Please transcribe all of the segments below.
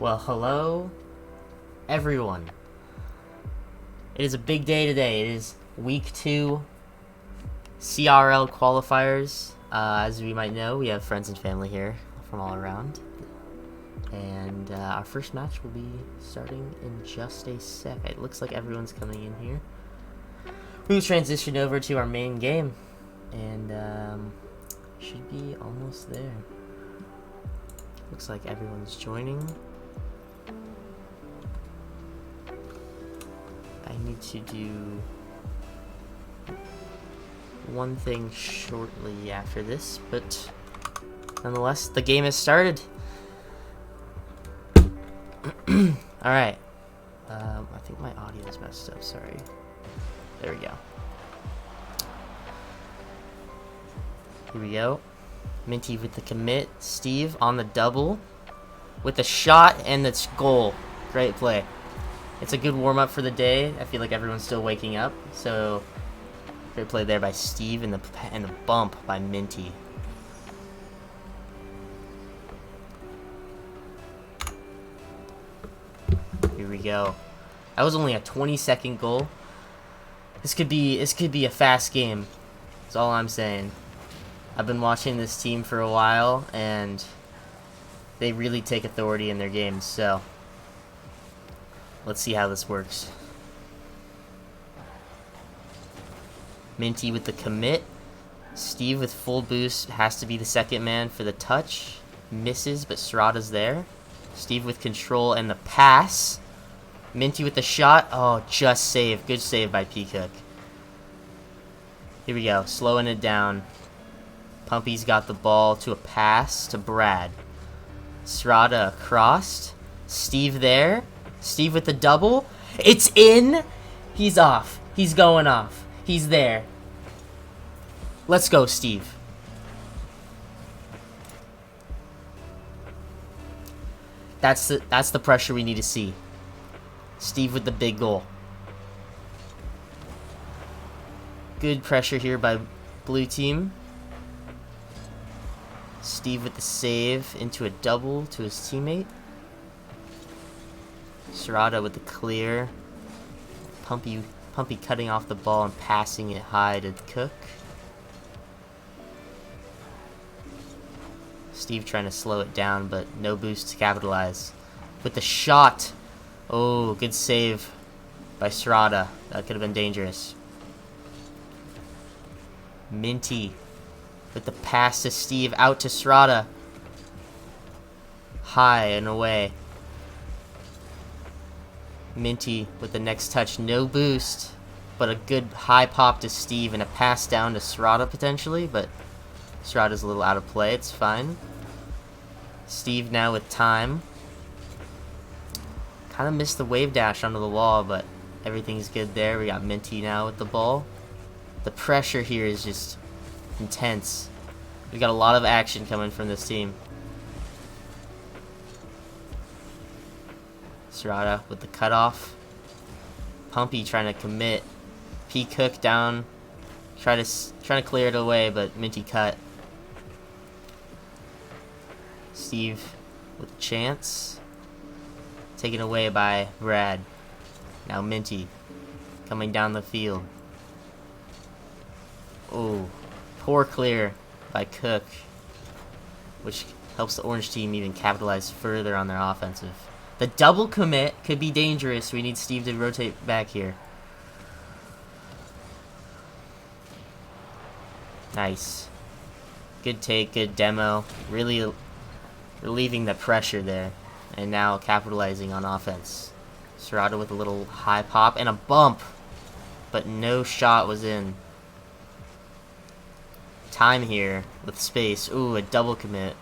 Well, hello, everyone. It is a big day today. It is week 2 CRL Qualifiers. As we might know, we have friends and family here from all around. And our first match will be starting in just a sec. It looks like everyone's coming in here. We will transition over to our main game. And should be almost there. Looks like everyone's joining. I need to do one thing shortly after this, but nonetheless, the game has started. Alright. I think my audio is messed up, sorry. There we go. Here we go. Minty with the commit. Steve on the double. With the shot and the goal. Great play. It's a good warm-up for the day. I feel like everyone's still waking up. So, great play there by Steve and the bump by Minty. Here we go. That was only a 20-second goal. This could be a fast game. That's all I'm saying. I've been watching this team for a while, and they really take authority in their games, so let's see how this works. Minty with the commit. Steve with full boost has to be the second man for the touch. Misses, but Serrata's there. Steve with control and the pass. Minty with the shot. Oh, just save. Good save by Peacock. Here we go. Slowing it down. Pumpy's got the ball to a pass to Brad. Serrata across. Steve there. Steve with the double. It's in. He's off. He's going off. He's there. Let's go, Steve. That's the pressure we need to see. Steve with the big goal. Good pressure here by blue team. Steve with the save into a double to his teammate. Serrata with the clear. Pumpy cutting off the ball and passing it high to Cook. Steve trying to slow it down, but no boost to capitalize. With the shot. Oh, good save by Serrata. That could have been dangerous. Minty with the pass to Steve, out to Serrata. High and away. Minty with the next touch, no boost, but a good high pop to Steve and a pass down to Serrata potentially, but Serrata's a little out of play, it's fine. Steve now with time. Kind of missed the wave dash onto the wall, but everything's good there. We got Minty now with the ball. The pressure here is just intense. We got a lot of action coming from this team. Serrata with the cutoff. Pumpy trying to commit. P. Cook down. Trying to clear it away, but Minty cut. Steve with a chance. Taken away by Brad. Now Minty coming down the field. Oh, poor clear by Cook, which helps the orange team even capitalize further on their offensive. The double commit could be dangerous. We need Steve to rotate back here. Nice. Good take, good demo. Really relieving the pressure there. And now capitalizing on offense. Serrata with a little high pop and a bump. But no shot was in. Time here with space. Ooh, a double commit.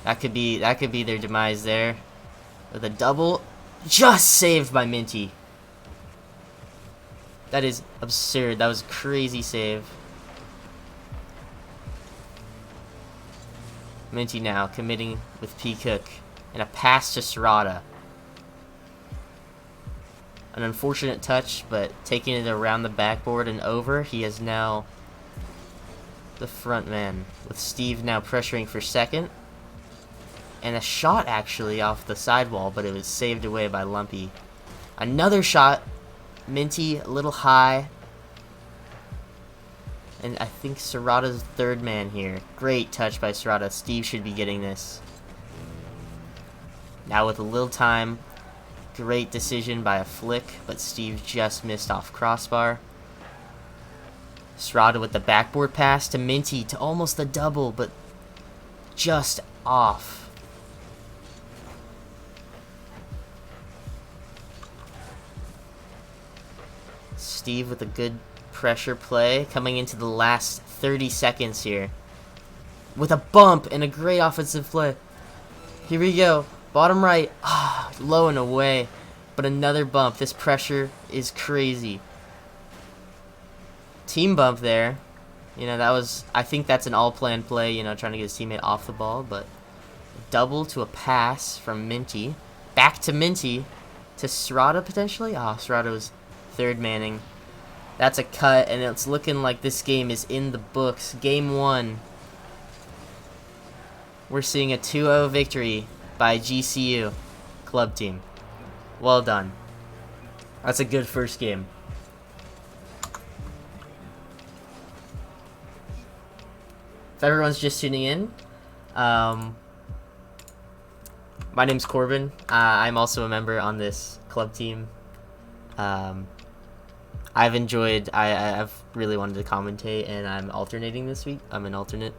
That could be their demise there. With a double, just saved by Minty. That is absurd. That was a crazy save. Minty now committing with P. Cook and a pass to Serrata. An unfortunate touch, but taking it around the backboard and over. He has now the front man with Steve now pressuring for second. And a shot actually off the sidewall, but it was saved away by Lumpy. Another shot. Minty a little high. And I think Serrata's third man here. Great touch by Serrata. Steve should be getting this. Now with a little time. Great decision by a flick, but Steve just missed off crossbar. Serrata with the backboard pass to Minty to almost the double, but just off. Steve with a good pressure play coming into the last 30 seconds here. With a bump and a great offensive play. Here we go. Bottom right. Low and away. But another bump. This pressure is crazy. Team bump there. You know, that was... I think that's an all-planned play, you know, trying to get his teammate off the ball. But double to a pass from Minty. Back to Minty. To Serrata, potentially? Serrata was third manning. That's a cut, and it's looking like this game is in the books. Game 1. We're seeing a 2-0 victory by GCU club team. Well done. That's a good first game. If everyone's just tuning in, my name's Corbin. I'm also a member on this club team. I've really wanted to commentate, and I'm alternating this week. I'm an alternate.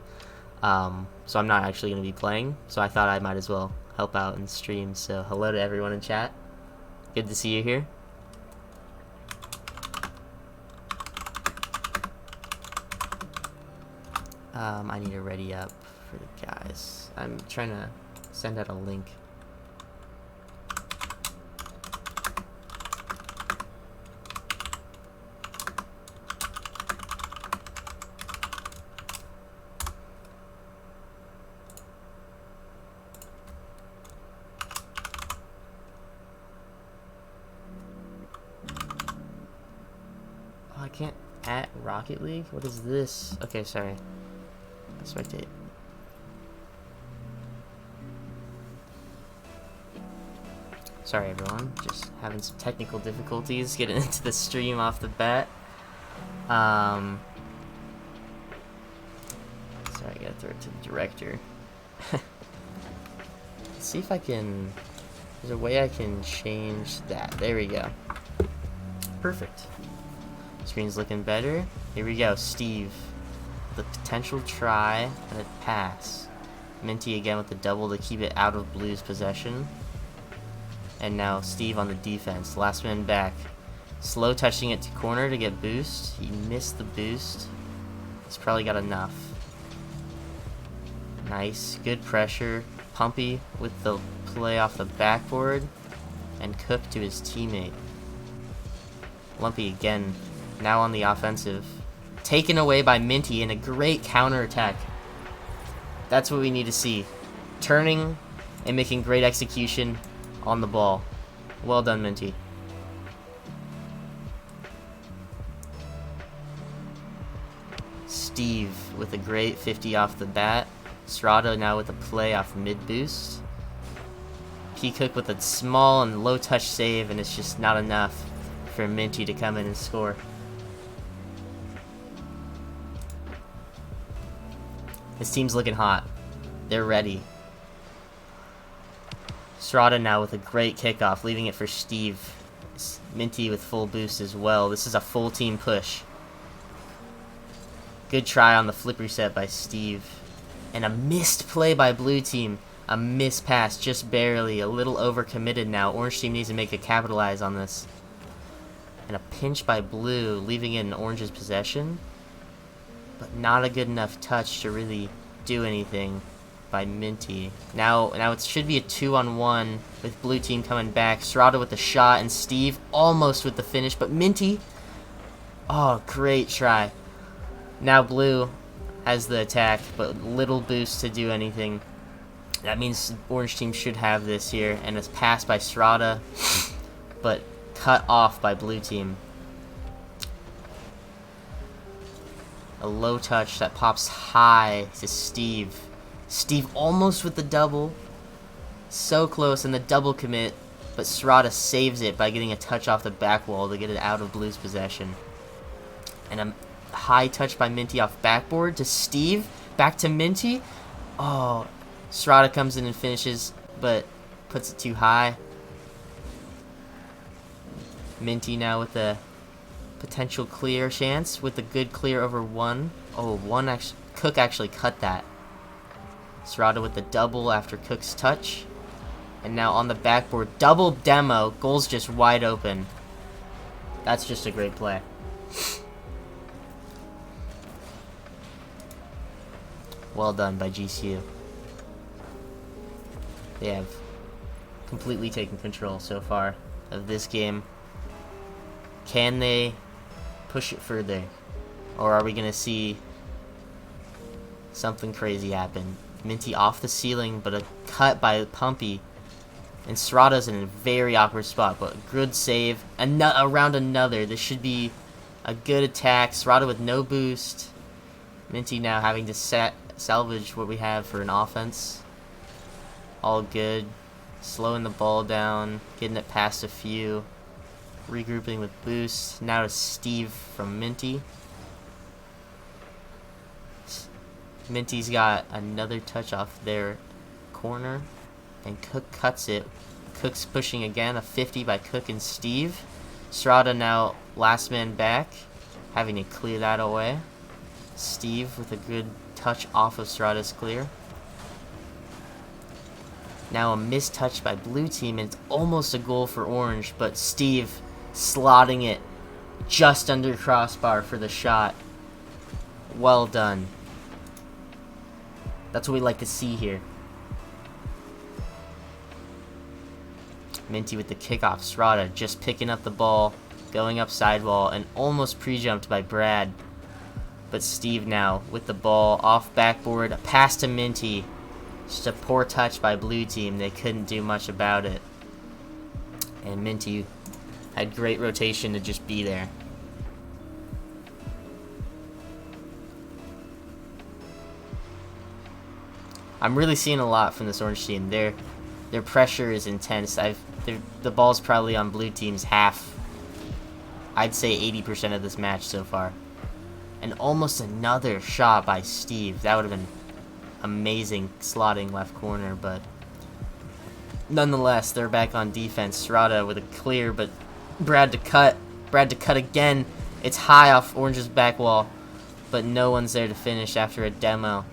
So I'm not actually going to be playing, so I thought I might as well help out and stream. So hello to everyone in chat. Good to see you here. I need to ready up for the guys. I'm trying to send out a link. I can't at Rocket League? What is this? Okay, sorry. Spectate. Sorry everyone, just having some technical difficulties getting into the stream off the bat. Sorry, I gotta throw it to the director. Let's see if I can... There's a way I can change that. There we go. Perfect. Screen's looking better. Here we go, Steve. The potential try and a pass. Minty again with the double to keep it out of Blue's possession. And now Steve on the defense. Last man back. Slow touching it to corner to get boost. He missed the boost. He's probably got enough. Nice. Good pressure. Pumpy with the play off the backboard. And Cook to his teammate. Lumpy again. Now on the offensive. Taken away by Minty in a great counterattack. That's what we need to see. Turning and making great execution on the ball. Well done, Minty. Steve with a great 50 off the bat. Serrata now with a play off mid-boost. P-Cook with a small and low-touch save, and it's just not enough for Minty to come in and score. This team's looking hot. They're ready. Serrata now with a great kickoff, leaving it for Steve. Minty with full boost as well. This is a full team push. Good try on the flip reset by Steve. And a missed play by Blue team. A missed pass, just barely. A little overcommitted now. Orange team needs to make a capitalize on this. And a pinch by Blue, leaving it in Orange's possession. But not a good enough touch to really do anything by Minty. Now it should be a 2-on-1 with Blue team coming back. Serrata with the shot and Steve almost with the finish, but Minty, oh, great try. Now Blue has the attack, but little boost to do anything. That means Orange team should have this here, and it's passed by Serrata, but cut off by Blue team. A low touch that pops high to Steve. Steve almost with the double, So close in the double commit, but Serrata saves it by getting a touch off the back wall to get it out of Blue's possession. And a high touch by Minty off backboard to Steve. Back to Minty. Oh, Serrata comes in and finishes, but puts it too high. Minty now with a potential clear chance with a good clear over one. Oh, Cook actually cut that. Serrata with the double after Cook's touch. And now on the backboard, double demo. Goal's just wide open. That's just a great play. Well done by GCU. They have completely taken control so far of this game. Can they push it further? Or are we going to see something crazy happen? Minty off the ceiling, but a cut by Pumpy. And Serrata's in a very awkward spot, but good save. Around another. This should be a good attack. Serrata with no boost. Minty now having to salvage what we have for an offense. All good. Slowing the ball down. Getting it past a few. Regrouping with boost. Now to Steve from Minty. Minty's got another touch off their corner. And Cook cuts it. Cook's pushing again. A 50 by Cook and Steve. Serrata now last man back. Having to clear that away. Steve with a good touch off of Serrata's clear. Now a missed touch by blue team, and it's almost a goal for orange, but Steve slotting it just under crossbar for the shot. Well done. That's what we like to see here. Minty with the kickoff. Serrata just picking up the ball, going up sidewall, and almost pre-jumped by Brad. But Steve now with the ball off backboard, a pass to Minty. Just a poor touch by blue team. They couldn't do much about it. And Minty had great rotation to just be there. I'm really seeing a lot from this orange team. Their pressure is intense. The ball's probably on blue team's half. I'd say 80% of this match so far. And almost another shot by Steve. That would have been amazing slotting left corner, but nonetheless, they're back on defense. Serrata with a clear, but Brad to cut. Brad to cut again. It's high off Orange's back wall, but no one's there to finish after a demo.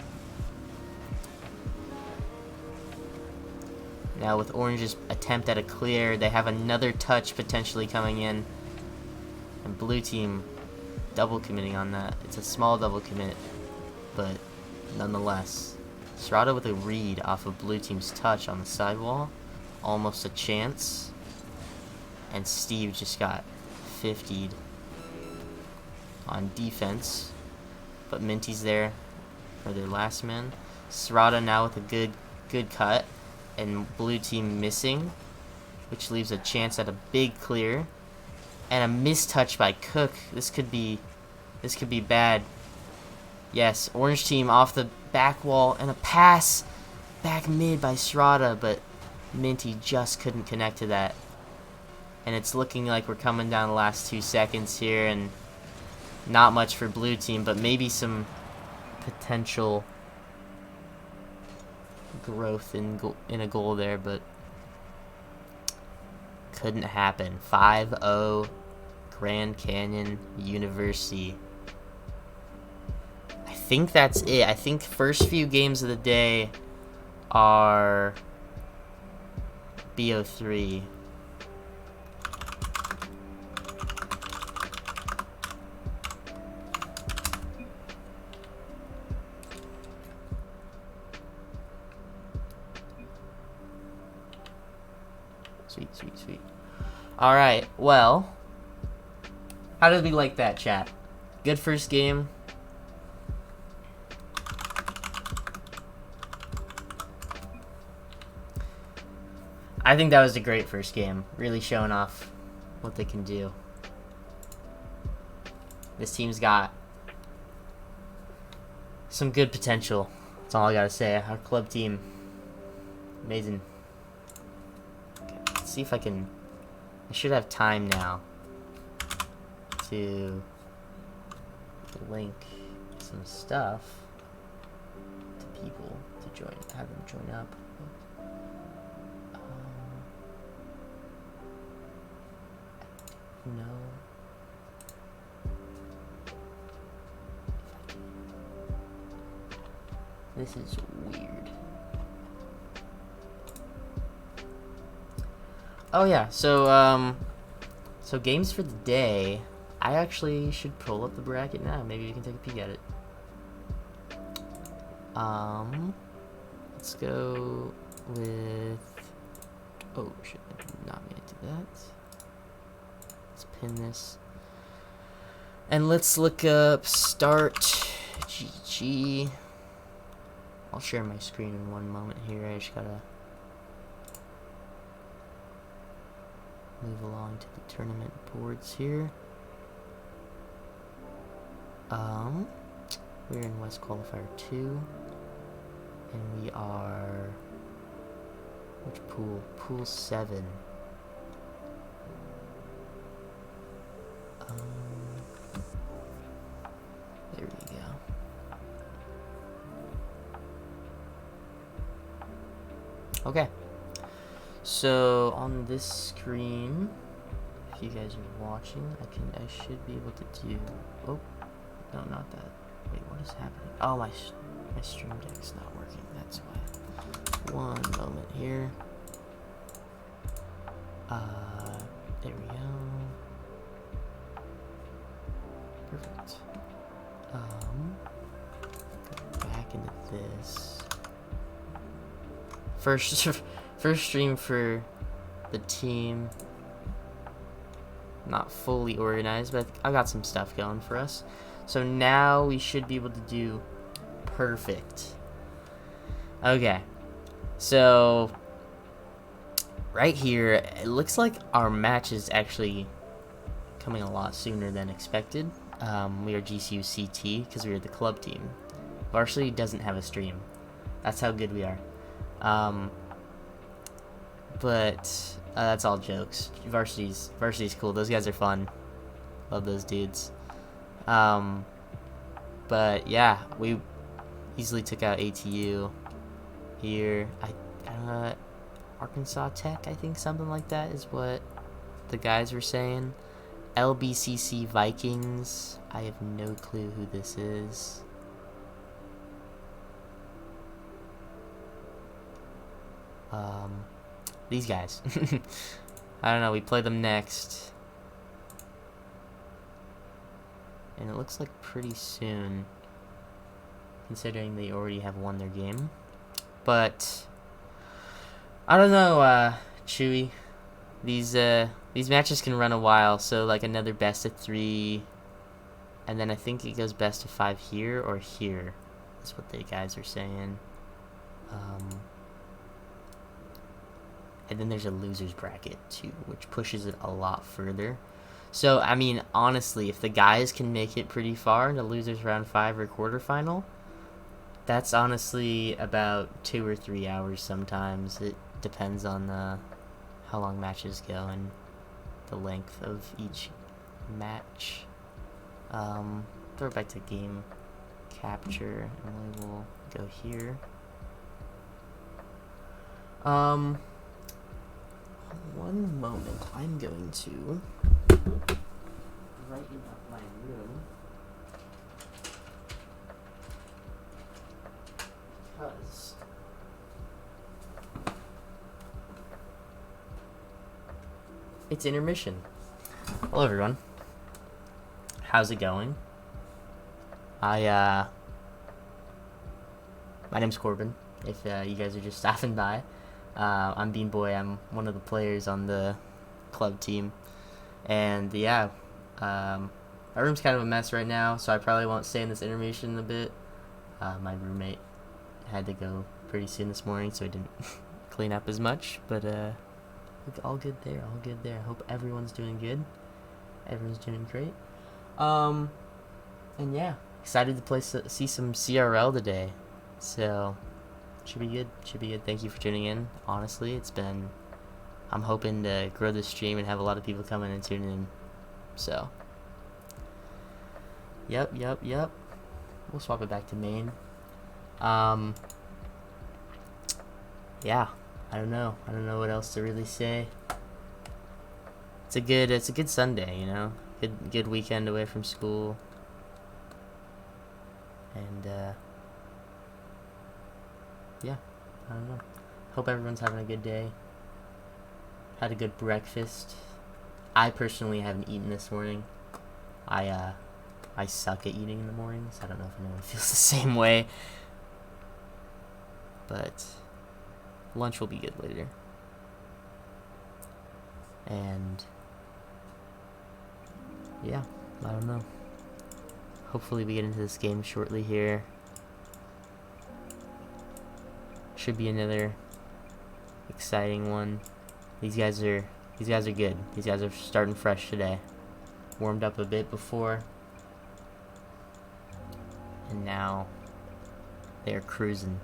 Now with Orange's attempt at a clear, they have another touch potentially coming in. And blue team double committing on that. It's a small double commit, but nonetheless. Serrata with a read off of blue team's touch on the sidewall. Almost a chance. And Steve just got 50'd on defense. But Minty's there for their last man. Serrata now with a good cut. And blue team missing, which leaves a chance at a big clear. And a missed touch by Cook. This could be bad. Yes, orange team off the back wall, and a pass back mid by Serrata, but Minty just couldn't connect to that. And it's looking like we're coming down the last 2 seconds here, and not much for blue team, but maybe some potential growth in a goal there, but couldn't happen. 5-0 Grand Canyon University. I think that's it. I think first few games of the day are BO3. Sweet. Alright, well, how did we like that, chat? Good first game. I think that was a great first game. Really showing off what they can do. This team's got some good potential. That's all I gotta say. Our club team, amazing. see if I can. I should have time now to link some stuff to people to join, have them join up. No. This is weird. Oh yeah, so games for the day. I actually should pull up the bracket now. Maybe you can take a peek at it. Let's go with. Oh shit! I did not mean to do that. Let's pin this, and let's look up start GG. I'll share my screen in one moment here. I just gotta move along to the tournament boards here. We're in West Qualifier 2, and we are, which pool? Pool 7. There we go. Okay. So on this screen, if you guys are watching, I should be able to do. Oh, no, not that. Wait, what is happening? Oh, my stream deck's not working. That's why. One moment here. There we go. Perfect. Go back into this. First stream for the team. Not fully organized, but I got some stuff going for us. So now we should be able to do perfect. Okay. So right here, it looks like our match is actually coming a lot sooner than expected. We are GCU CT because we are the club team. Varsity doesn't have a stream. That's how good we are. But that's all jokes. Varsity's cool. Those guys are fun. Love those dudes. But yeah, we easily took out ATU here. Arkansas Tech, I think, something like that is what the guys were saying. LBCC Vikings. I have no clue who this is. These guys. I don't know, we play them next. And it looks like pretty soon, considering they already have won their game. But I don't know, Chewy. These matches can run a while, so like another best of 3, and then I think it goes best of 5 here or here. That's what the guys are saying. And then there's a loser's bracket too, which pushes it a lot further. So I mean, honestly, if the guys can make it pretty far in the losers round 5 or quarterfinal, that's honestly about 2 or 3 hours sometimes. It depends on how long matches go and the length of each match. Throw it back to game capture, and we will go here. One moment, I'm going to brighten up my room because it's intermission. Hello everyone. How's it going? My name's Corbin, if you guys are just stopping by. I'm Bean Boy. I'm one of the players on the club team. And yeah, my room's kind of a mess right now, so I probably won't stay in this intermission a bit. My roommate had to go pretty soon this morning, so I didn't clean up as much. But all good there, all good there. I hope everyone's doing good. Everyone's doing great. And yeah, excited to see some CRL today. So should be good. Should be good. Thank you for tuning in. Honestly, it's been I'm hoping to grow the stream and have a lot of people come in and tune in. So, yep. We'll swap it back to main. Yeah, I don't know what else to really say. It's a good Sunday, you know. Good weekend away from school. And yeah, I don't know. Hope everyone's having a good day. Had a good breakfast. I personally haven't eaten this morning. I suck at eating in the mornings. I don't know if anyone feels the same way. But lunch will be good later. And yeah, I don't know. Hopefully we get into this game shortly here. Should be another exciting one. These guys are good. These guys are starting fresh today. Warmed up a bit before. And now they are cruising.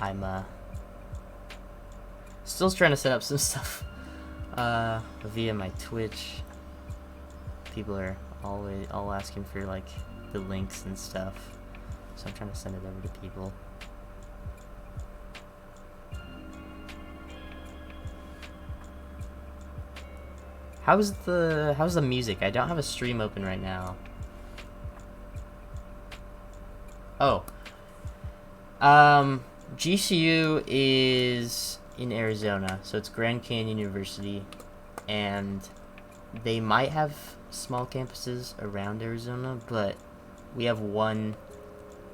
I'm still trying to set up some stuff via my Twitch. People are all asking for like the links and stuff, so I'm trying to send it over to people. How's the music? I don't have a stream open right now. Oh. GCU is in Arizona, so it's Grand Canyon University, and they might have small campuses around Arizona, but we have one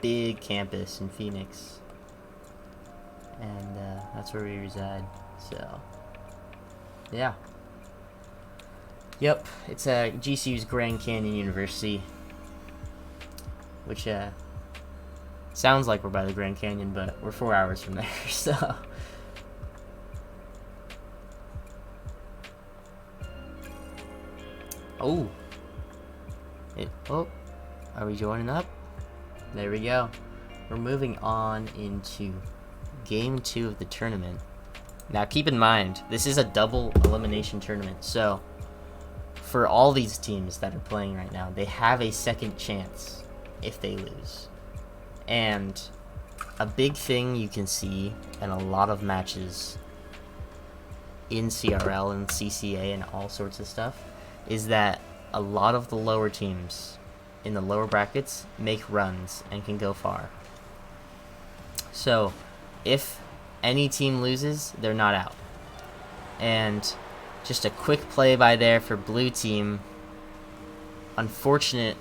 big campus in Phoenix, and that's where we reside. So, yeah. Yep, it's GCU's Grand Canyon University, which sounds like we're by the Grand Canyon, but we're 4 hours from there, so. Oh. Are we joining up? There we go. We're moving on into game 2 of the tournament. Now keep in mind, this is a double elimination tournament, so for all these teams that are playing right now, they have a second chance if they lose. And a big thing you can see in a lot of matches in CRL and CCA and all sorts of stuff is that a lot of the lower teams in the lower brackets make runs and can go far. So if any team loses, they're not out. And just a quick play by there for blue team. Unfortunate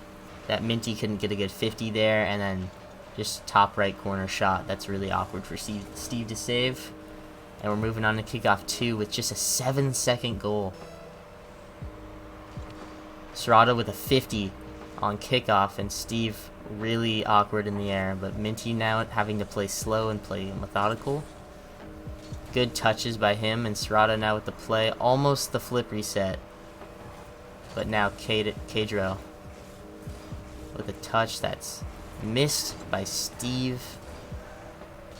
that Minty couldn't get a good 50 there, and then just top right corner shot. That's really awkward for Steve to save. And we're moving on to kickoff 2 with just a 7-second goal. Serrata with a 50 on kickoff, and Steve really awkward in the air, but Minty now having to play slow and play methodical. Good touches by him, and Serrata now with the play, almost the flip reset. But now Cadro with a touch that's missed by Steve,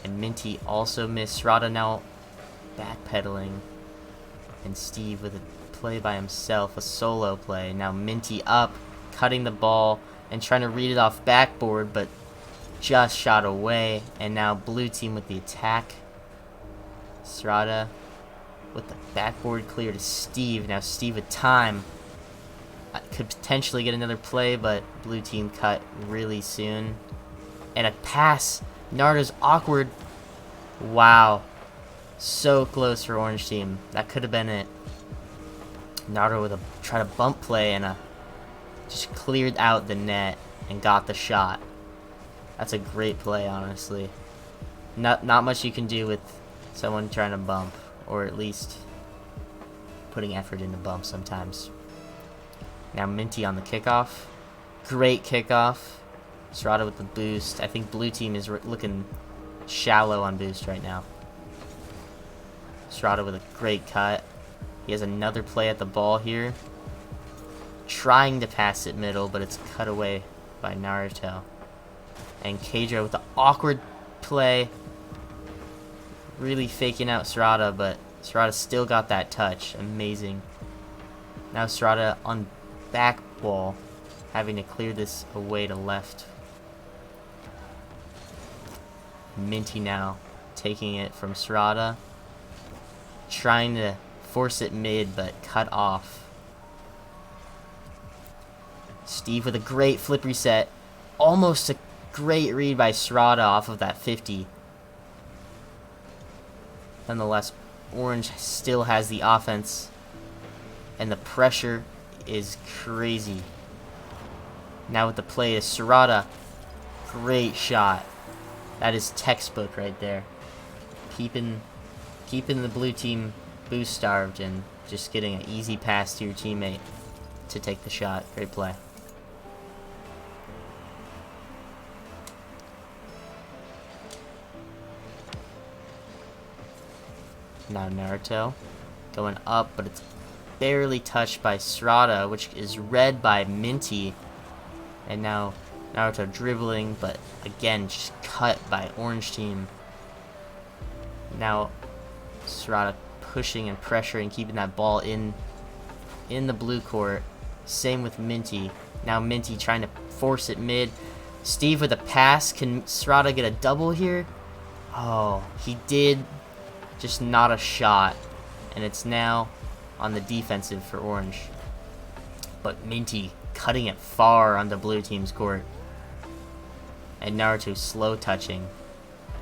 and Minty also missed. Serrata now backpedaling, and Steve with a play by himself, a solo play. Now Minty up, cutting the ball and trying to read it off backboard, but just shot away. And now blue team with the attack. Serrata with the backboard clear to Steve. Now Steve with time could potentially get another play, but blue team cut really soon. And a pass. Nardo's awkward. Wow. So close for orange team. That could have been it. Nardo with a try to bump play and just cleared out the net and got the shot. That's a great play, honestly. Not much you can do with someone trying to bump, or at least putting effort into bump sometimes. Now Minty on the kickoff. Great kickoff. Serrata with the boost. I think blue team is looking shallow on boost right now. Serrata with a great cut. He has another play at the ball here. Trying to pass it middle, but it's cut away by Naruto. And Keidra with the awkward play. Really faking out Serrata, but Serrata still got that touch. Amazing. Now Serrata on back wall, having to clear this away to left. Minty now taking it from Serrata. Trying to force it mid, but cut off. Steve with a great flip reset. Almost a great read by Serrata off of that 50. Nonetheless, Orange still has the offense. And the pressure is crazy. Now with the play is Serrata. Great shot. That is textbook right there. Keeping the blue team boost starved and just getting an easy pass to your teammate to take the shot. Great play. Now Naruto going up, but it's barely touched by Serrata, which is read by Minty. And now Naruto dribbling, but again just cut by Orange team. Now Serrata pushing and pressuring, keeping that ball in the blue court. Same with Minty. Now Minty trying to force it mid. Steve with a pass. Can Serrata get a double here? Oh, he did. Just not a shot. And it's now on the defensive for Orange. But Minty cutting it far on the blue team's court. And Naruto slow touching.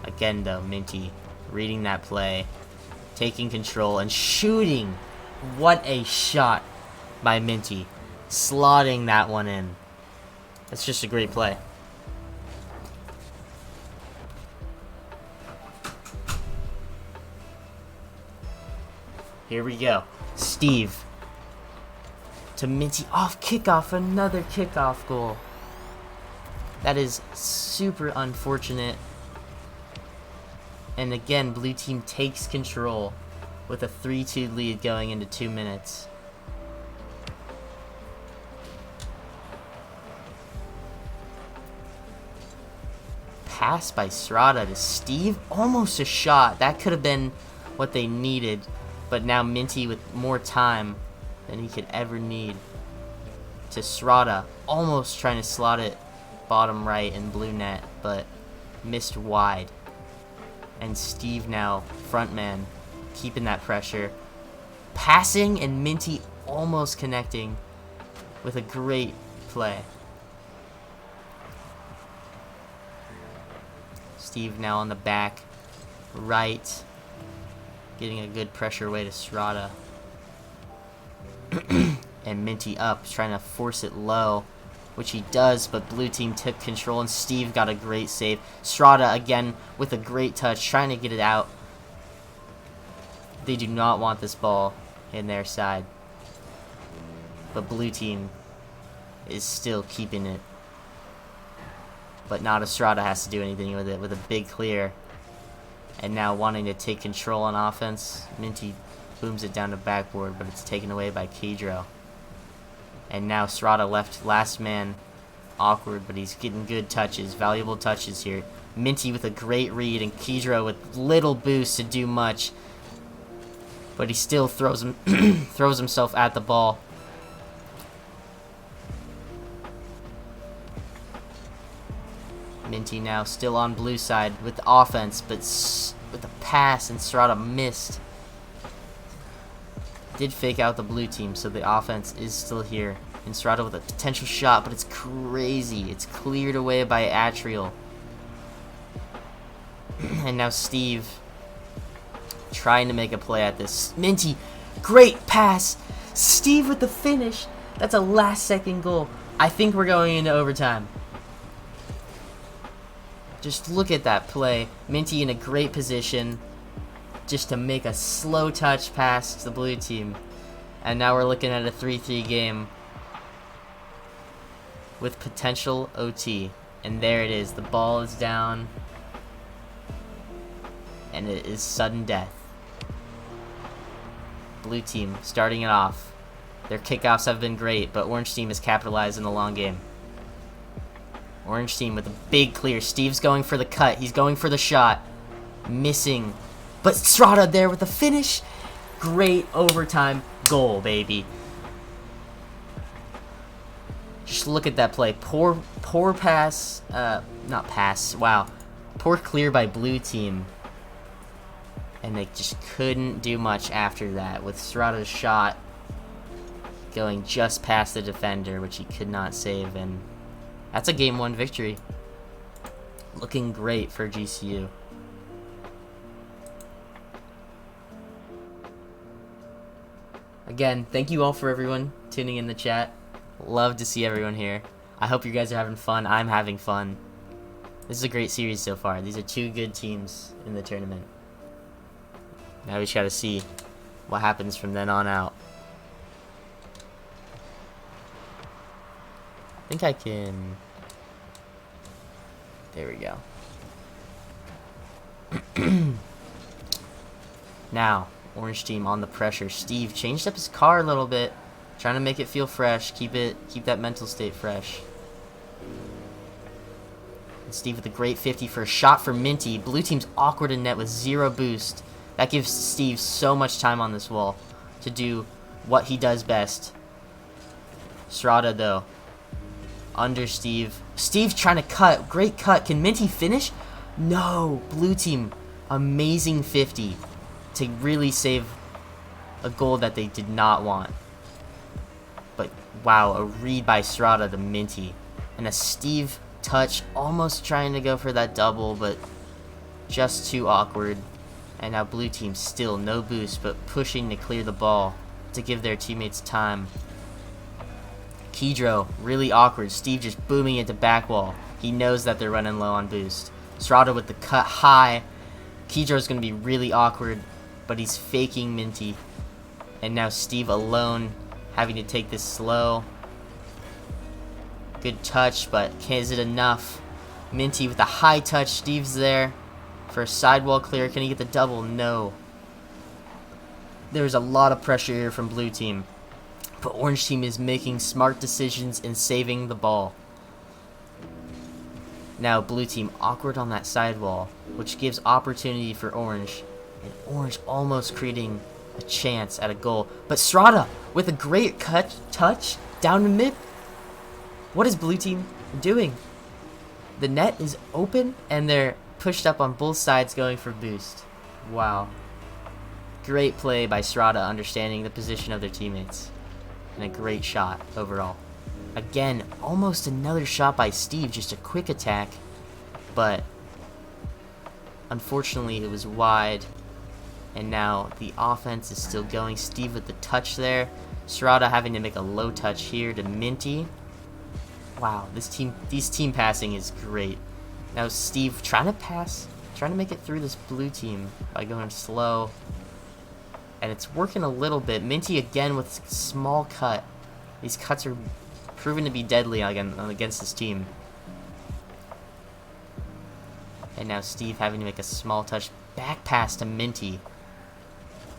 Again though, Minty reading that play. Taking control and shooting. What a shot by Minty. Slotting that one in. That's just a great play. Here we go. Steve to Minty off kickoff. Another kickoff goal. That is super unfortunate. And again, blue team takes control with a 3-2 lead going into 2 minutes. Pass by Serrata to Steve. Almost a shot. That could have been what they needed. But now Minty with more time than he could ever need. To Serrata. Almost trying to slot it bottom right in blue net, but missed wide. And Steve now, front man, keeping that pressure. Passing and Minty almost connecting with a great play. Steve now on the back right. Getting a good pressure away to Serrata. And Minty up, trying to force it low. Which he does, but blue team took control and Steve got a great save. Serrata again with a great touch, trying to get it out. They do not want this ball in their side. But blue team is still keeping it. But not if Serrata has to do anything with it, with a big clear. And now wanting to take control on offense, Minty booms it down to backboard, but it's taken away by Keidra. And now Serrata left last man awkward, but he's getting good touches, valuable touches here. Minty with a great read and Keidra with little boost to do much. But he still throws himself at the ball. Minty now still on blue side with the offense, but with a pass and Serrata missed. Did fake out the blue team, so the offense is still here. And Serrata with a potential shot, but it's crazy. It's cleared away by Atrial. And now Steve trying to make a play at this. Minty, great pass. Steve with the finish. That's a last second goal. I think we're going into overtime. Just look at that play. Minty in a great position just to make a slow touch pass to the blue team. And now we're looking at a 3-3 game with potential OT. And there it is. The ball is down. And it is sudden death. Blue team starting it off. Their kickoffs have been great, but orange team has capitalized in the long game. Orange team with a big clear. Steve's going for the cut. He's going for the shot. Missing. But Strada there with the finish. Great overtime goal, baby. Just look at that play. Poor pass. Not pass. Wow. Poor clear by blue team. And they just couldn't do much after that, with Strada's shot going just past the defender, which he could not save, and that's a Game 1 victory. Looking great for GCU. Again, thank you all for everyone tuning in the chat. Love to see everyone here. I hope you guys are having fun. I'm having fun. This is a great series so far. These are two good teams in the tournament. Now we just gotta see what happens from then on out. I think I can... There we go. Now, orange team on the pressure. Steve changed up his car a little bit, trying to make it feel fresh. Keep that mental state fresh. And Steve with a great 50 for a shot for Minty. Blue team's awkward in net with 0 boost. That gives Steve so much time on this wall to do what he does best. Strada, though. Under Steve. Steve trying to cut. Great cut. Can Minty finish? No. Blue team. Amazing 50 to really save a goal that they did not want. But, wow. A read by Strada to Minty. And a Steve touch. Almost trying to go for that double, but just too awkward. And now blue team still no boost, but pushing to clear the ball to give their teammates time. Kedro, really awkward. Steve just booming into back wall. He knows that they're running low on boost. Strada with the cut high. Kedro's going to be really awkward, but he's faking Minty. And now Steve alone, having to take this slow. Good touch, but is it enough? Minty with a high touch. Steve's there. For a sidewall clear, can he get the double? No. There's a lot of pressure here from blue team. But orange team is making smart decisions and saving the ball. Now blue team awkward on that sidewall, which gives opportunity for orange. And orange almost creating a chance at a goal. But Strada with a great touch down to mid. What is blue team doing? The net is open and they're pushed up on both sides going for boost. Wow. Great play by Strada, understanding the position of their teammates. And a great shot overall. Again, almost another shot by Steve, just a quick attack. But unfortunately it was wide. And now the offense is still going. Steve with the touch there. Strada having to make a low touch here to Minty. Wow, this team passing is great. Now Steve trying to pass, trying to make it through this blue team by going slow. And it's working a little bit. Minty again with small cut. These cuts are proven to be deadly against this team. And now Steve having to make a small touch back pass to Minty.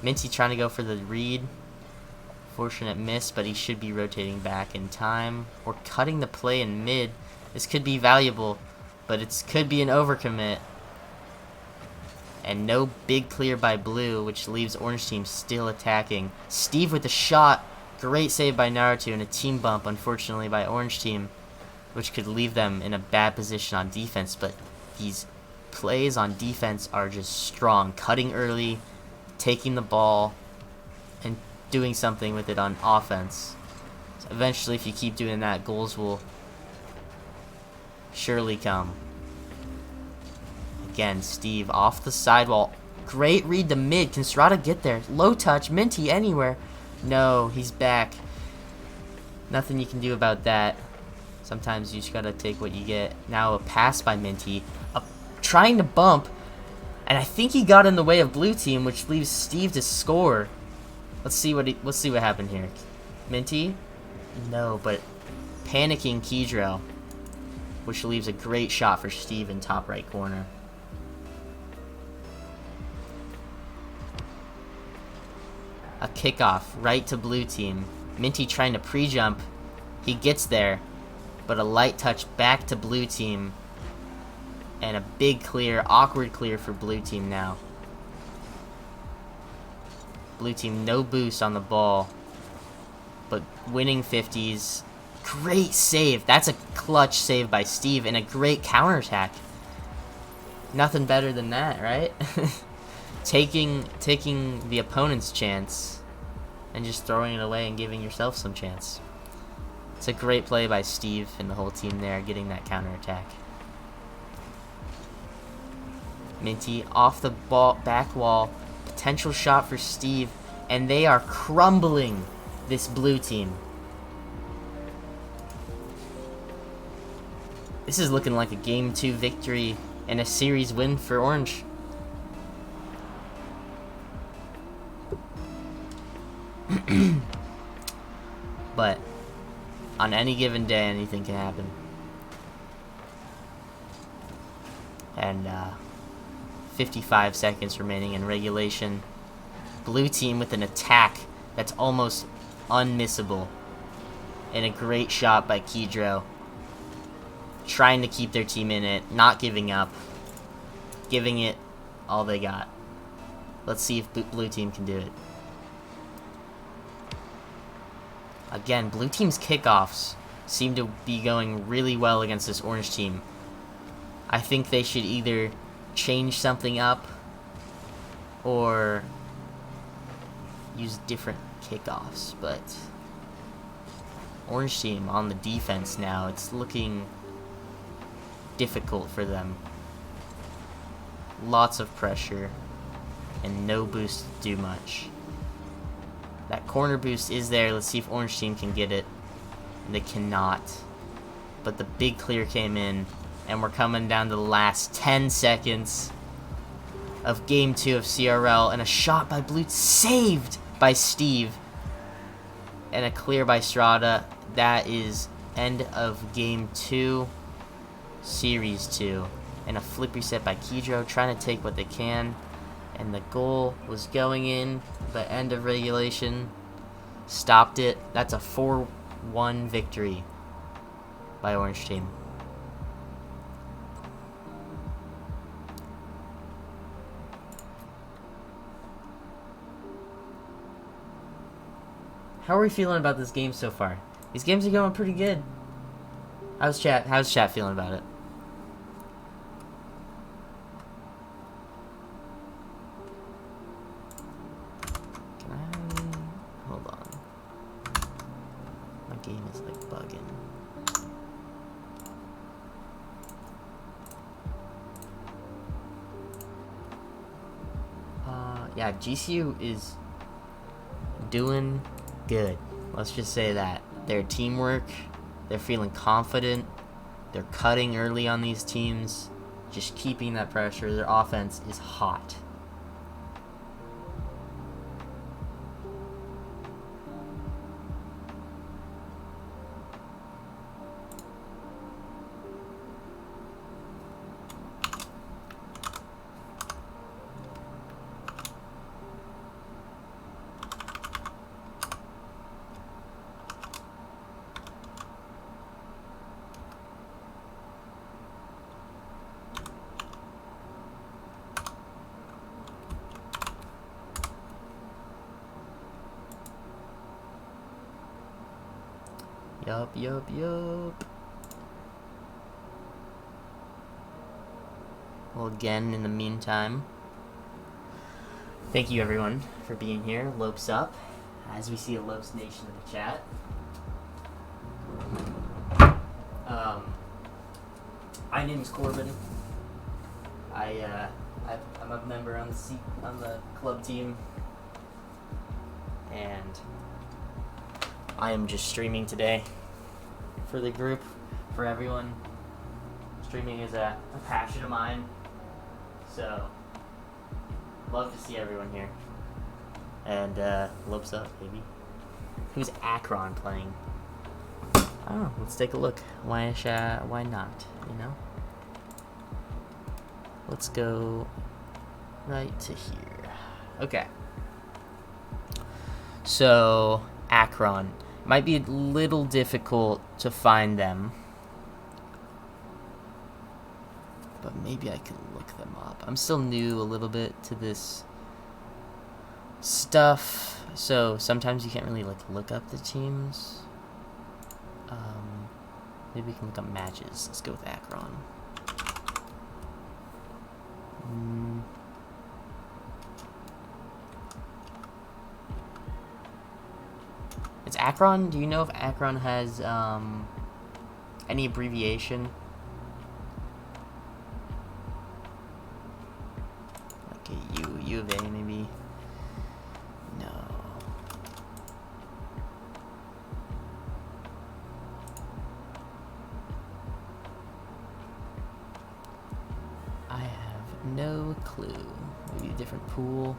Minty trying to go for the read. Fortunate miss, but he should be rotating back in time. Or cutting the play in mid. This could be valuable. But it could be an overcommit. And no big clear by blue, which leaves orange team still attacking. Steve with the shot. Great save by Naruto and a team bump, unfortunately, by orange team, which could leave them in a bad position on defense. But these plays on defense are just strong. Cutting early, taking the ball, and doing something with it on offense. So eventually, if you keep doing that, goals will surely come. Again, Steve off the sidewall. Great read to mid. Can Strada get there? Low touch. Minty anywhere. No, he's back. Nothing you can do about that. Sometimes you just gotta take what you get. Now a pass by Minty. Trying to bump. And I think he got in the way of blue team, which leaves Steve to score. Let's see what happened here. Minty? No, but panicking Kedro. which leaves a great shot for Steve in top right corner. A kickoff right to blue team. Minty trying to pre-jump. He gets there, but a light touch back to blue team. And a big clear, awkward clear for blue team now. Blue team no boost on the ball, but winning 50s. Great save. That's a clutch save by Steve and a great counterattack. Nothing better than that, right? taking the opponent's chance and just throwing it away and giving yourself some chance. It's a great play by Steve and the whole team there, getting that counterattack. Minty off the back wall. Potential shot for Steve. And they are crumbling this blue team. This is looking like a Game 2 victory and a series win for Orange. But on any given day, anything can happen. And 55 seconds remaining in regulation. Blue team with an attack that's almost unmissable. And a great shot by Kedro. Trying to keep their team in it, not giving up. Giving it all they got. Let's see if blue team can do it. Again, blue team's kickoffs seem to be going really well against this orange team. I think they should either change something up or use different kickoffs, but orange team on the defense now, it's looking difficult for them. Lots of pressure and no boost to do much. That corner boost is there. Let's see if orange team can get it. They cannot, but the big clear came in. And we're coming down to the last 10 seconds of Game 2 of CRL. And a shot by blue, saved by Steve. And a clear by Strada. That is end of Game 2, Series 2. And a flip reset by Kedro, trying to take what they can. And the goal was going in, but end of regulation. Stopped it. That's a 4-1 victory by Orange Team. How are we feeling about this game so far? These games are going pretty good. How's chat feeling about it? Can I hold on? My game is like bugging. Yeah, GCU is doing good. Let's just say that. Their teamwork, they're feeling confident, they're cutting early on these teams, just keeping that pressure. Their offense is hot. Yup. Well, again, in the meantime, thank you everyone for being here. Lopes up, as we see a Lopes Nation in the chat. My name's Corbin. I'm a member on the club team, and I am just streaming today for the group, for everyone. Streaming is a passion of mine, so love to see everyone here. And Lopes up, baby. Who's Akron playing? I don't know. Let's take a look. Why not? You know. Let's go right to here. Okay. So Akron might be a little difficult to find them, but maybe I can look them up. I'm still new a little bit to this stuff, so sometimes you can't really like look up the teams. Maybe we can look up matches. Let's go with Akron. It's Akron. Do you know if Akron has any abbreviation? Okay, U of A maybe. No. I have no clue. Maybe a different pool.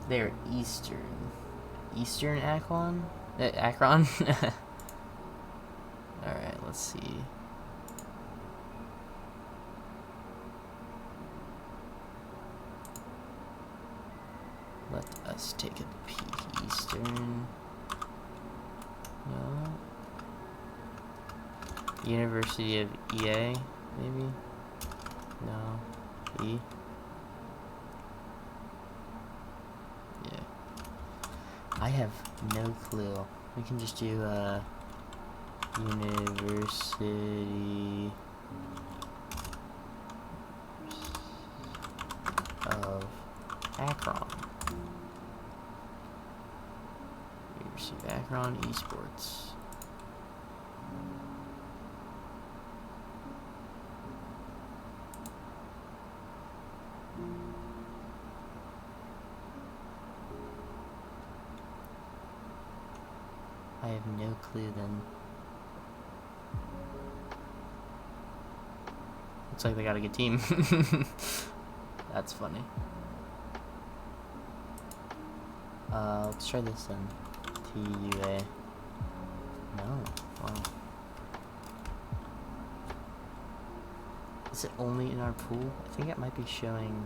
They're Eastern Akron? Akron? Alright, let's see. Let us take a peek. Eastern. No. University of EA, maybe? No. E? I have no clue. We can just do University of Akron. University of Akron Esports. I have no clue then. Looks like they got a good team. That's funny. Let's try this then. TUA. No. Wow. Is it only in our pool? I think it might be showing...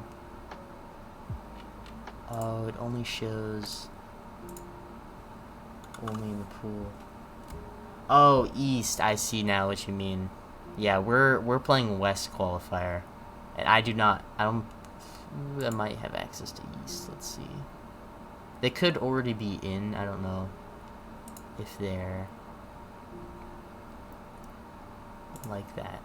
Oh, it only shows... Only in the pool. Oh, East. I see now what you mean. Yeah, we're playing West qualifier, and I might have access to East. Let's see. They could already be in. I don't know if they're like that.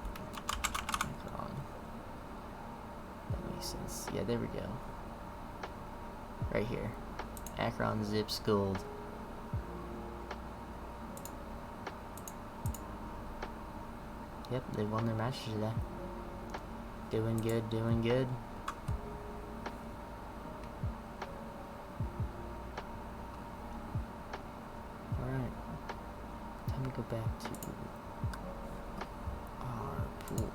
That makes sense. Yeah, there we go. Right here. Akron Zips Gold. Yep, they won their matches today. Doing good, doing good. Alright. Time to go back to our pool.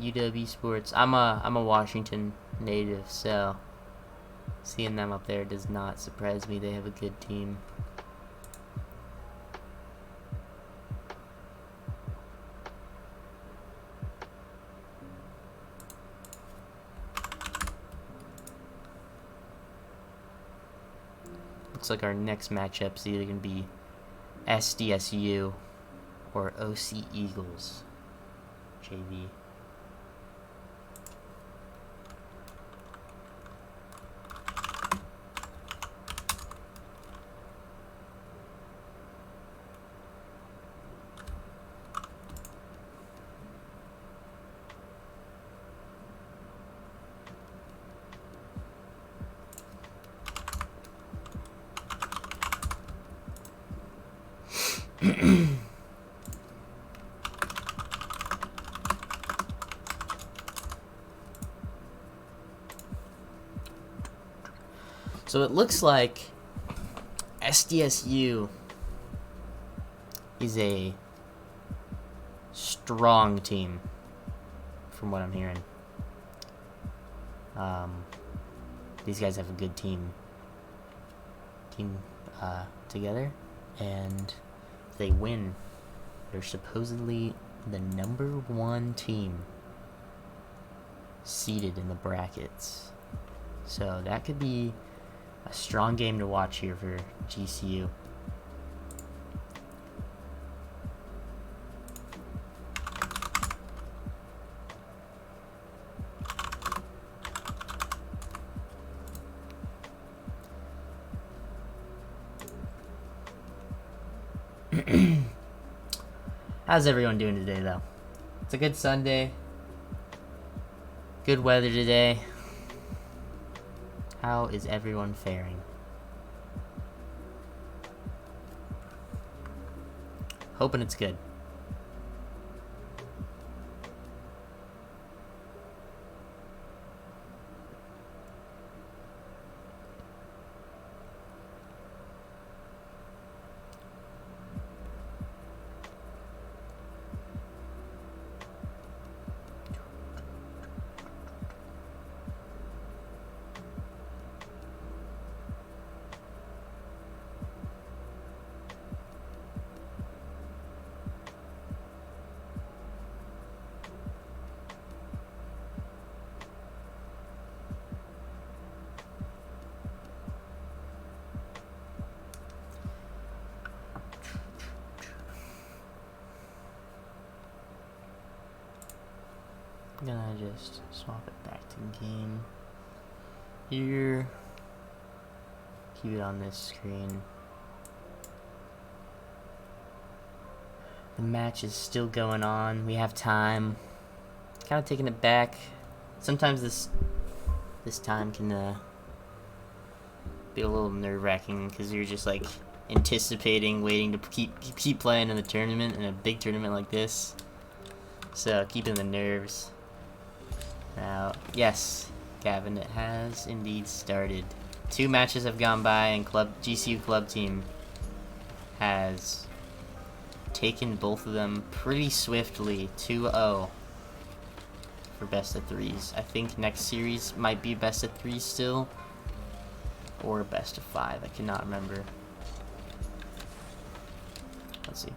UW Sports. I'm a Washington native, so seeing them up there does not surprise me. They have a good team. Looks like our next matchup is either going to be SDSU or OC Eagles JV. So it looks like SDSU is a strong team, from what I'm hearing. These guys have a good team together, and if they win, they're supposedly the #1 team seated in the brackets. So that could be a strong game to watch here for GCU. How's everyone doing today, though? It's a good Sunday. Good weather today. How is everyone faring? Hoping it's good. I'm gonna just swap it back to game here. Keep it on this screen. The match is still going on. We have time. Kind of taking it back. Sometimes this time can be a little nerve-wracking because you're just like anticipating, waiting to keep playing in the tournament, in a big tournament like this. So keeping the nerves. Now, yes, Gavin, it has indeed started. 2 matches have gone by, and GCU club team has taken both of them pretty swiftly. 2-0 for best of 3s. I think next series might be best of 3 still, or best of 5. I cannot remember. Let's see.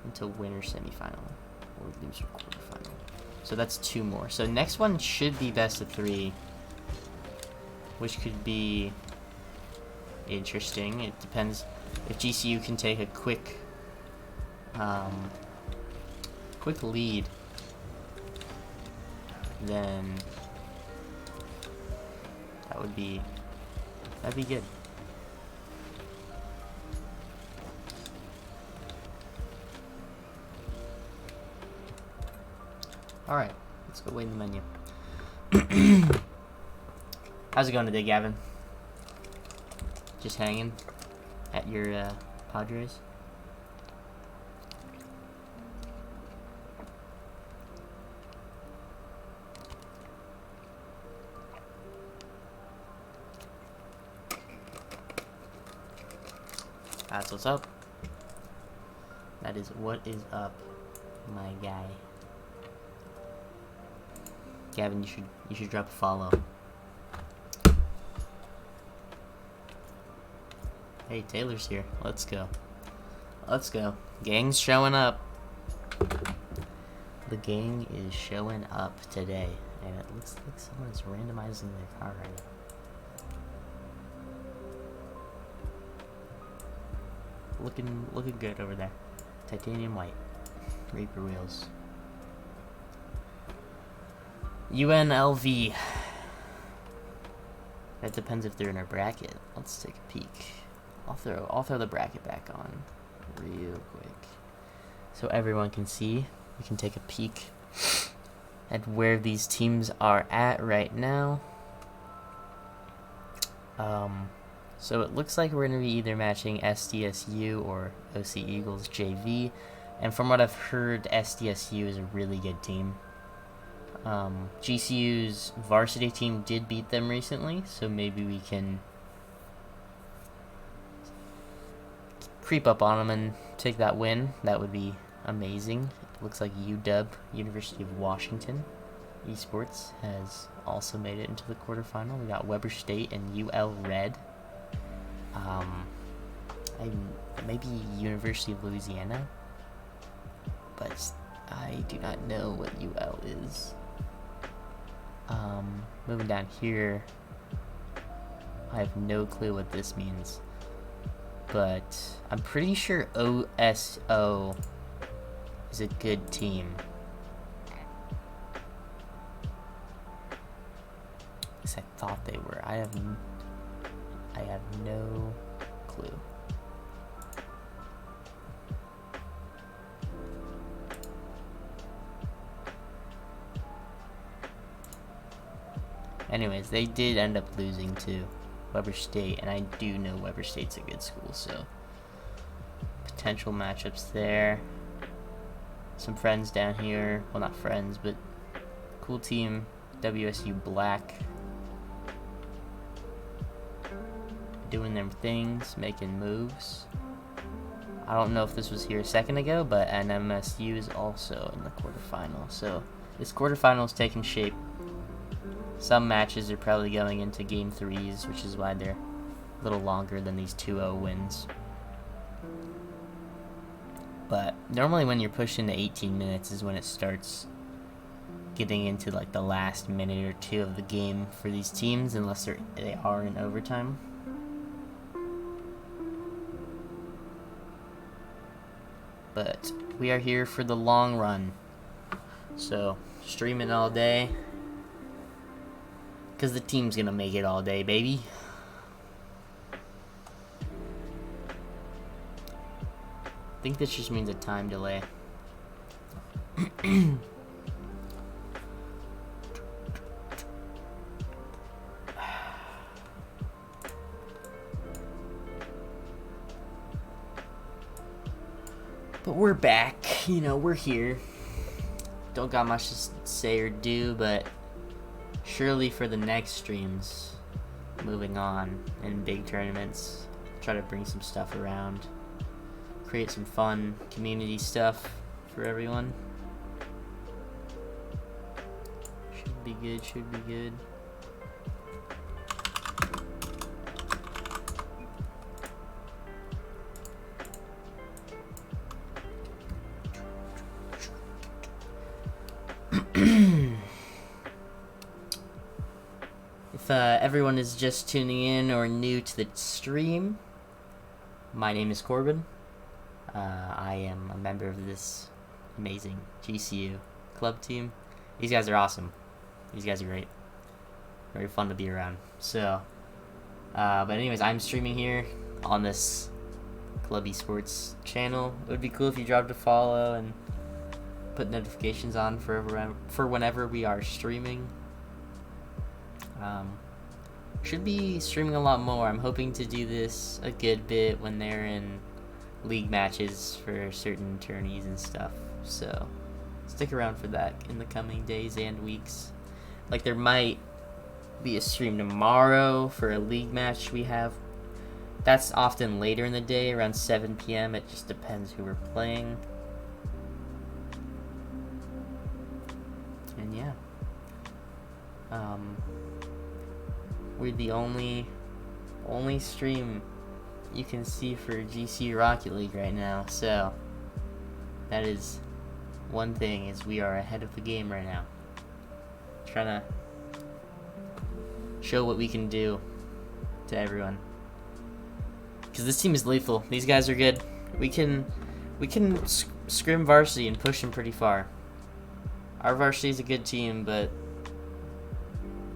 Until winner semifinal or loser quarterfinal. So that's 2 more. So next one should be best of 3, which could be interesting. It depends if GCU can take a quick lead, then that'd be good. Alright, let's go wait in the menu. How's it going today, Gavin? Just hanging at your Padres? That's what's up. That is what is up, my guy. Gavin, you should drop a follow. Hey, Taylor's here. Let's go. Let's go. Gang's showing up. The gang is showing up today, and it looks like someone's randomizing their car right now. Looking good over there. Titanium white. Reaper wheels. UNLV. That depends if they're in our bracket. Let's take a peek. I'll throw the bracket back on real quick, so everyone can see. We can take a peek at where these teams are at right now. So it looks like we're going to be either matching SDSU or OC Eagles JV. And from what I've heard, SDSU is a really good team. GCU's varsity team did beat them recently, so maybe we can creep up on them and take that win. That would be amazing. It looks like UW, University of Washington Esports, has also made it into the quarterfinal. We got Weber State and UL Red. Maybe University of Louisiana, but I do not know what UL is. Moving down here, I have no clue what this means, but I'm pretty sure OSO is a good team. At least I thought they were. I have no clue. Anyways, they did end up losing to Weber State, and I do know Weber State's a good school, so potential matchups there. Some friends down here, well, not friends, but cool team, WSU Black, doing their things, making moves. I don't know if this was here a second ago, but NMSU is also in the quarterfinal, so this quarterfinal is taking shape. Some matches are probably going into game 3s, which is why they're a little longer than these 2-0 wins. But normally when you're pushing to 18 minutes is when it starts getting into like the last minute or two of the game for these teams, unless they are in overtime. But we are here for the long run, so streaming all day. Because the team's going to make it all day, baby. I think this just means a time delay. But we're back. You know, we're here. Don't got much to say or do, but surely for the next streams, moving on in big tournaments, try to bring some stuff around, create some fun community stuff for everyone. Should be good, should be good. If everyone is just tuning in or new to the stream, my name is Corbin. I am a member of this amazing GCU club team. These guys are awesome. These guys are great. Very fun to be around. So, but anyways, I'm streaming here on this Club Esports channel. It would be cool if you dropped a follow and put notifications on for whenever we are streaming. Should be streaming a lot more. I'm hoping to do this a good bit when they're in league matches for certain tourneys and stuff. So stick around for that in the coming days and weeks. Like, there might be a stream tomorrow for a league match we have. That's often later in the day, around 7 p.m. It just depends who we're playing. And yeah. We're the only stream you can see for GCU Rocket League right now, so that is one thing, is we are ahead of the game right now. Trying to show what we can do to everyone, because this team is lethal. These guys are good. We can scrim varsity and push them pretty far. Our varsity is a good team, but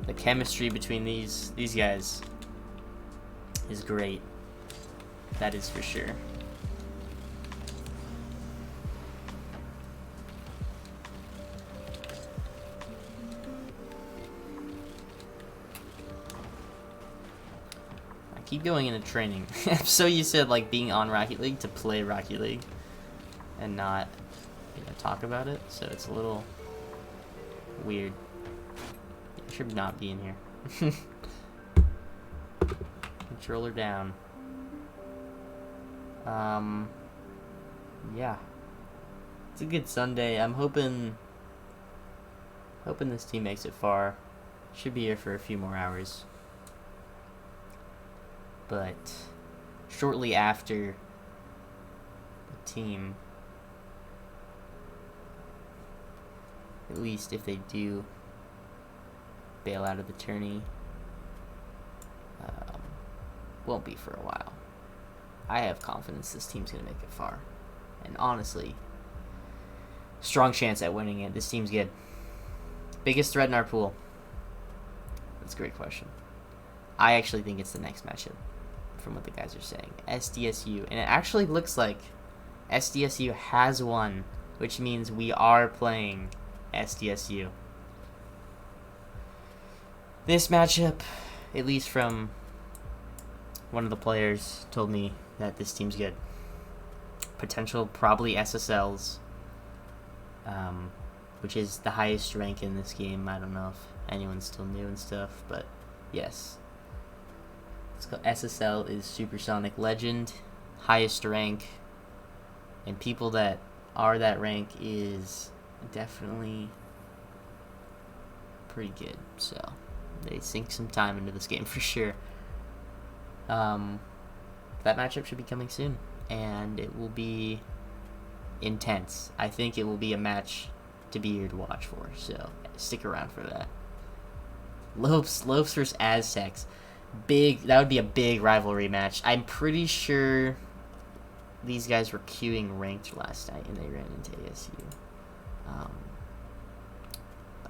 the chemistry between these guys is great. That is for sure. I keep going into training. I'm so used to like being on Rocket League to play Rocket League and not, you know, talk about it. So it's a little weird. I should not be in here. Controller down. Yeah. It's a good Sunday. I'm hoping this team makes it far. Should be here for a few more hours. But shortly after the team, at least if they do bail out of the tourney, won't be for a while. I have confidence this team's going to make it far. And honestly, strong chance at winning it. This team's good. Biggest threat in our pool? That's a great question. I actually think it's the next matchup, from what the guys are saying. SDSU. And it actually looks like SDSU has won, which means we are playing SDSU. This matchup, at least from one of the players, told me that this team's good. Potential probably SSLs, which is the highest rank in this game. I don't know if anyone's still new and stuff, but yes. Let's go. SSL is Supersonic Legend, highest rank, and people that are that rank is definitely pretty good. So they sink some time into this game for sure. That matchup should be coming soon, and it will be intense. I think it will be a match to be here to watch for, so stick around for that. Lopes versus Aztecs. That would be a big rivalry match. I'm pretty sure these guys were queuing ranked last night and they ran into ASU.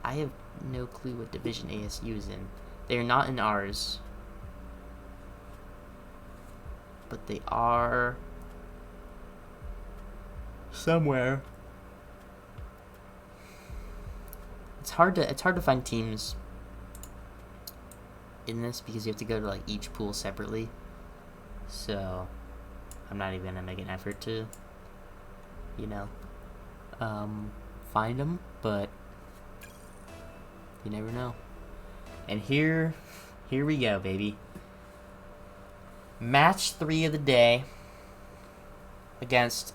I have no clue what division ASU is in. They're not in ours, but they are somewhere. It's hard to find teams in this because you have to go to like each pool separately. So I'm not even gonna make an effort to, find them, but you never know. And here we go, baby. Match 3 of the day against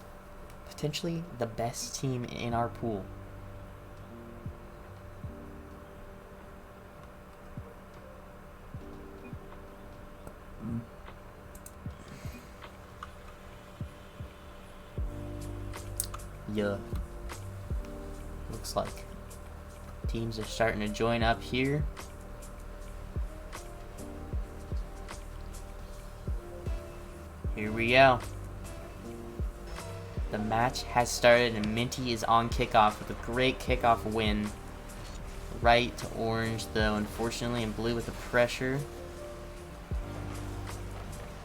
potentially the best team in our pool. Yeah. Looks like teams are starting to join up here. Here we go. The match has started and Minty is on kickoff with a great kickoff win. Right to orange though, unfortunately, and blue with the pressure.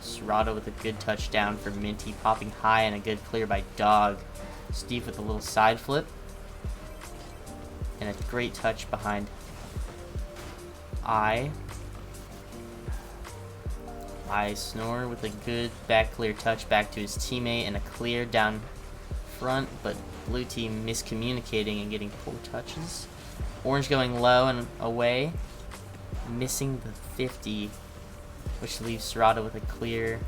Serrato with a good touchdown for Minty, popping high and a good clear by Dog. Steve with a little side flip. And a great touch behind I Snore with a good back clear touch back to his teammate and a clear down front, but blue team miscommunicating and getting poor touches. Orange going low and away, missing the 50, which leaves Serrato with a clear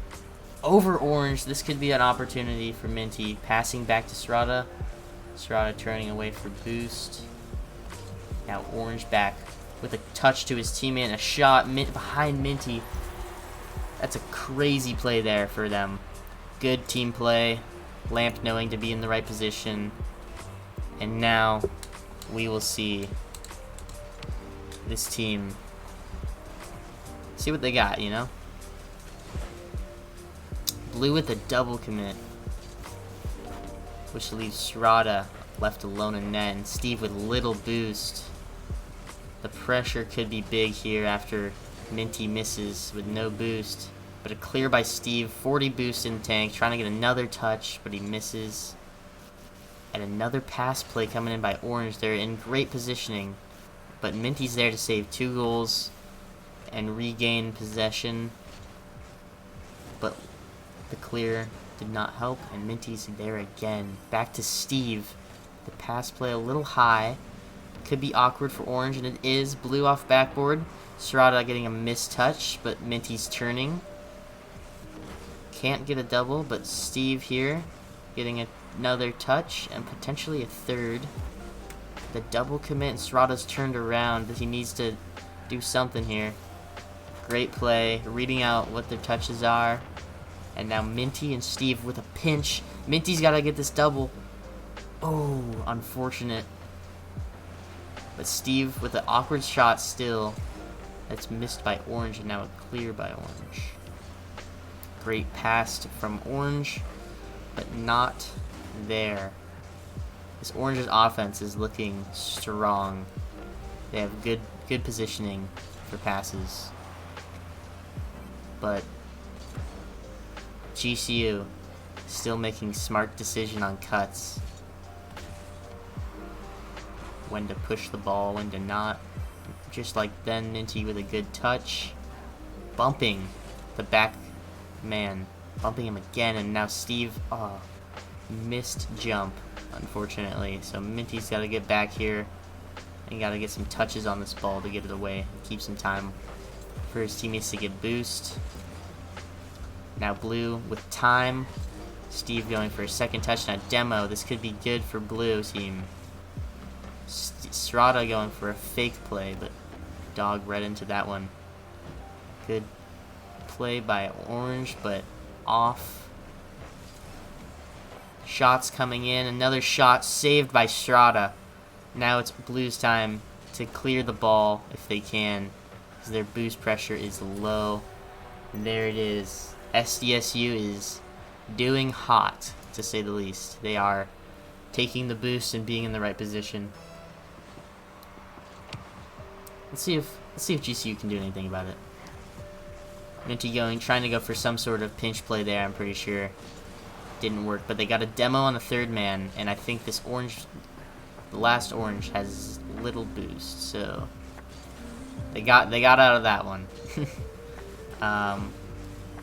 over orange. This could be an opportunity for Minty, passing back to Serrato. Serrato turning away for boost. Now orange back with a touch to his teammate and a shot behind Minty. That's a crazy play there for them. Good team play. Lamp knowing to be in the right position. And now we will see this team see what they got, Blue with a double commit, which leaves Serrata left alone in net, and Steve with little boost. The pressure could be big here after Minty misses with no boost. But a clear by Steve, 40 boost in tank, trying to get another touch, but he misses. And another pass play coming in by Orange. They're in great positioning, but Minty's there to save 2 goals and regain possession. But the clear did not help, and Minty's there again. Back to Steve. The pass play a little high. Could be awkward for Orange, and it is. Blue off backboard. Serrata getting a missed touch, but Minty's turning. can't get a double, but Steve here getting another touch and potentially a third. The double commit, and Serrato's turned around, but he needs to do something here. Great play, reading out what their touches are. And now Minty and Steve with a pinch. Minty's got to get this double. Oh, unfortunate. But Steve with an awkward shot still. That's missed by Orange, and now a clear by Orange. Great pass from Orange, but not there. This Orange's offense is looking strong. They have good positioning for passes. But GCU still making smart decision on cuts. When to push the ball, when to not. Just like then, Minty with a good touch. Bumping the back man. Bumping him again, and now Steve, missed jump, unfortunately. So Minty's got to get back here and got to get some touches on this ball to get it away and keep some time for his teammates to get boost. Now Blue with time. Steve going for a second touch. Now Demo. This could be good for Blue team. Serrato going for a fake play, but Dog read into that one. Good play by Orange, but off. Shots coming in. Another shot saved by Strada. Now it's Blue's time to clear the ball if they can, because their boost pressure is low. And there it is. SDSU is doing hot, to say the least. They are taking the boost and being in the right position. Let's see if GCU can do anything about it. Minty trying to go for some sort of pinch play there, I'm pretty sure. Didn't work, but they got a demo on the third man, and I think this Orange, the last Orange, has little boost, so they got out of that one.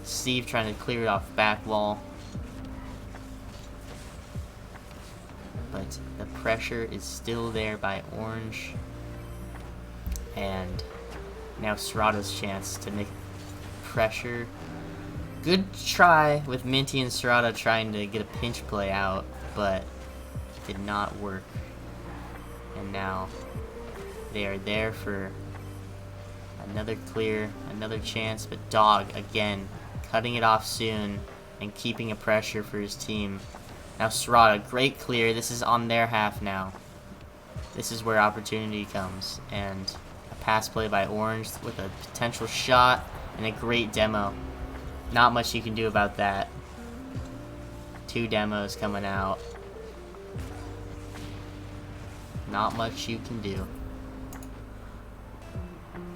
Steve trying to clear it off back wall, but the pressure is still there by Orange, and now Serrato's chance to make pressure. Good try with Minty and Serrato trying to get a pinch play out, but did not work. And now they are there for another clear, another chance, but Dog again cutting it off soon and keeping a pressure for his team. Now Serrato, great clear. This is on their half now. This is where opportunity comes, and a pass play by Orange with a potential shot and a great demo. Not much you can do about that. Two demos coming out. Not much you can do.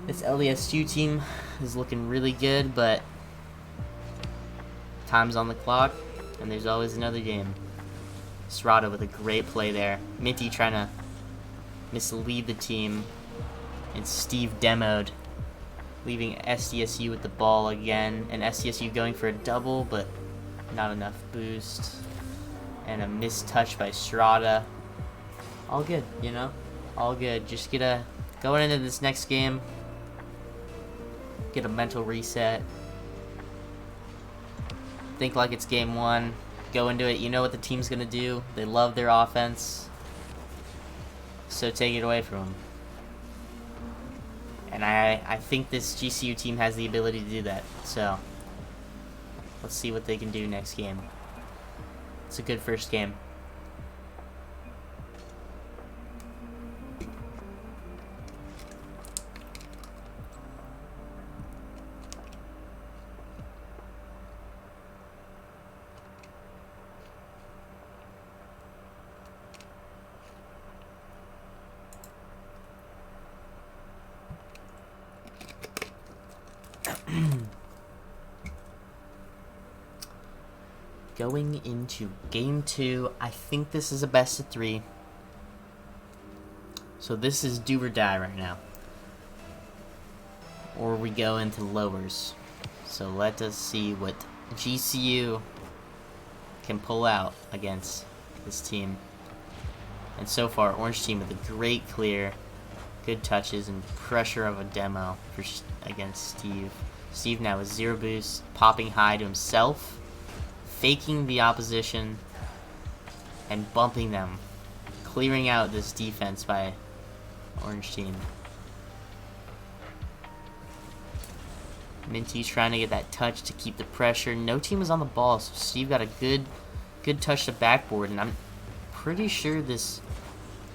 This LDSU team is looking really good, but time's on the clock, and there's always another game. Serrato with a great play there. Minty trying to mislead the team, and Steve demoed, leaving SDSU with the ball again, and SDSU going for a double, but not enough boost, and a missed touch by Strada. All good, you know? All good. Just going into this next game, get a mental reset, think like it's game one, go into it, you know what the team's gonna do, they love their offense, so take it away from them. And I think this GCU team has the ability to do that. So, let's see what they can do next game. It's a good first game. Going into game 2, I think this is a best of 3. So this is do or die right now. Or we go into lowers. So let us see what GCU can pull out against this team. And so far, Orange team with a great clear, good touches, and pressure of a demo against Steve. Steve now with 0 boost, popping high to himself. faking the opposition and bumping them, clearing out this defense by Orange team. Minty's trying to get that touch to keep the pressure. No team is on the ball, so Steve got a good touch to backboard, and I'm pretty sure this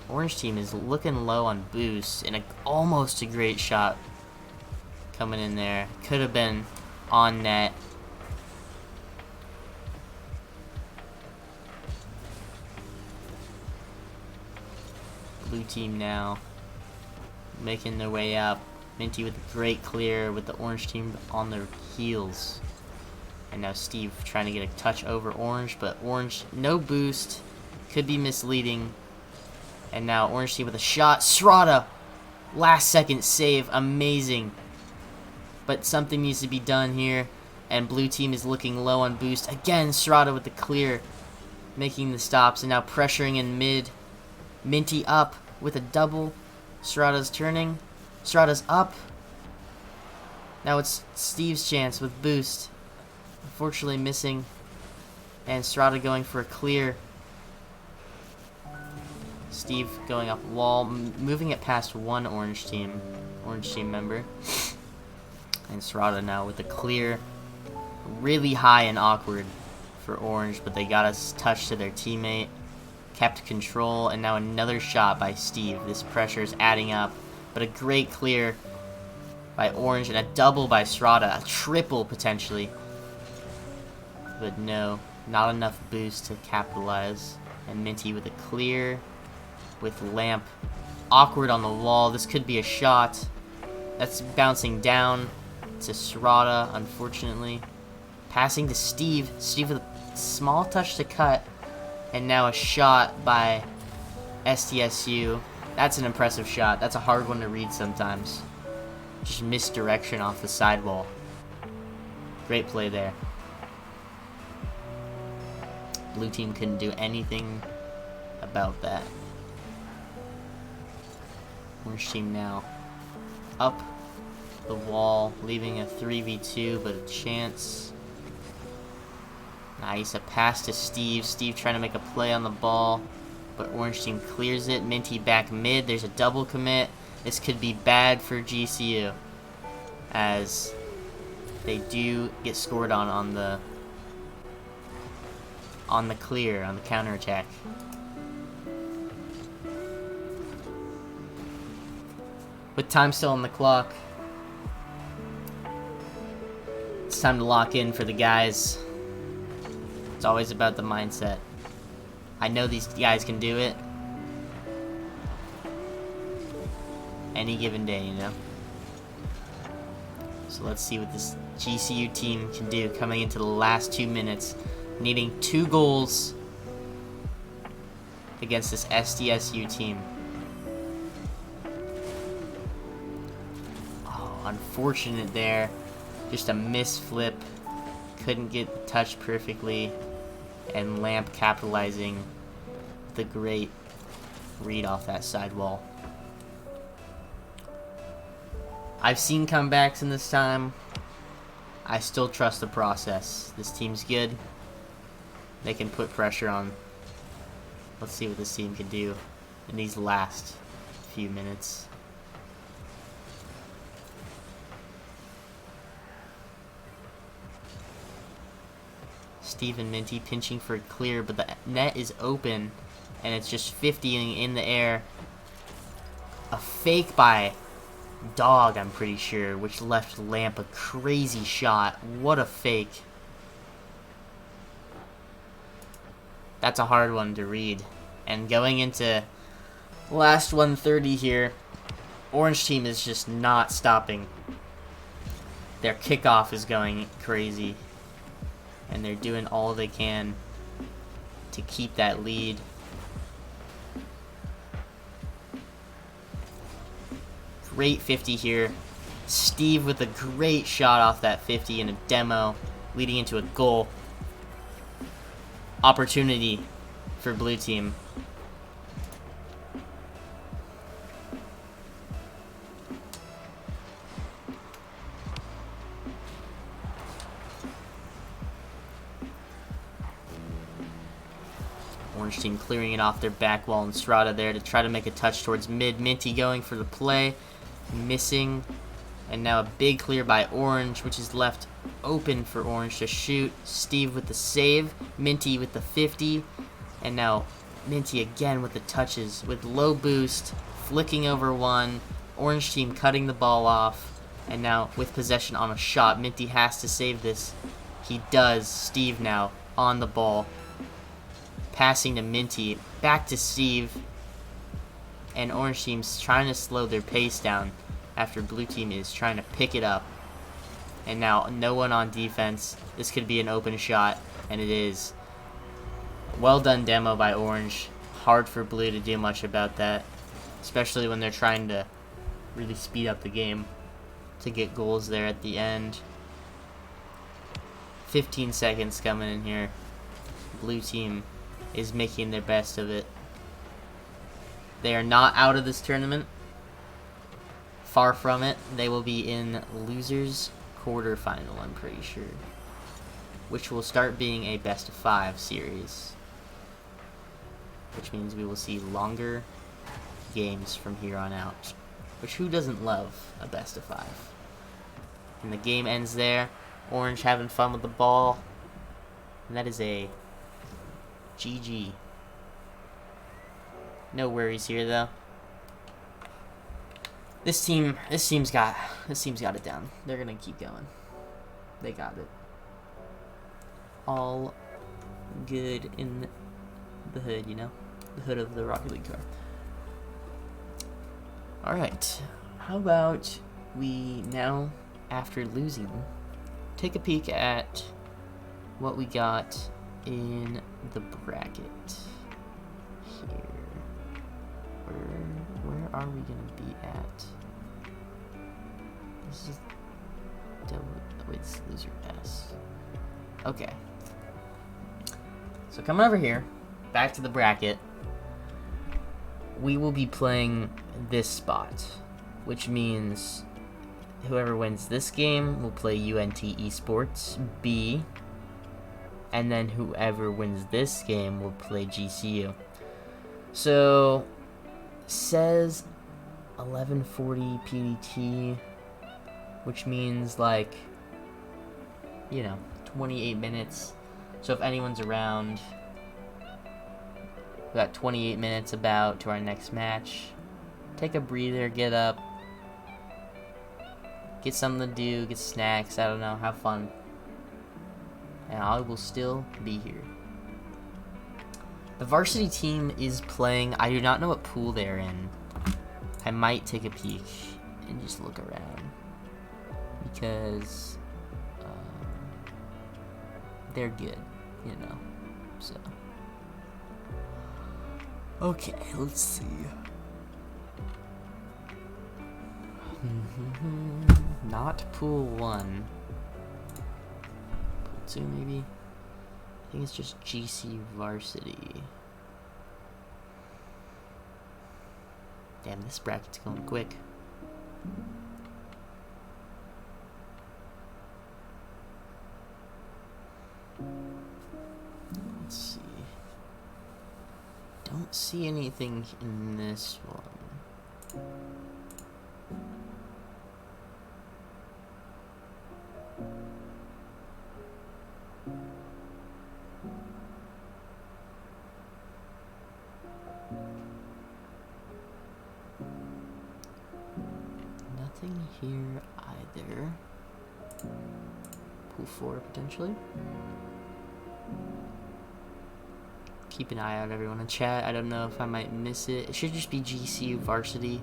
Orange team is looking low on boost, and almost a great shot coming in there. Could have been on net. Blue team now making their way up. Minty with a great clear with the Orange team on their heels. And now Steve trying to get a touch over Orange, but Orange, no boost. Could be misleading. And now Orange team with a shot. Srada, last second save, amazing. But something needs to be done here. And Blue team is looking low on boost. Again, Srada with the clear, making the stops. And now pressuring in mid. Minty up with a double. Srada's turning. Srada's up. Now it's Steve's chance with boost. Unfortunately missing. And Srada going for a clear. Steve going up wall, moving it past one Orange team member. And Srada now with the clear. Really high and awkward for Orange, but they got a touch to their teammate. Kept control, and now another shot by Steve. This pressure is adding up, but a great clear by Orange and a double by Srada. A triple potentially. But no, not enough boost to capitalize. And Minty with a clear with Lamp awkward on the wall. This could be a shot. That's bouncing down to Srada, unfortunately. Passing to Steve. Steve with a small touch to cut. And now a shot by SDSU. That's an impressive shot. That's a hard one to read sometimes. Just misdirection off the sidewall. Great play there. Blue team couldn't do anything about that. Orange team now up the wall, leaving a 3v2, but a chance. Nice, a pass to Steve. Steve trying to make a play on the ball, but Orange team clears it. Minty back mid. There's a double commit. This could be bad for GCU, as they do get scored on the clear, on the counterattack. With time still on the clock, it's time to lock in for the guys. It's always about the mindset. I know these guys can do it. Any given day, you know? So let's see what this GCU team can do coming into the last 2 minutes. Needing 2 goals against this SDSU team. Oh, unfortunate there. Just a misflip. Couldn't get the touch perfectly. And Lamp capitalizing the great read off that sidewall. I've seen comebacks in this time. I still trust the process. This team's good. They can put pressure on. Let's see what this team can do in these last few minutes. Steve and Minty pinching for a clear, but the net is open, and it's just 50ing in the air. A fake by Dog, I'm pretty sure, which left Lamp a crazy shot. What a fake. That's a hard one to read. And going into last 1:30 here, Orange team is just not stopping. Their kickoff is going crazy. And they're doing all they can to keep that lead. Great 50 here. Steve with a great shot off that 50 in a demo, leading into a goal. Opportunity for Blue team. Orange team clearing it off their back wall, and Strada there to try to make a touch towards mid. Minty going for the play, missing, and now a big clear by Orange, which is left open for Orange to shoot. Steve with the save, Minty with the 50, and now Minty again with the touches, with low boost, flicking over one, Orange team cutting the ball off, and now with possession on a shot, Minty has to save this. He does. Steve now on the ball, passing to Minty, back to Steve, and Orange team's trying to slow their pace down after Blue team is trying to pick it up. And now no one on defense. This could be an open shot, and it is. Well done demo by Orange. Hard for Blue to do much about that, especially when they're trying to really speed up the game to get goals there at the end. 15 seconds coming in here. Blue team is making their best of it. They are not out of this tournament. Far from it. They will be in losers quarterfinal, I'm pretty sure, which will start being a best of 5 series, which means we will see longer games from here on out, which who doesn't love a best of 5? And the game ends there. Orange having fun with the ball, and that is a GG. No worries here though. This team's got it down. They're gonna keep going. They got it. All good in the hood, you know, the hood of the Rocket League car. All right, how about we now, after losing, take a peek at what we got in the bracket here. Where are we gonna be at? This is wait, this is loser S. Okay. So coming over here, back to the bracket, we will be playing this spot, which means whoever wins this game will play UNT Esports B, and then whoever wins this game will play GCU. So says 11:40 PDT, which means, like, you know, 28 minutes. So if anyone's around, we got 28 minutes about to our next match. Take a breather, get up, get something to do, get snacks, I don't know, have fun. And I will still be here. The varsity team is playing. I do not know what pool they're in. I might take a peek and just look around, because they're good, you know, so. Okay, let's see. Not pool 1. Pool 2 maybe? I think it's just GC varsity. Damn, this bracket's going quick. Let's see. Don't see anything in this one. Nothing here either. Pool 4 potentially. Keep an eye out, everyone in chat. I don't know if I might miss it. It should just be GCU varsity.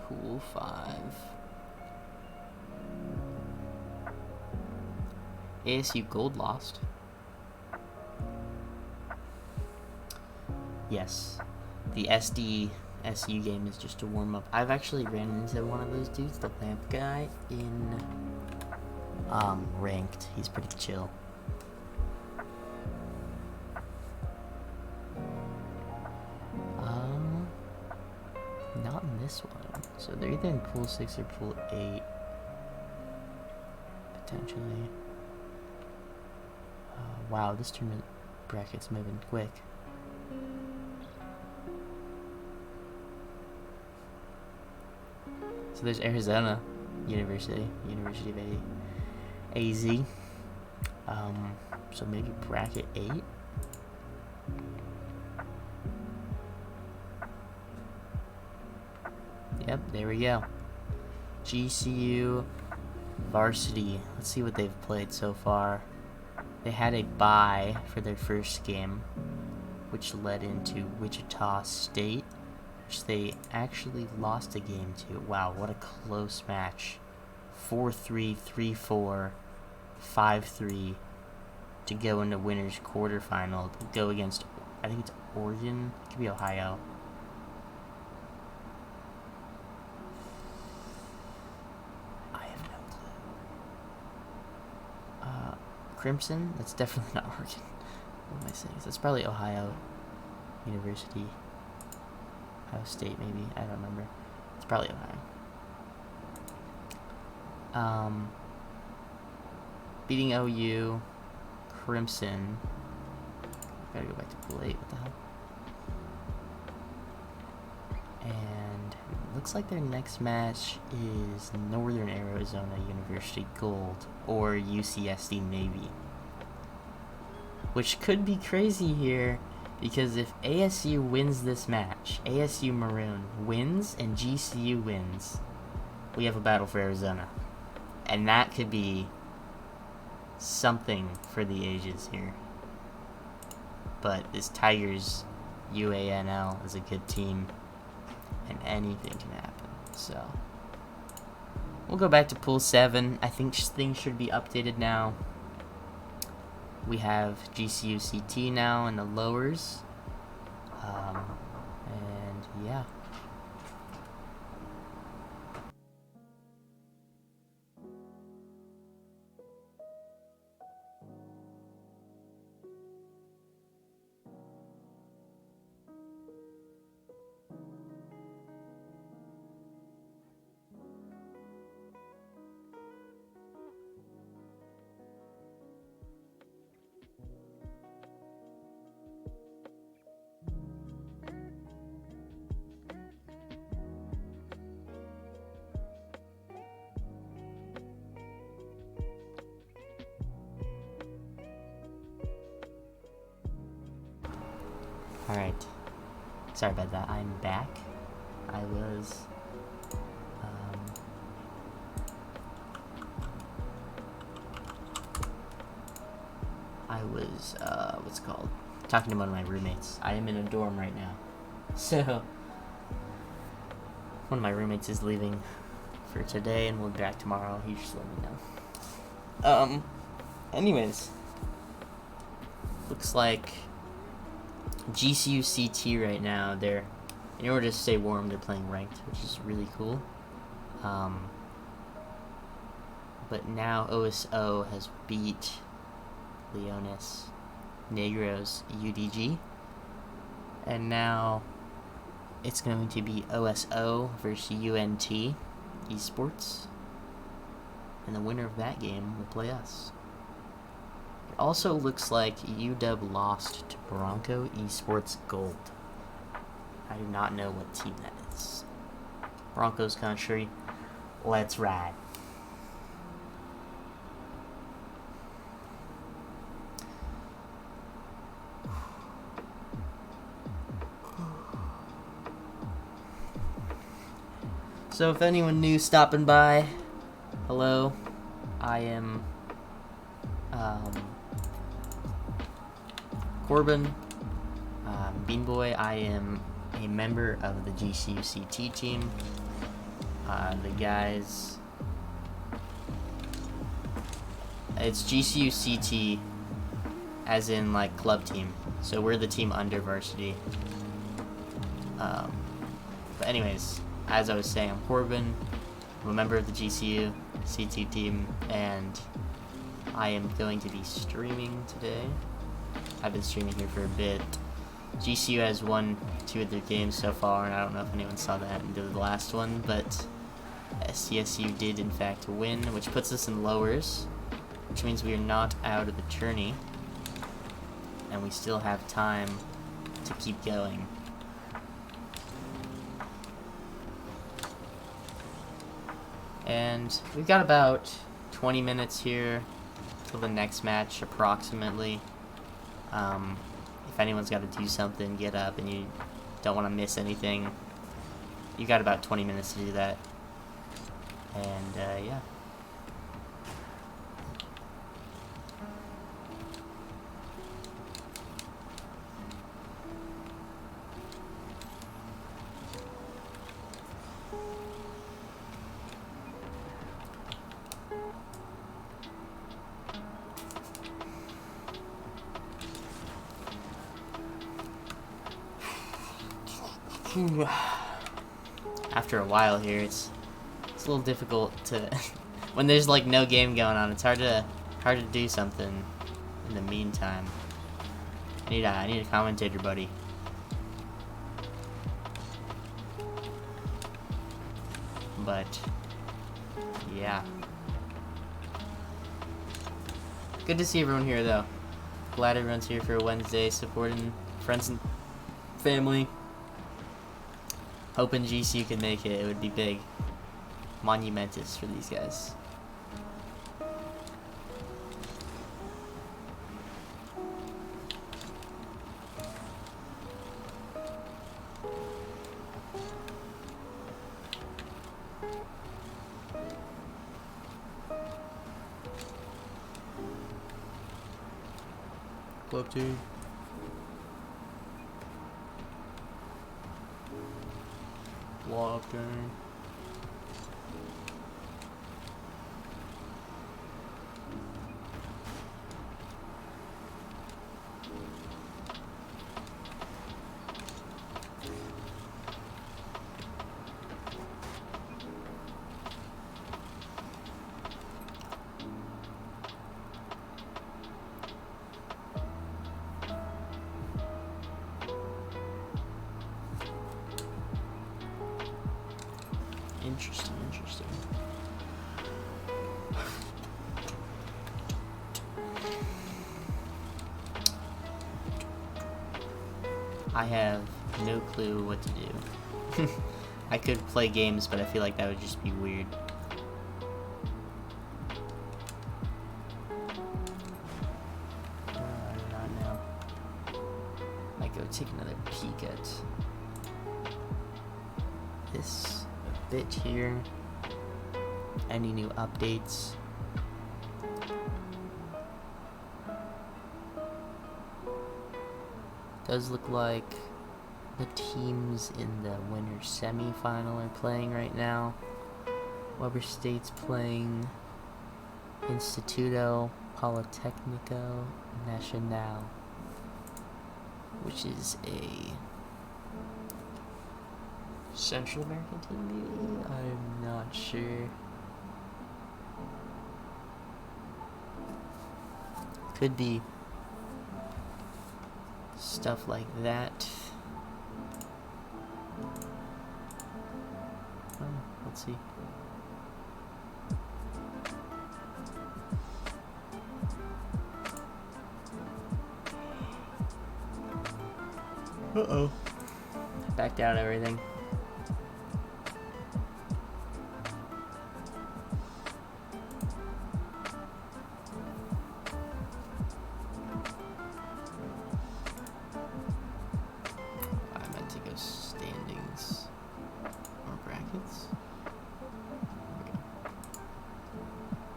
Pool 5. ASU Gold lost. Yes, the SD SU game is just a warm-up. I've actually ran into one of those dudes, the lamp guy, in ranked. He's pretty chill. Not in this one. So they're either in pool 6 or pool 8. Potentially. Wow, this tournament bracket's moving quick. So there's Arizona University of AZ. So maybe bracket 8. Yep, there we go. GCU varsity. Let's see what they've played so far. They had a bye for their first game, which led into Wichita State, which they actually lost a game to. Wow, what a close match. 4-3, 3-4, 5-3 to go into winners quarterfinal. Go against, I think it's Oregon. It could be Ohio. Crimson? That's definitely not Oregon. What am I saying? That's probably Ohio University. Ohio State, maybe. I don't remember. It's probably Ohio. Beating OU. Crimson. Gotta go back to pool 8. What the hell? And it looks like their next match is Northern Arizona University Gold or UCSD Navy, which could be crazy here because if ASU wins this match, ASU Maroon wins and GCU wins, we have a battle for Arizona, and that could be something for the ages here. But this Tigers UANL is a good team, and anything can happen. So we'll go back to pool 7. I think things should be updated now. We have GCU CT now in the lowers, and yeah. Alright, sorry about that, I'm back. I was, what's it called? Talking to one of my roommates. I am in a dorm right now. So, one of my roommates is leaving for today and we'll be back tomorrow. He just let me know. Anyways. Looks like GCU CT right now, they're, in order to stay warm, they're playing ranked, which is really cool. But now OSO has beat Leonis Negros UDG, and now it's going to be OSO versus UNT Esports, and the winner of that game will play us. It also looks like UW lost to Bronco Esports Gold. I do not know what team that is. Broncos country, let's ride. So if anyone new stopping by, hello, I am Corbin, Bean Boy. I am a member of the GCU CT team. The guys, it's GCU CT as in like club team, so we're the team under varsity. But anyways, as I was saying, I'm Corbin. I'm a member of the GCU CT team, and I am going to be streaming today. I've been streaming here for a bit. GCU has won 2 of their games so far, and I don't know if anyone saw that in the last one, but CSU did in fact win, which puts us in lowers, which means we are not out of the tourney, and we still have time to keep going. And we've got about 20 minutes here till the next match, approximately. If anyone's got to do something, get up, and you don't want to miss anything, you got about 20 minutes to do that. And yeah. After a while here, it's a little difficult to when there's like no game going on. It's hard to do something in the meantime. I need a commentator buddy. But yeah, good to see everyone here though. Glad everyone's here for a Wednesday, supporting friends and family. Hoping GCU can make it. It would be big. Monumentous for these guys. Club team. Walking. Interesting. I have no clue what to do. I could play games, but I feel like that would just be weird. I do not know. Might go take another peek at this a bit here. Any new updates? Does look like the teams in the winner semi-final are playing right now. Weber State's playing Instituto Politécnico Nacional, which is a Central American team, maybe? I'm not sure. Could be stuff like that. Oh, let's see. Uh-oh. Backed out everything.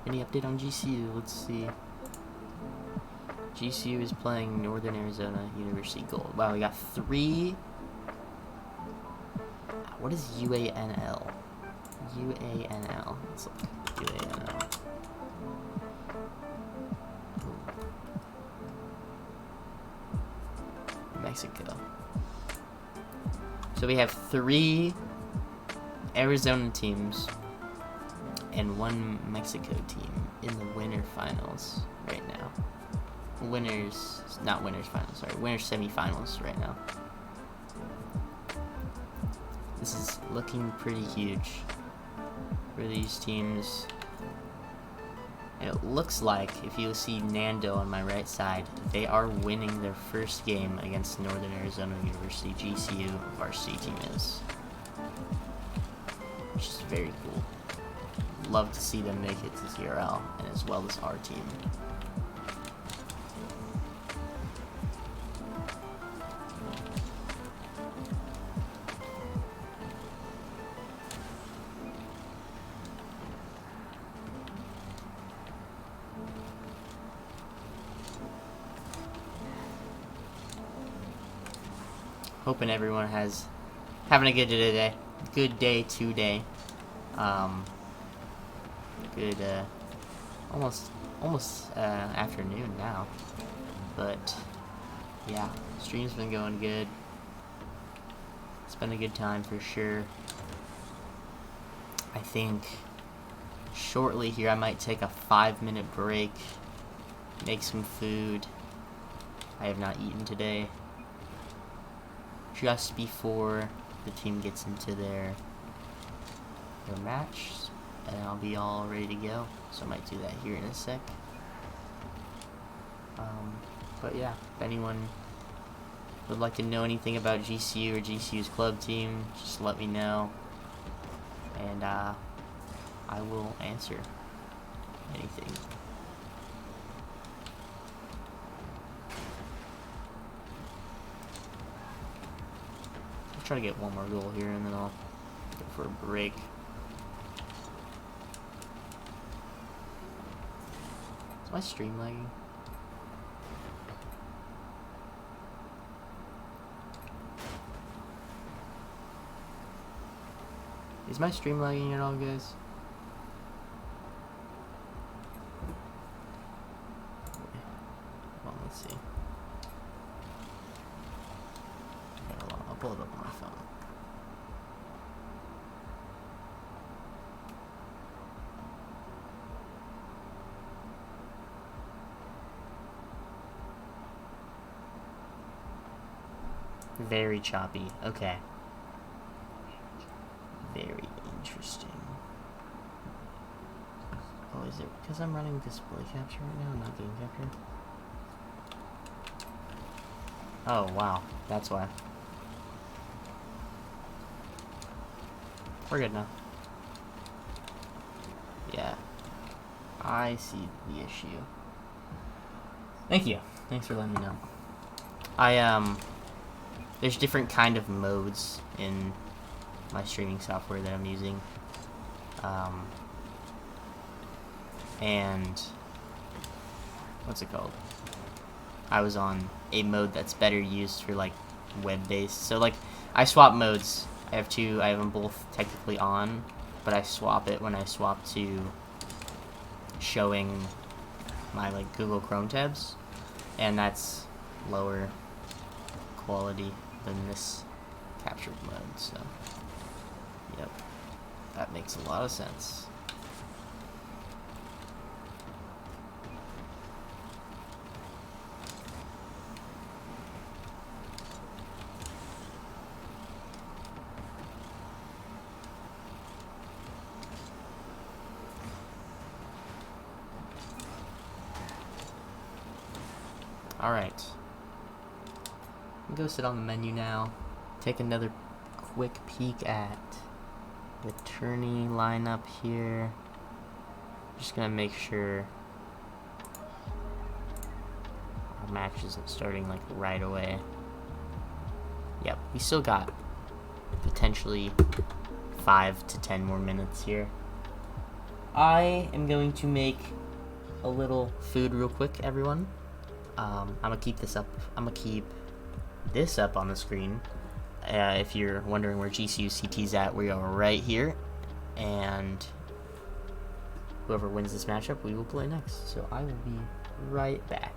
Any update on GCU? Let's see. GCU is playing Northern Arizona University Gold. Wow, we got 3. What is UANL? UANL. Let's look. UANL. Mexico. So we have 3 Arizona teams and one Mexico team in the winter finals right now. Not winners finals, sorry, winners semifinals right now. This is looking pretty huge for these teams. And it looks like, if you see Nando on my right side, they are winning their first game against Northern Arizona University. GCU varsity team is. Which is very cool. Love to see them make it to CRL, and as well as our team. Hoping everyone having a good day today. Good day today. Good almost afternoon now. But yeah, stream's been going good. It's been a good time for sure. I think shortly here I might take a 5-minute break, make some food. I have not eaten today. Just before the team gets into their match, and I'll be all ready to go. So I might do that here in a sec. But yeah, if anyone would like to know anything about GCU or GCU's club team, just let me know, and I will answer anything. I'll try to get one more goal here, and then I'll go for a break. Is my stream lagging? Is my stream lagging at all, guys? Well, let's see. Okay, hold on. I'll pull it up on my phone. Very choppy. Okay. Very interesting. Oh, is it because I'm running display capture right now, not game capture? Oh, wow. That's why. We're good now. Yeah. I see the issue. Thank you. Thanks for letting me know. There's different kind of modes in my streaming software that I'm using. And what's it called? I was on a mode that's better used for like web-based. So like I swap modes. I have them both technically on, but I swap it when I swap to showing my like Google Chrome tabs, and that's lower quality than this captured mode. So yep, that makes a lot of sense. Alright. Go sit on the menu now. Take another quick peek at the tourney lineup here. Just gonna make sure our match isn't starting like right away. Yep, we still got potentially 5 to 10 more minutes here. I am going to make a little food real quick, everyone. I'm gonna keep this up. I'm gonna keep this up on the screen. If you're wondering where GCU CT's at, we are right here, and whoever wins this matchup, we will play next. So I will be right back.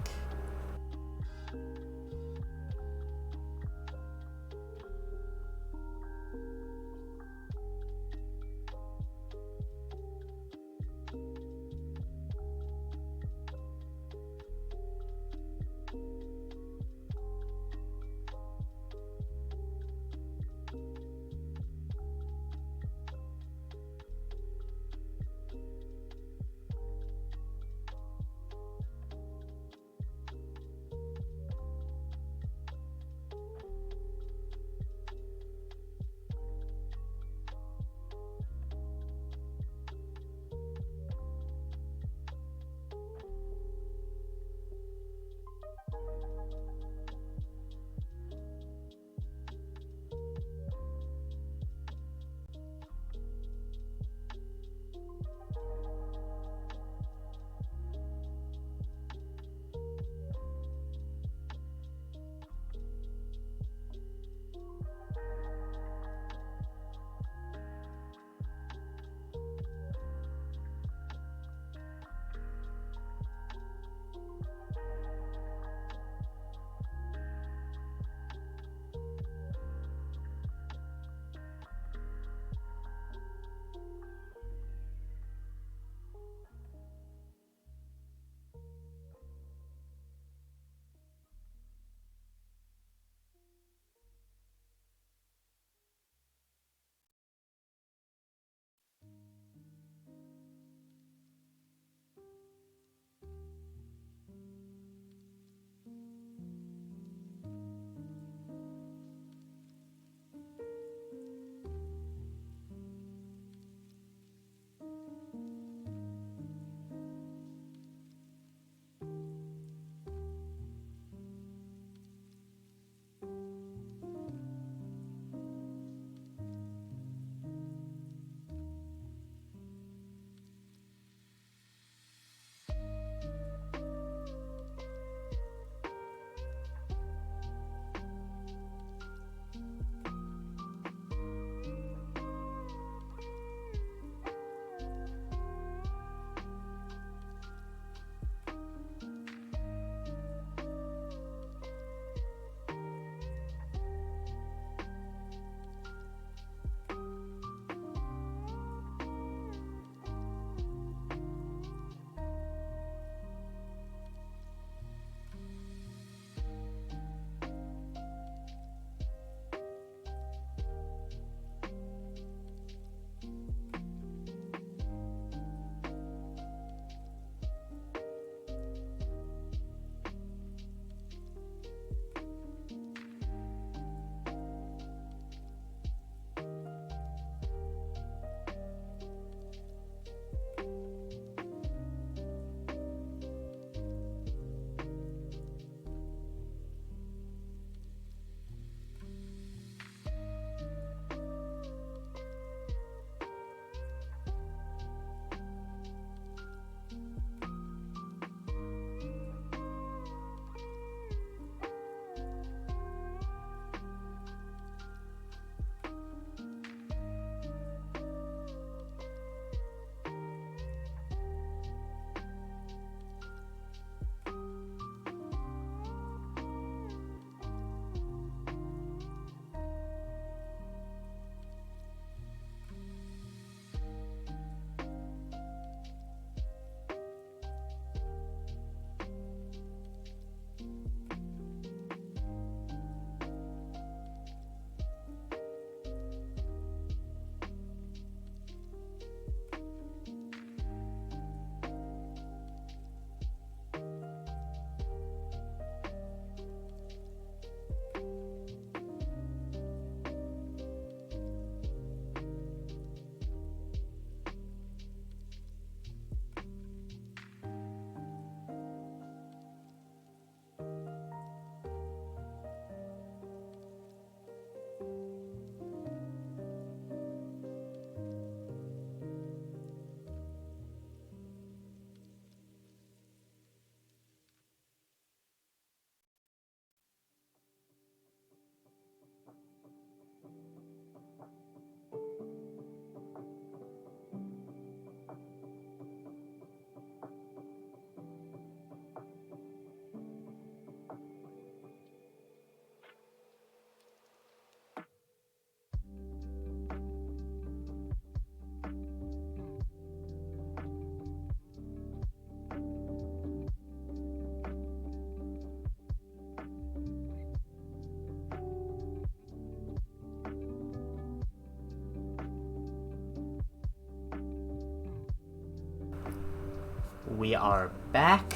we are back.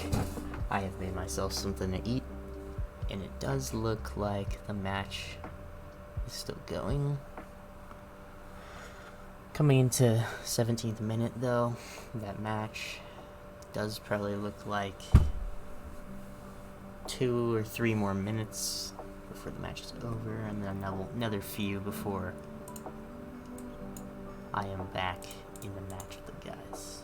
I have made myself something to eat, and it does look like the match is still going. Coming into 17th minute though, that match does probably look like 2 or 3 more minutes before the match is over, and then another few before I am back in the match with the guys.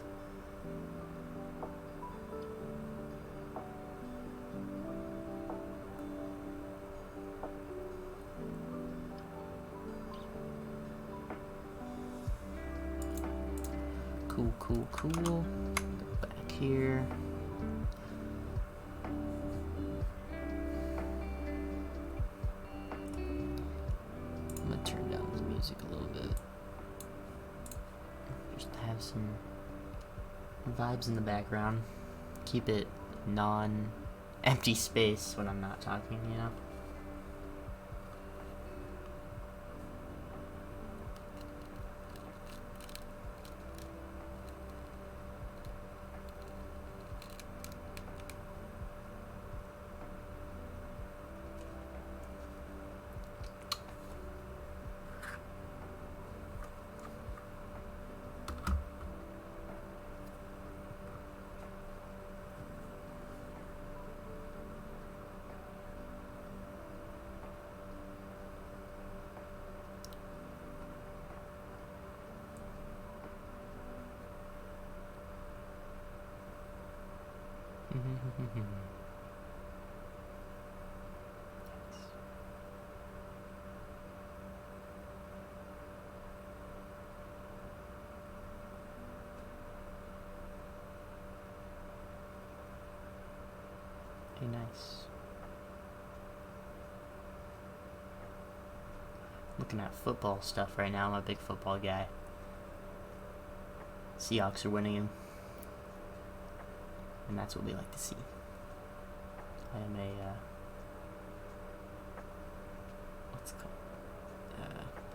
Cool. Go back here. I'm gonna turn down the music a little bit. Just have some vibes in the background. Keep it non-empty space when I'm not talking, you know? Okay, nice. Looking at football stuff right now. I'm a big football guy. Seahawks are winning, and that's what we like to see. I am what's it called?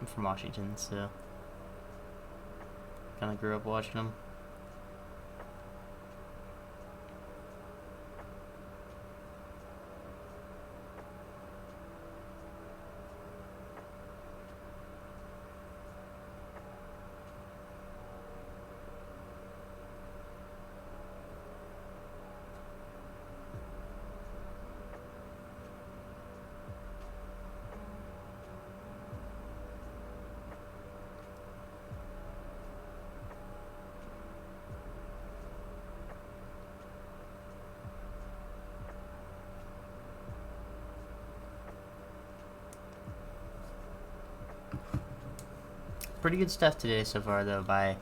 I'm from Washington, so kind of grew up watching them. Pretty good stuff today so far, though, by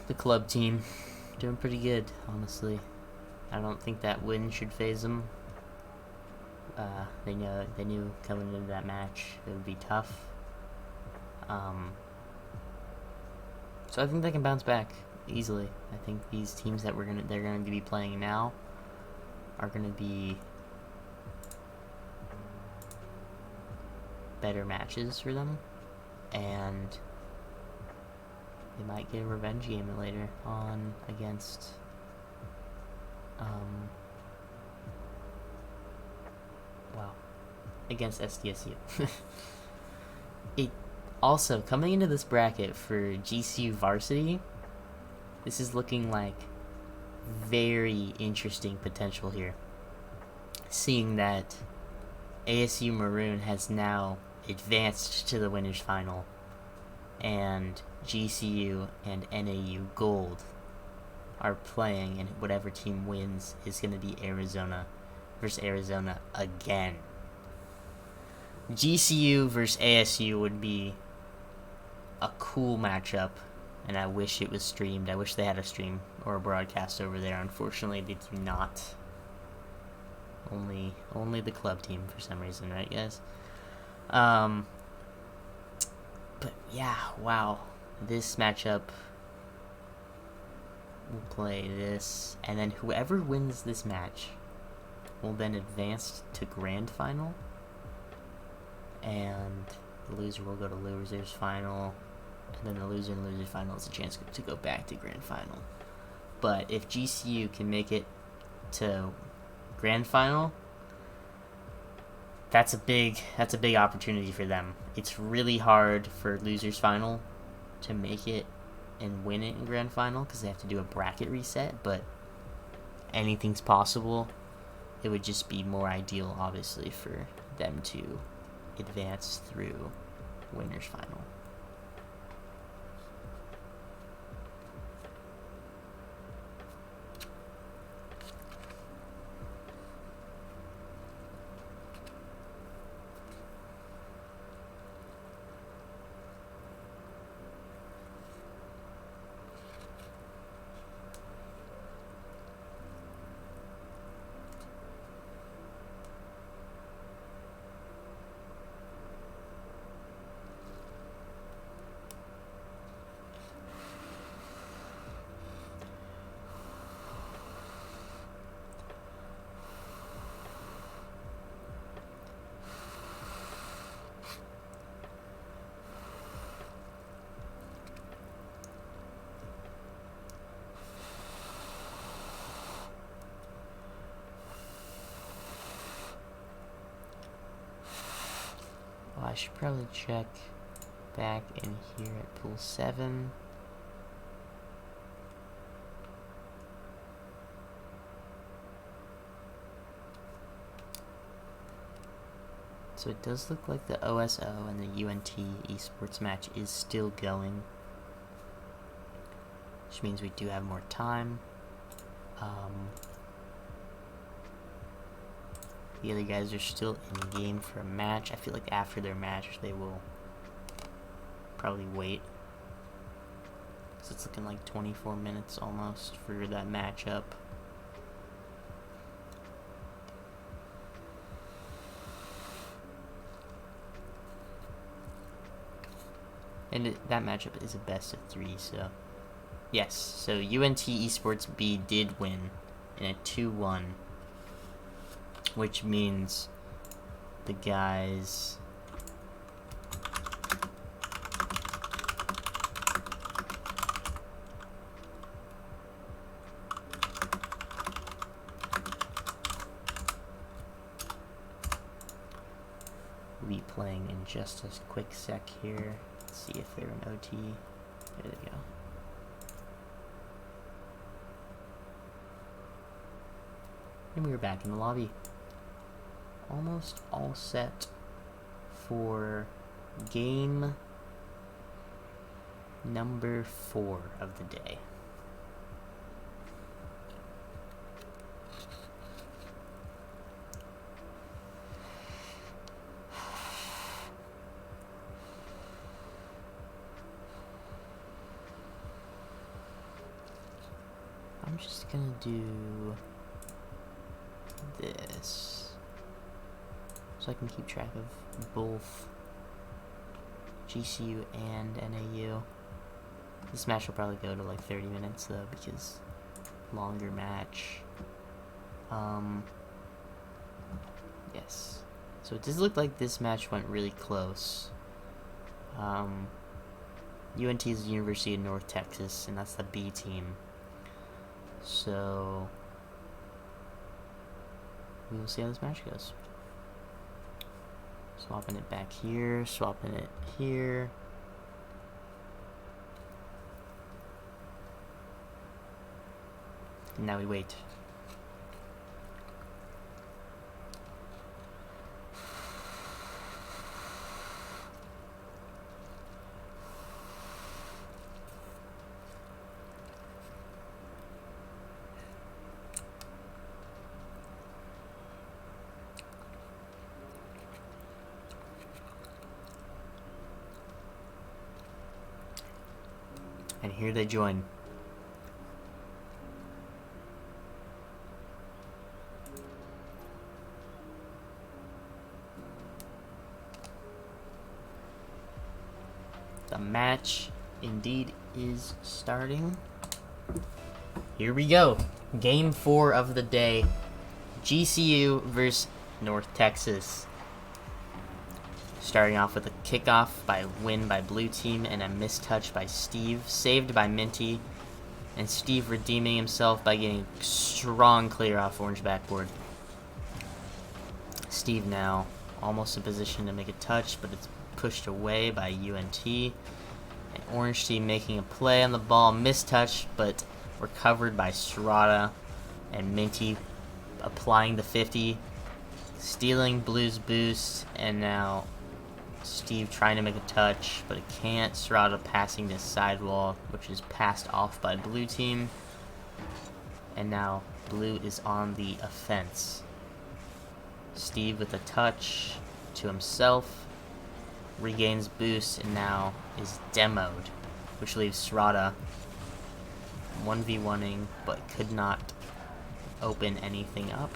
the club team. Doing pretty good, honestly. I don't think that win should phase them. They knew coming into that match it would be tough. So I think they can bounce back easily. I think these teams that they're gonna be playing now are gonna be better matches for them. And they might get a revenge game later on against against SDSU. It also, coming into this bracket for GCU varsity, this is looking like very interesting potential here. Seeing that ASU Maroon has now advanced to the winners final, and GCU and NAU Gold are playing, and whatever team wins is going to be Arizona versus Arizona again. GCU versus ASU would be a cool matchup, and I wish it was streamed. I wish they had a stream or a broadcast over there. Unfortunately, they do not. Only the club team for some reason, right, guys? But yeah, wow. This matchup will play this, and then whoever wins this match will then advance to grand final, and the loser will go to losers final, and then the loser in losers final has a chance to go back to grand final. But if GCU can make it to grand final, that's a big opportunity for them. It's really hard for losers final to make it and win it in grand final because they have to do a bracket reset, but anything's possible. It would just be more ideal, obviously, for them to advance through winners final. I should probably check back in here at pool 7. So it does look like the OSO and the UNT esports match is still going, which means we do have more time. The other guys are still in game for a match. I feel like after their match, they will probably wait. So it's looking like 24 minutes almost for that matchup. And that matchup is a best of 3, so... Yes, so UNT Esports B did win in a 2-1. Which means the guys will be playing in just a quick sec here. Let's see if they're in OT. There they go. And we are back in the lobby. Almost all set for game number 4 of the day. I'm just gonna do this so I can keep track of both GCU and NAU. This match will probably go to like 30 minutes though, because longer match. Yes. So it does look like this match went really close. UNT is the University of North Texas, and that's the B team. So we will see how this match goes. Swapping it back here, swapping it here. And now we wait. And here they join. The match indeed is starting. Here we go. Game 4 of the day. GCU versus North Texas. Starting off with a kickoff win by blue team and a missed touch by Steve, saved by Minty. And Steve redeeming himself by getting strong clear off orange backboard. Steve now almost in position to make a touch, but it's pushed away by UNT. And orange team making a play on the ball, mistouch, but recovered by Strada. And Minty applying the 50, stealing blue's boost, and now Steve trying to make a touch, but it can't. Strada passing to sidewall, which is passed off by blue team. And now blue is on the offense. Steve with a touch to himself, regains boost, and now is demoed, which leaves Strada 1v1ing, but could not open anything up.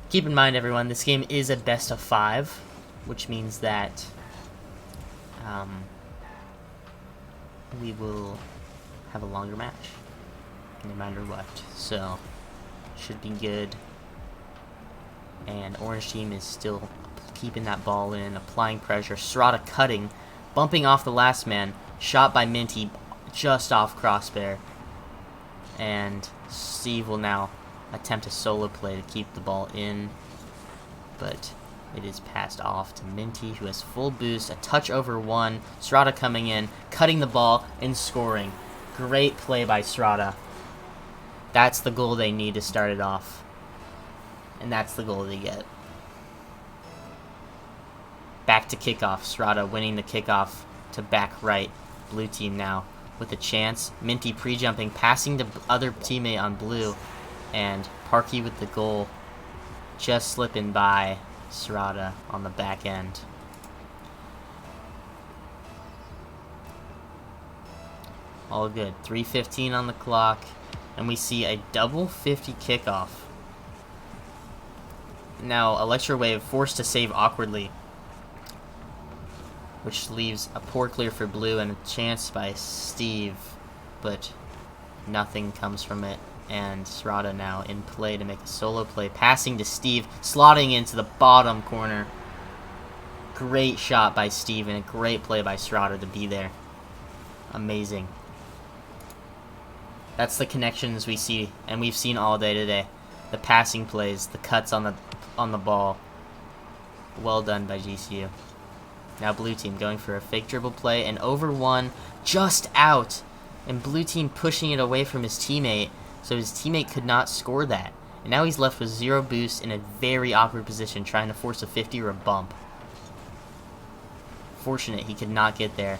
Keep in mind, everyone, this game is a best of 5, which means that we will have a longer match, no matter what. So, should be good. And orange team is still keeping that ball in, applying pressure. Strada cutting, bumping off the last man. Shot by Minty, just off crossbar. And Steve will now attempt a solo play to keep the ball in, but it is passed off to Minty, who has full boost, a touch over one. Strada coming in, cutting the ball, and scoring. Great play by Strada. That's the goal they need to start it off. And that's the goal they get. Back to kickoff. Strada winning the kickoff to back right. Blue team now with a chance. Minty pre-jumping, passing to other teammate on blue. And Parkey with the goal. Just slipping by Strada on the back end. All good. 3:15 on the clock. And we see a double 50 kickoff. Now, Electrowave forced to save awkwardly, which leaves a poor clear for blue and a chance by Steve, but nothing comes from it. And Strada now in play to make a solo play, passing to Steve, slotting into the bottom corner. Great shot by Steve and a great play by Strada to be there. Amazing. That's the connections we see, and we've seen all day today. The passing plays, the cuts on the ball. Well done by GCU. Now blue team going for a fake dribble play, and over one, just out. And blue team pushing it away from his teammate, so his teammate could not score that. And now he's left with 0 boost in a very awkward position, trying to force a 50 or a bump. Fortunate he could not get there.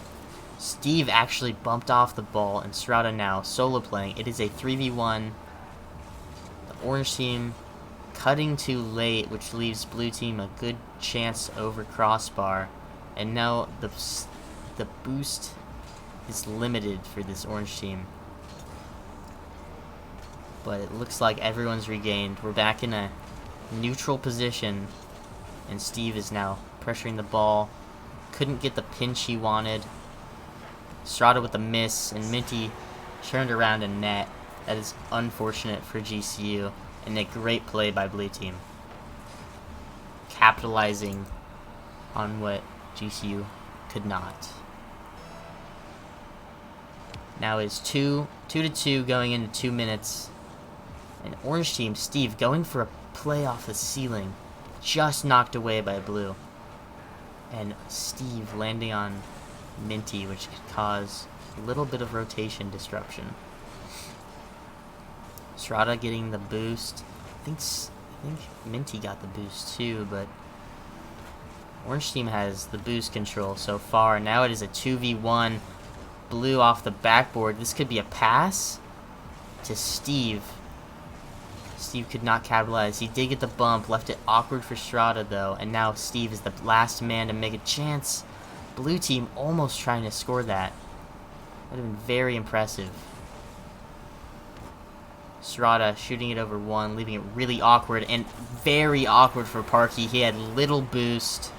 Steve actually bumped off the ball, and Strada now solo playing. It is a 3v1. The orange team cutting too late, which leaves blue team a good chance over crossbar. And now the boost is limited for this orange team. But it looks like everyone's regained. We're back in a neutral position, and Steve is now pressuring the ball. Couldn't get the pinch he wanted. Strada with a miss, and Minty turned around and net. That is unfortunate for GCU, and a great play by blue team, capitalizing on what GCU could not. Now is 2-2 going into 2 minutes. And orange team, Steve going for a play off the ceiling, just knocked away by blue. And Steve landing on Minty, which could cause a little bit of rotation disruption. Strada getting the boost. I think Minty got the boost too, but orange team has the boost control so far. Now it is a 2v1. Blue off the backboard. This could be a pass to Steve. Steve could not capitalize. He did get the bump, left it awkward for Strada though, and now Steve is the last man to make a chance. Blue team almost trying to score that. Would have been very impressive. Strada shooting it over one, leaving it really awkward, and very awkward for Parkey. He had little boost,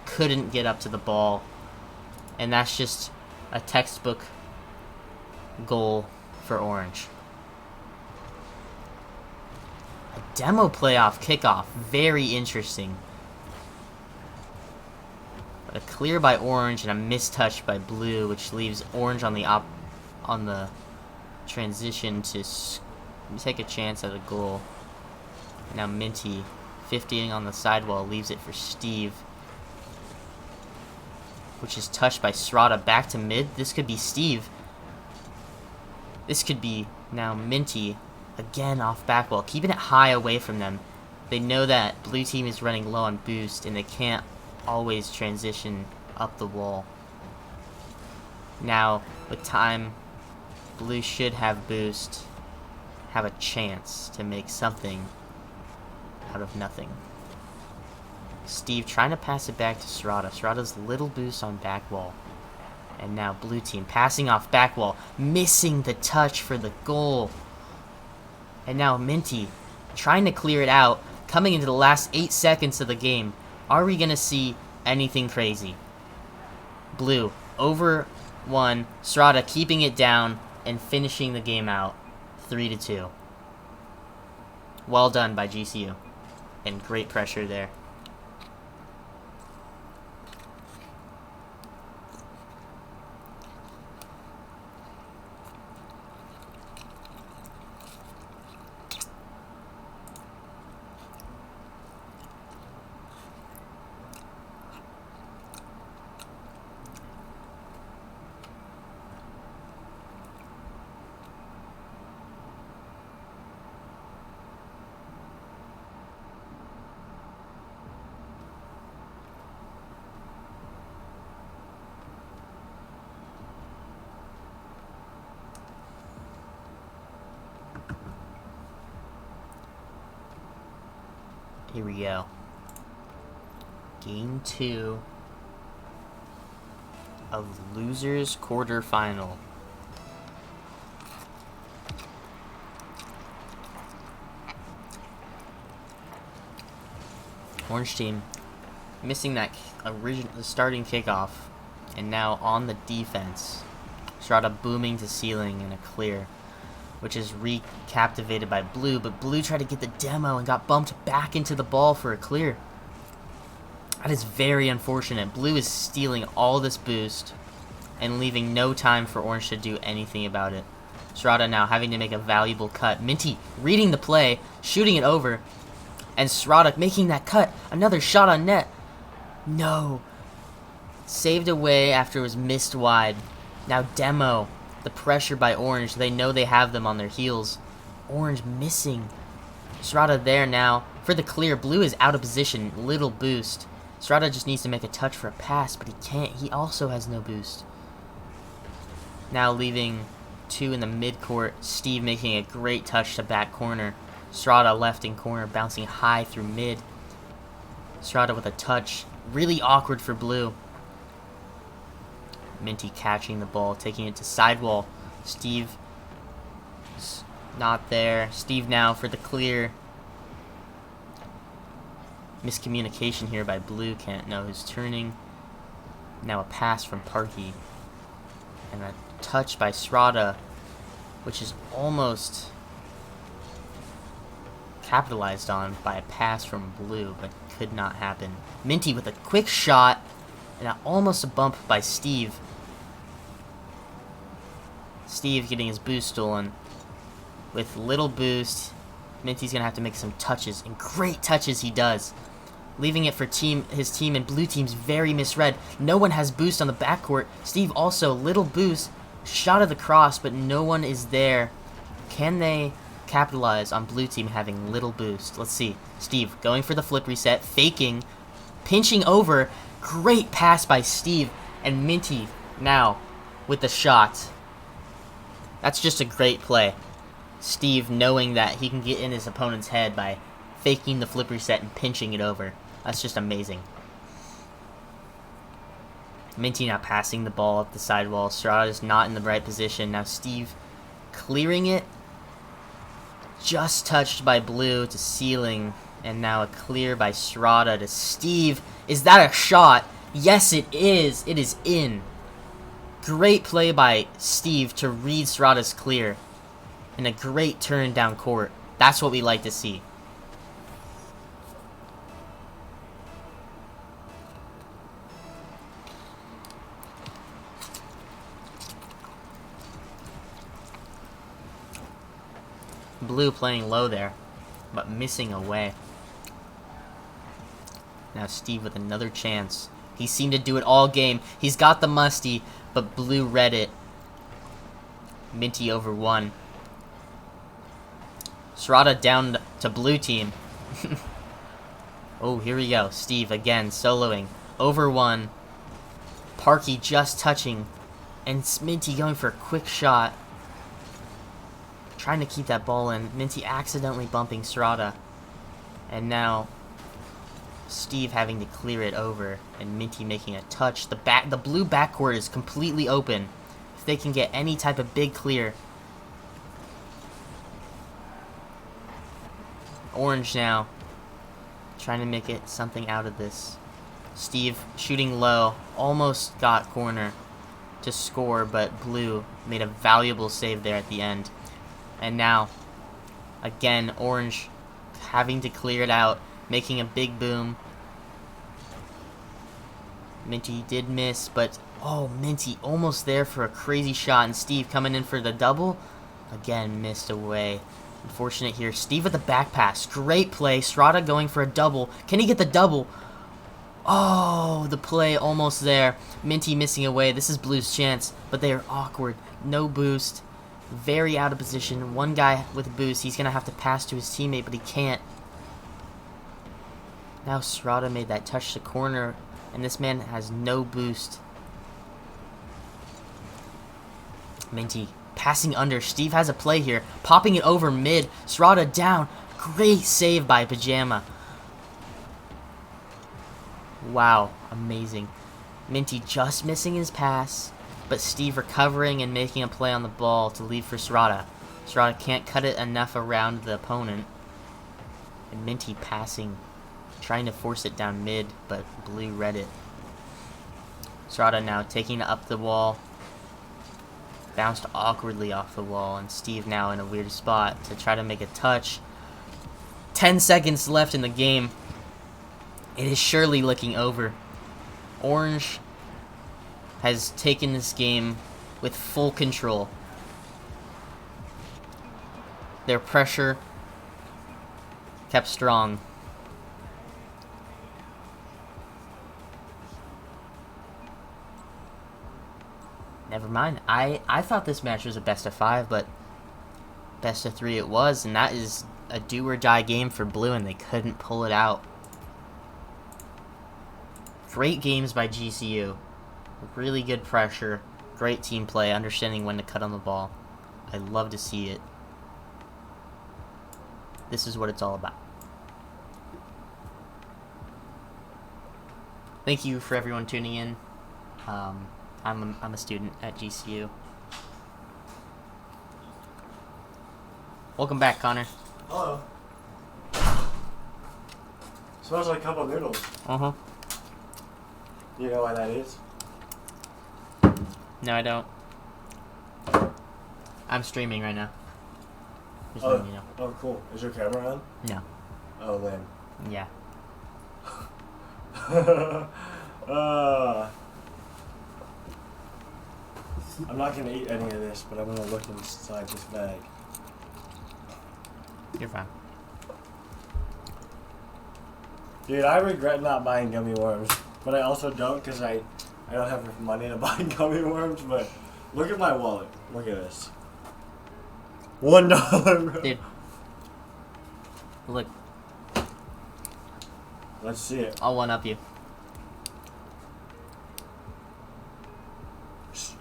couldn't get up to the ball, and that's just a textbook goal for orange. A demo playoff kickoff, very interesting. But a clear by orange and a mistouch by blue, which leaves orange on the on the transition to take a chance at a goal. Now Minty, 50ing on the sidewall, leaves it for Steve, which is touched by Srata. Back to mid. This could be Steve. This could be now Minty, again off back wall, keeping it high away from them. They know that blue team is running low on boost, and they can't always transition up the wall. Now, with time, blue should have boost, have a chance to make something out of nothing. Steve trying to pass it back to Srata. Srata's little boost on back wall. And now blue team passing off back wall, missing the touch for the goal. And now Minty trying to clear it out, coming into the last 8 seconds of the game. Are we going to see anything crazy? Blue over 1, Srata keeping it down and finishing the game out 3-2. Well done by GCU. And great pressure there. Here we go. Game 2 of losers quarterfinal. Orange team missing that the starting kickoff, and now on the defense. Srata booming to ceiling in a clear, which is recaptivated by blue, but blue tried to get the demo and got bumped back into the ball for a clear. That is very unfortunate. Blue is stealing all this boost and leaving no time for orange to do anything about it. Srata now having to make a valuable cut. Minty reading the play, shooting it over, and Srata making that cut. Another shot on net. No. Saved away after it was missed wide. Now demo. The pressure by orange. They know they have them on their heels. Orange missing. Srata there now for the clear. Blue is out of position. Little boost. Srata just needs to make a touch for a pass, but he can't. He also has no boost. Now leaving 2 in the midcourt. Steve making a great touch to back corner. Srata left in corner, bouncing high through mid. Srata with a touch. Really awkward for blue. Minty catching the ball, taking it to sidewall. Steve not there. Steve now for the clear. Miscommunication here by blue. Can't know who's turning. Now a pass from Parkey. And a touch by Srata, which is almost capitalized on by a pass from blue, but could not happen. Minty with a quick shot, and almost a bump by Steve. Steve getting his boost stolen. With little boost, Minty's going to have to make some touches, and great touches he does. Leaving it for his team, and blue team's very misread. No one has boost on the backcourt. Steve also, little boost, shot of the cross, but no one is there. Can they capitalize on blue team having little boost? Let's see. Steve going for the flip reset, faking, pinching over. Great pass by Steve, and Minty now with the shot. That's just a great play. Steve knowing that he can get in his opponent's head by faking the flip reset and pinching it over. That's just amazing. Minty now passing the ball up the sidewall. Srata is not in the right position. Now Steve clearing it. Just touched by blue to ceiling. And now a clear by Srata to Steve. Is that a shot? Yes, it is. It is in. Great play by Steve to read Srata's clear. And a great turn down court. That's what we like to see. Blue playing low there, but missing away. Now Steve with another chance. He seemed to do it all game. He's got the musty, but Blue read it. Minty over 1. Serrata down to Blue team. Oh, here we go. Steve again soloing. Over 1. Parky just touching. And Minty going for a quick shot. Trying to keep that ball in. Minty accidentally bumping Serrata. And now Steve having to clear it over. And Minty making a touch. The Blue backcourt is completely open. If they can get any type of big clear. Orange now. Trying to make it something out of this. Steve shooting low. Almost got corner to score, but Blue made a valuable save there at the end. And now, again, Orange having to clear it out, making a big boom. Minty did miss, but oh, Minty almost there for a crazy shot, and Steve coming in for the double. Again, missed away. Unfortunate here. Steve with the back pass. Great play. Serrata going for a double. Can he get the double? Oh, the play almost there. Minty missing away. This is Blue's chance, but they are awkward. No boost. Very out of position. One guy with a boost. He's going to have to pass to his teammate, but he can't. Now Serrata made that touch to corner, and this man has no boost. Minty passing under. Steve has a play here. Popping it over mid. Serrata down. Great save by Pajama. Wow. Amazing. Minty just missing his pass, but Steve recovering and making a play on the ball to leave for Serrata. Serrata can't cut it enough around the opponent. And Minty passing, trying to force it down mid, but Blue read it. Serrata now taking it up the wall. Bounced awkwardly off the wall, and Steve now in a weird spot to try to make a touch. 10 seconds left in the game. It is surely looking over. Orange has taken this game with full control. Their pressure kept strong. Never mind. I thought this match was a best of 5, but best of 3 it was, and that is a do or die game for Blue, and they couldn't pull it out. Great games by GCU. Really good pressure. Great team play, understanding when to cut on the ball. I love to see it. This is what it's all about. Thank you for everyone tuning in. I'm a student at GCU. Welcome back, Connor. Hello. Smells like a cup of noodles. Uh-huh. You know why that is? No, I don't. I'm streaming right now. Just Oh, letting you know. oh, cool. Is your camera on? No. Oh, lame. Yeah. I'm not gonna eat any of this, but I'm gonna look inside this bag. You're fine. Dude, I regret not buying gummy worms, but I also don't because I don't have money to buy gummy worms. But look at my wallet. Look at this. $1, bro. Dude. Look, Let's see it. I'll one-up you.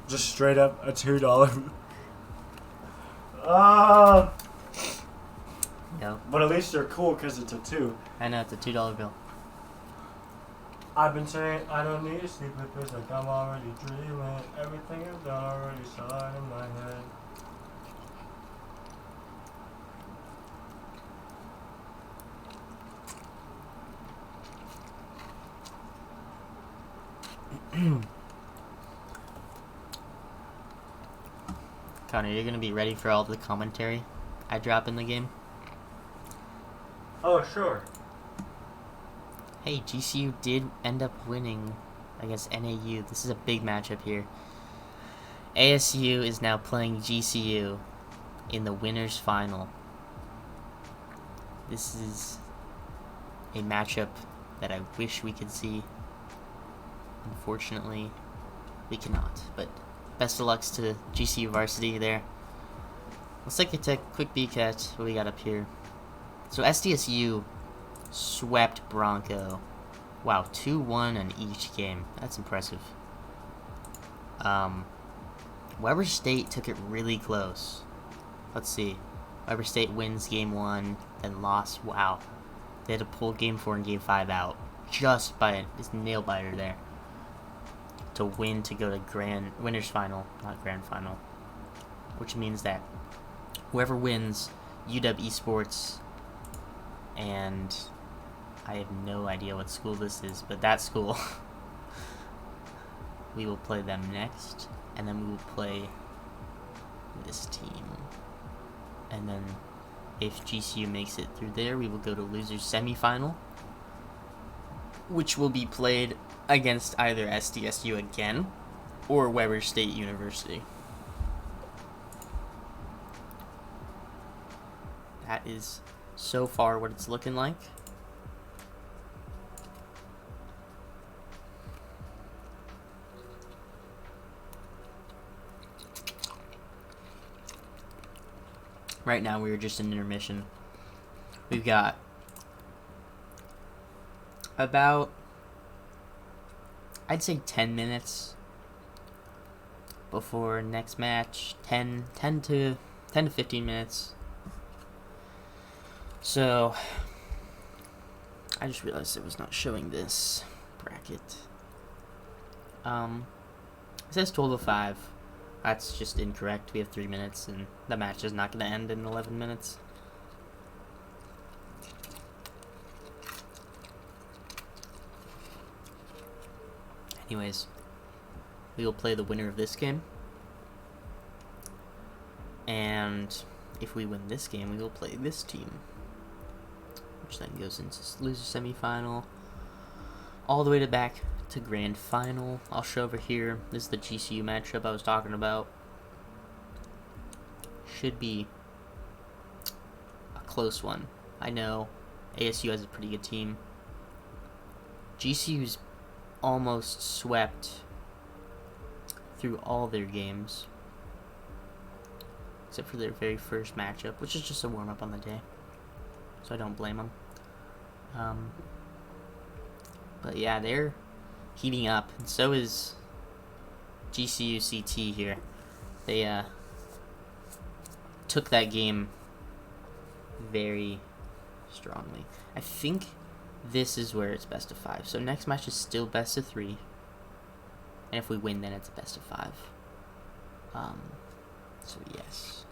Just straight up a $2. Ah. No. But at least they're cool because it's a 2. I know, it's a $2 bill. I've been saying I don't need to sleep with this, like I'm already dreaming. Everything I've done already started in my head. Connor, you're gonna be ready for all the commentary I drop in the game? Oh, sure. Hey, GCU did end up winning against NAU. This is a big matchup here. ASU is now playing GCU in the winners final. This is a matchup that I wish we could see. Unfortunately, we cannot. But best of lucks to GCU varsity there. Let's take a quick peek at what we got up here. So SDSU swept Bronco. Wow, 2-1 in each game. That's impressive. Weber State took it really close. Let's see. Weber State wins game 1, then lost. Wow. They had to pull game 4 and game 5 out just by this nail biter there to win to go to winners final, not grand final, which means that whoever wins UW Esports, and I have no idea what school this is, but that school, we will play them next, and then we will play this team. And then if GCU makes it through there, we will go to losers semifinal, which will be played against either SDSU again or Weber State University. That is so far what it's looking like. Right now we are just in intermission. We've got about, I'd say 10 minutes before next match. 10 to 15 minutes. So I just realized it was not showing this bracket. It says 12 to 5. That's just incorrect. We have 3 minutes, and the match is not going to end in 11 minutes. Anyways, we will play the winner of this game. And if we win this game, we will play this team, which then goes into loser semifinal, all the way back to grand final. I'll show over here. This is the GCU matchup I was talking about. Should be a close one. I know ASU has a pretty good team. GCU's almost swept through all their games, except for their very first matchup, which is just a warm-up on the day, so I don't blame them. But yeah, they're heating up, and so is GCU CT here. They took that game very strongly. I think this is where it's best of 5. So next match is still best of 3, and if we win, then it's best of 5. So yes.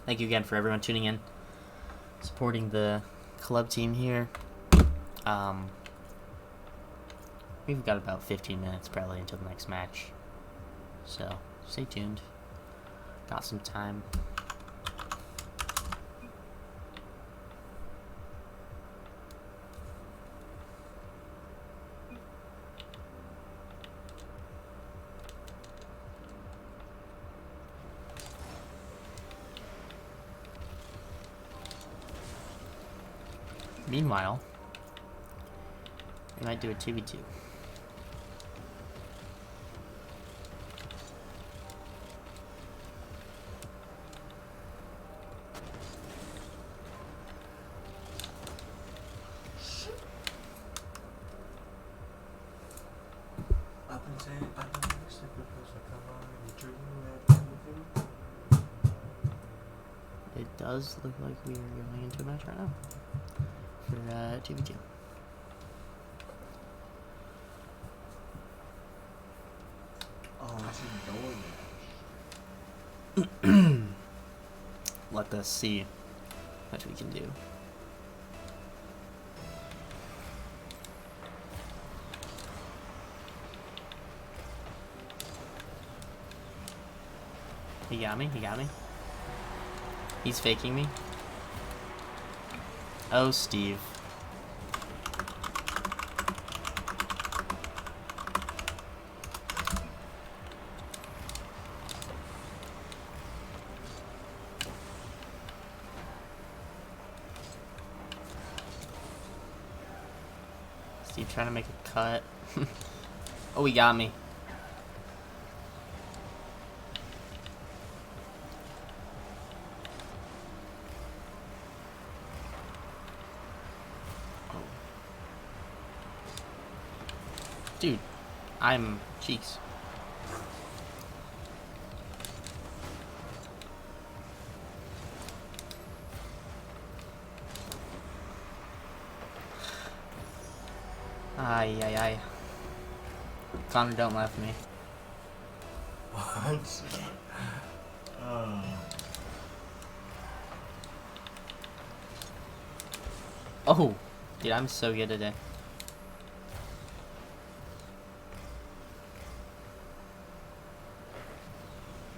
Thank you again for everyone tuning in, supporting the club team here. We've got about 15 minutes probably until the next match, so stay tuned. Got some time. Meanwhile, we might do a 2v2. does look like we are going into a match right now for 2v2. Oh, I should go there. Let us see what we can do. He got me, he got me. He's faking me. Oh, Steve. Steve trying to make a cut. Oh, he got me. Dude, I'm cheeks. Ay, ay, ay. Connor, don't laugh at me. What? Oh, dude, I'm so good today.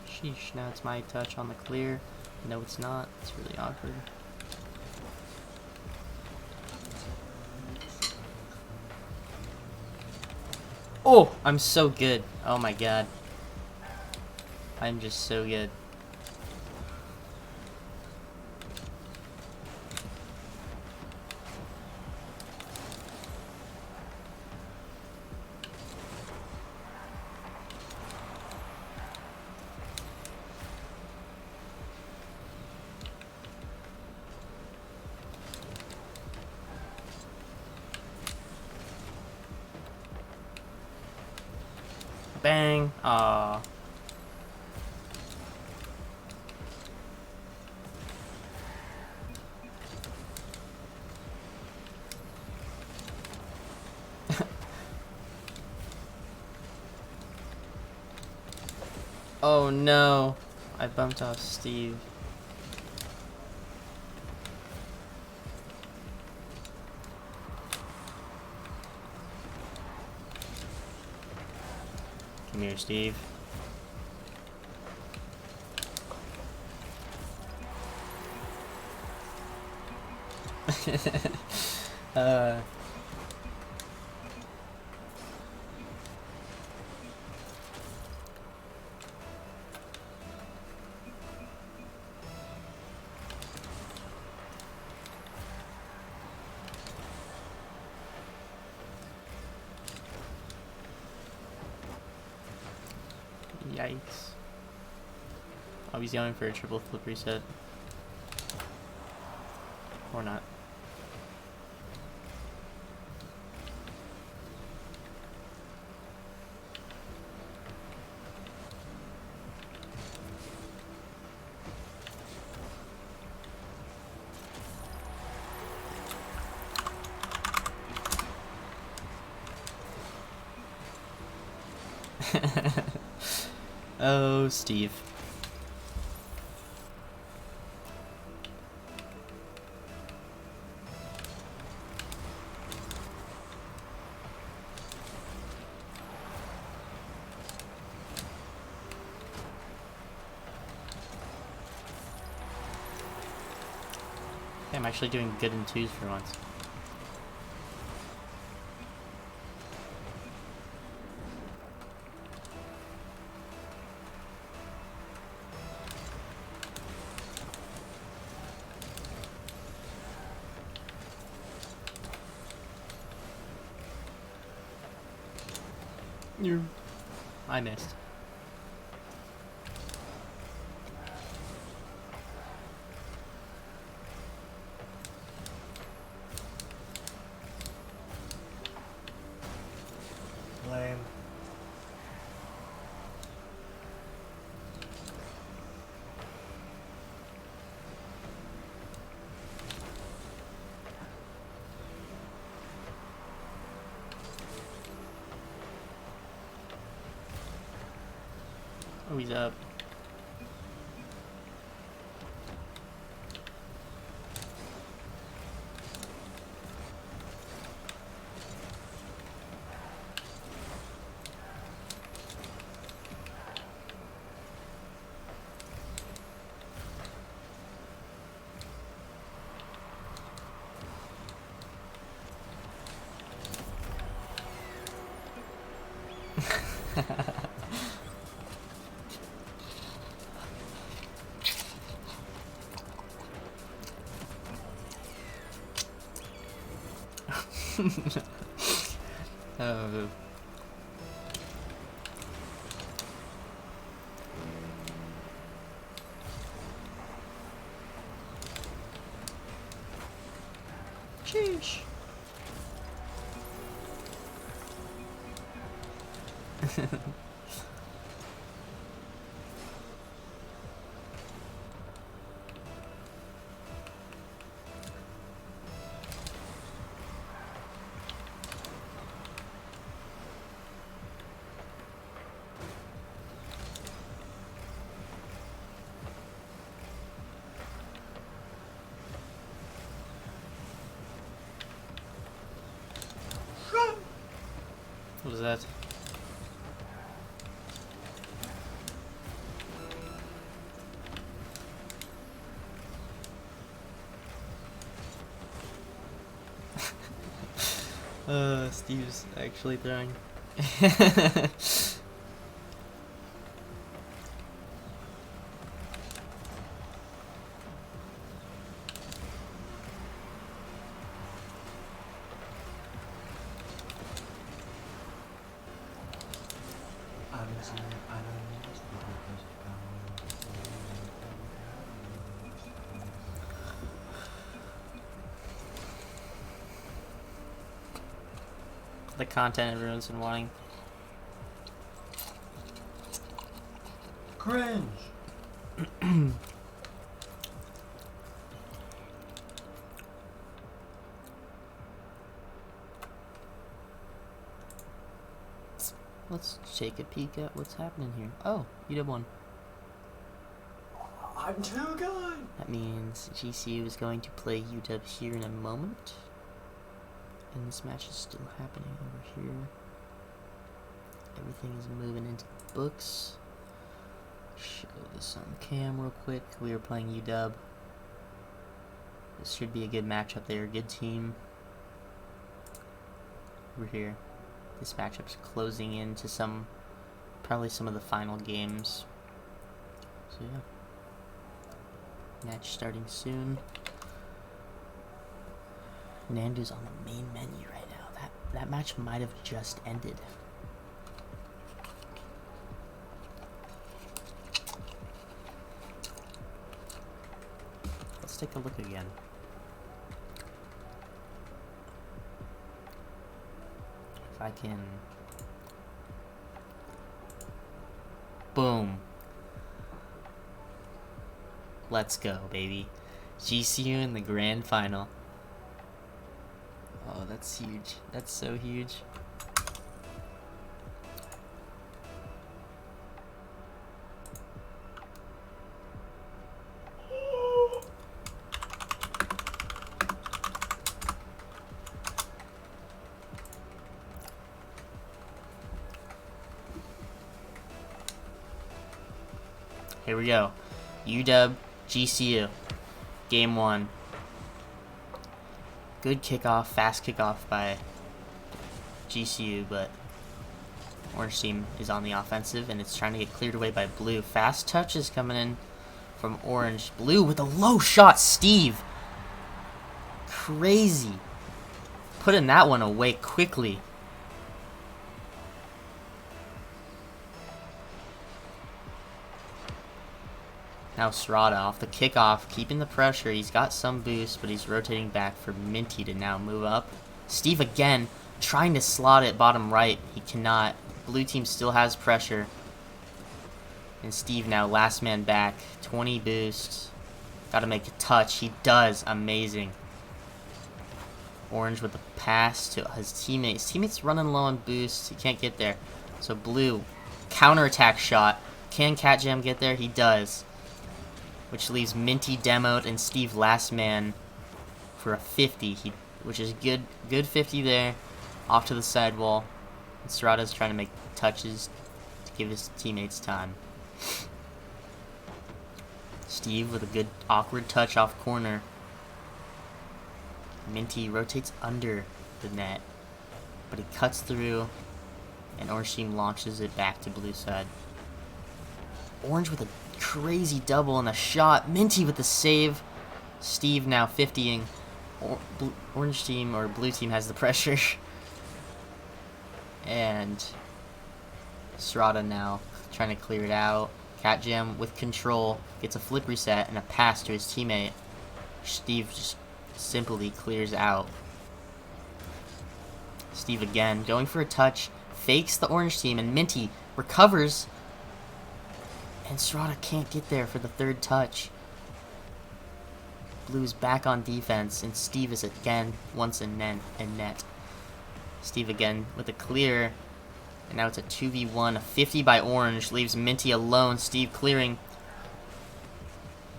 Sheesh, now it's my touch on the clear. No, it's not. It's really awkward. Oh, I'm so good. Oh my god. I'm just so good. Bang. Aww. Oh no. I bumped off Steve. Come here, Steve. Yikes. Oh, he's going for a triple flip reset. Or not. Oh, Steve. Okay, I'm actually doing good in twos for once. I missed. Lame. Oh, he's up. Oh. Sheesh. What was that? Steve's actually throwing. The content everyone's been wanting. Cringe. Let's take a peek at what's happening here. Oh, you did one. I'm too good. That means GCU is going to play UW here in a moment. And this match is still happening over here. Everything is moving into the books. Show this on cam real quick. We are playing UW. This should be a good matchup there. Good team. Over here. This matchup's closing into probably some of the final games. So yeah. Match starting soon. Nando's on the main menu right now. That match might have just ended. Let's take a look again. If I can... Boom. Let's go, baby. GCU in the grand final. Oh, that's huge. That's so huge. Here we go. UW, GCU. Game 1. Good kickoff, fast kickoff by GCU, but Orange team is on the offensive, and it's trying to get cleared away by Blue. Fast touches coming in from Orange. Blue with a low shot, Steve. Crazy. Putting that one away quickly. Now Serrata off the kickoff, keeping the pressure. He's got some boost, but he's rotating back for Minty to now move up. Steve again, trying to slot it bottom right. He cannot. Blue team still has pressure. And Steve now last man back. 20 boost. Got to make a touch. He does. Amazing. Orange with the pass to his teammates. Teammates running low on boost. He can't get there. So Blue, counterattack shot. Can Catjam get there? He does. Which leaves Minty demoed and Steve last man for a 50. Which is good 50 there. Off to the sidewall. And Serrata's trying to make touches to give his teammates time. Steve with a good awkward touch off corner. Minty rotates under the net, but he cuts through, and Orange team launches it back to blue side. Orange with a crazy double and a shot. Minty with the save. Steve now 50ing. Orange team or blue team has the pressure. And Serrata now trying to clear it out. Catjam with control gets a flip reset and a pass to his teammate. Steve just simply clears out. Steve again going for a touch, fakes the orange team, and Minty recovers. And Serrata can't get there for the third touch. Blue's back on defense, and Steve is again once in net. Steve again with a clear, and now it's a 2v1. A 50 by Orange leaves Minty alone. Steve clearing,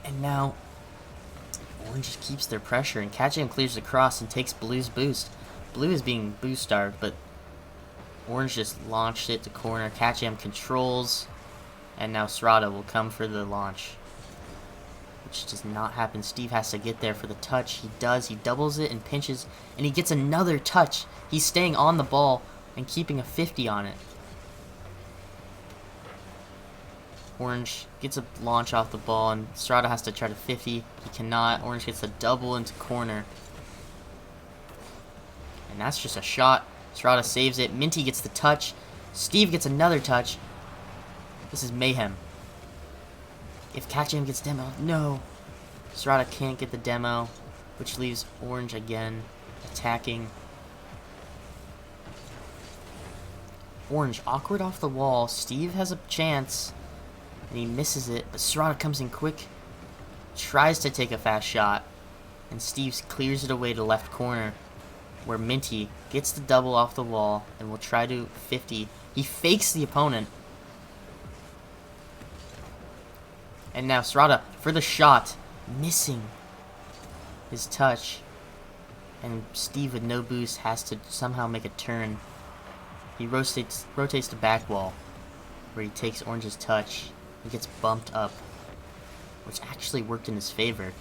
and now Orange just keeps their pressure, and Catjam clears the cross and takes Blue's boost. Blue is being boost starved, but Orange just launched it to corner. Catjam controls, and now Serrata will come for the launch, which does not happen. Steve has to get there for the touch. He does. He doubles it and pinches, and he gets another touch. He's staying on the ball and keeping a 50 on it. Orange gets a launch off the ball, and Serrata has to try to 50. He cannot. Orange gets a double into corner. And that's just a shot. Serrata saves it. Minty gets the touch. Steve gets another touch. This is mayhem. If Catjam gets demo, no. Serrata can't get the demo, which leaves Orange again attacking. Orange awkward off the wall. Steve has a chance, and he misses it, but Serrata comes in quick, tries to take a fast shot, and Steve clears it away to left corner, where Minty gets the double off the wall and will try to 50. He fakes the opponent. And now Serrata for the shot, missing his touch. And Steve with no boost has to somehow make a turn. He rotates the back wall, where he takes Orange's touch. He gets bumped up, which actually worked in his favor.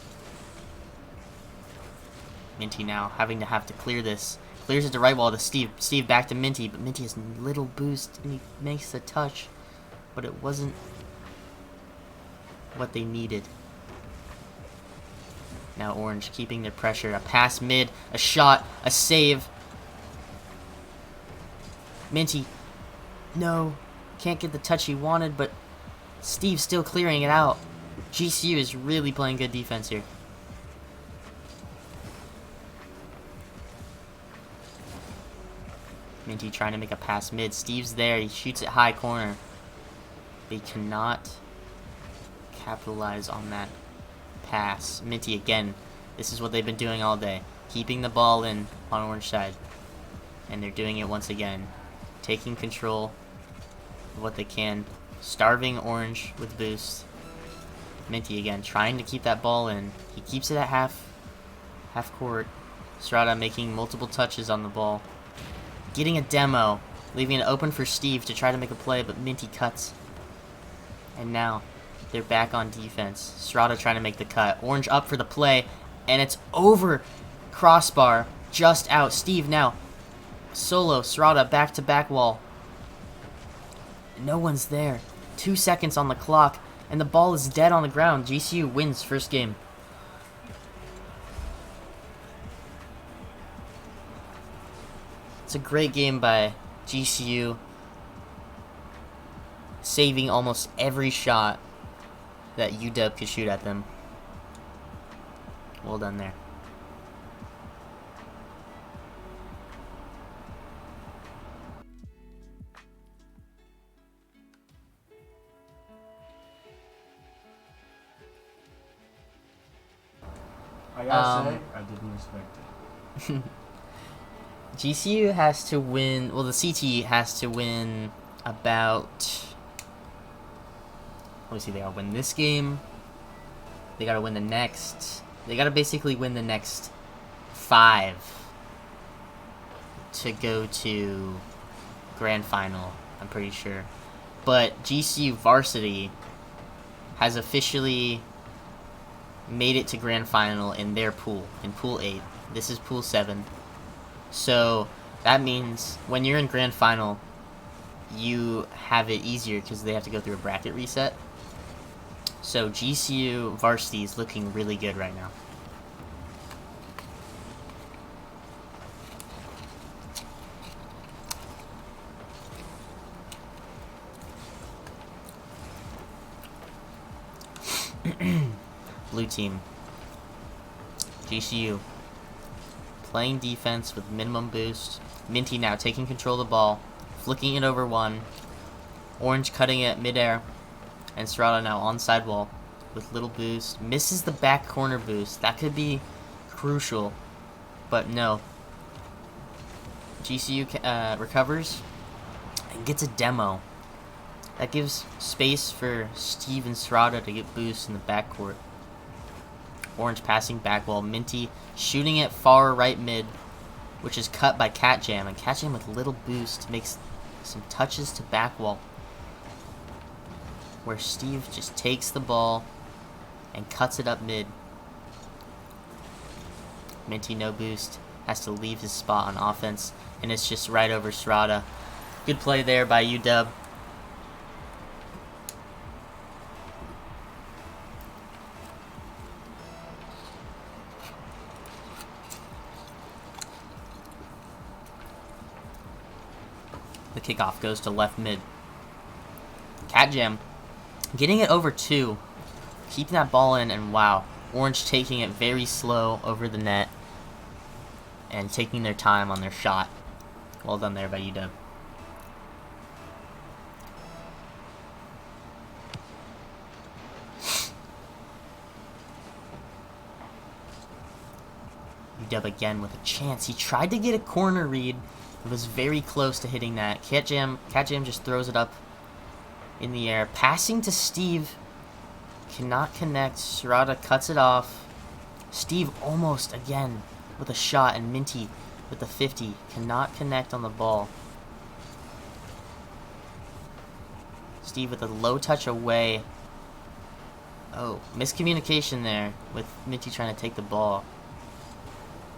Minty now having to clear this. Clears it to right wall to Steve. Steve back to Minty, but Minty has little boost, and he makes the touch, but it wasn't what they needed. Now Orange keeping their pressure. A pass mid, a shot, a save. Minty, no, can't get the touch he wanted, but Steve's still clearing it out. GCU is really playing good defense here. Minty trying to make a pass mid. Steve's there. He shoots it high corner. They cannot capitalize on that pass. Minty again. This is what they've been doing all day. Keeping the ball in on Orange side. And they're doing it once again. Taking control of what they can. Starving Orange with boost. Minty again trying to keep that ball in. He keeps it at half court. Serrata making multiple touches on the ball. Getting a demo. Leaving it open for Steve to try to make a play, but Minty cuts. And now they're back on defense. Serrata trying to make the cut. Orange up for the play, and it's over. Crossbar just out. Steve now solo. Serrata back to back wall. No one's there. 2 seconds on the clock, and the ball is dead on the ground. GCU wins first game. It's a great game by GCU, saving almost every shot that UW could shoot at them. Well done there. I gotta say, I didn't expect it. GCU has to win, well, the CT has to win about obviously they gotta win this game. They gotta win the next. They gotta basically win the next 5 to go to grand final, I'm pretty sure. But GCU varsity has officially made it to grand final in their pool, in pool 8. This is pool 7. So that means when you're in grand final, you have it easier because they have to go through a bracket reset. So GCU varsity is looking really good right now. Blue team. GCU. Playing defense with minimum boost. Minty now taking control of the ball. Flicking it over one. Orange cutting it midair. And Serrata now on sidewall with little boost. Misses the back corner boost. That could be crucial. But no. GCU recovers. And gets a demo. That gives space for Steve and Serrata to get boosts in the backcourt. Orange passing back wall. Minty shooting it far right mid, which is cut by Cat Jam. And Cat Jam with little boost makes some touches to back wall, where Steve just takes the ball and cuts it up mid. Minty no boost, has to leave his spot on offense, and it's just right over Serrata. Good play there by UW. The kickoff goes to left mid. Cat Jam getting it over 2, keeping that ball in, and wow, Orange taking it very slow over the net and taking their time on their shot. Well done there by UW. UW again with a chance. He tried to get a corner read. It was very close to hitting that. Cat Jam just throws it up in the air. Passing to Steve. Cannot connect. Serrata cuts it off. Steve almost again with a shot, and Minty with the 50. Cannot connect on the ball. Steve with a low touch away. Oh, miscommunication there with Minty trying to take the ball.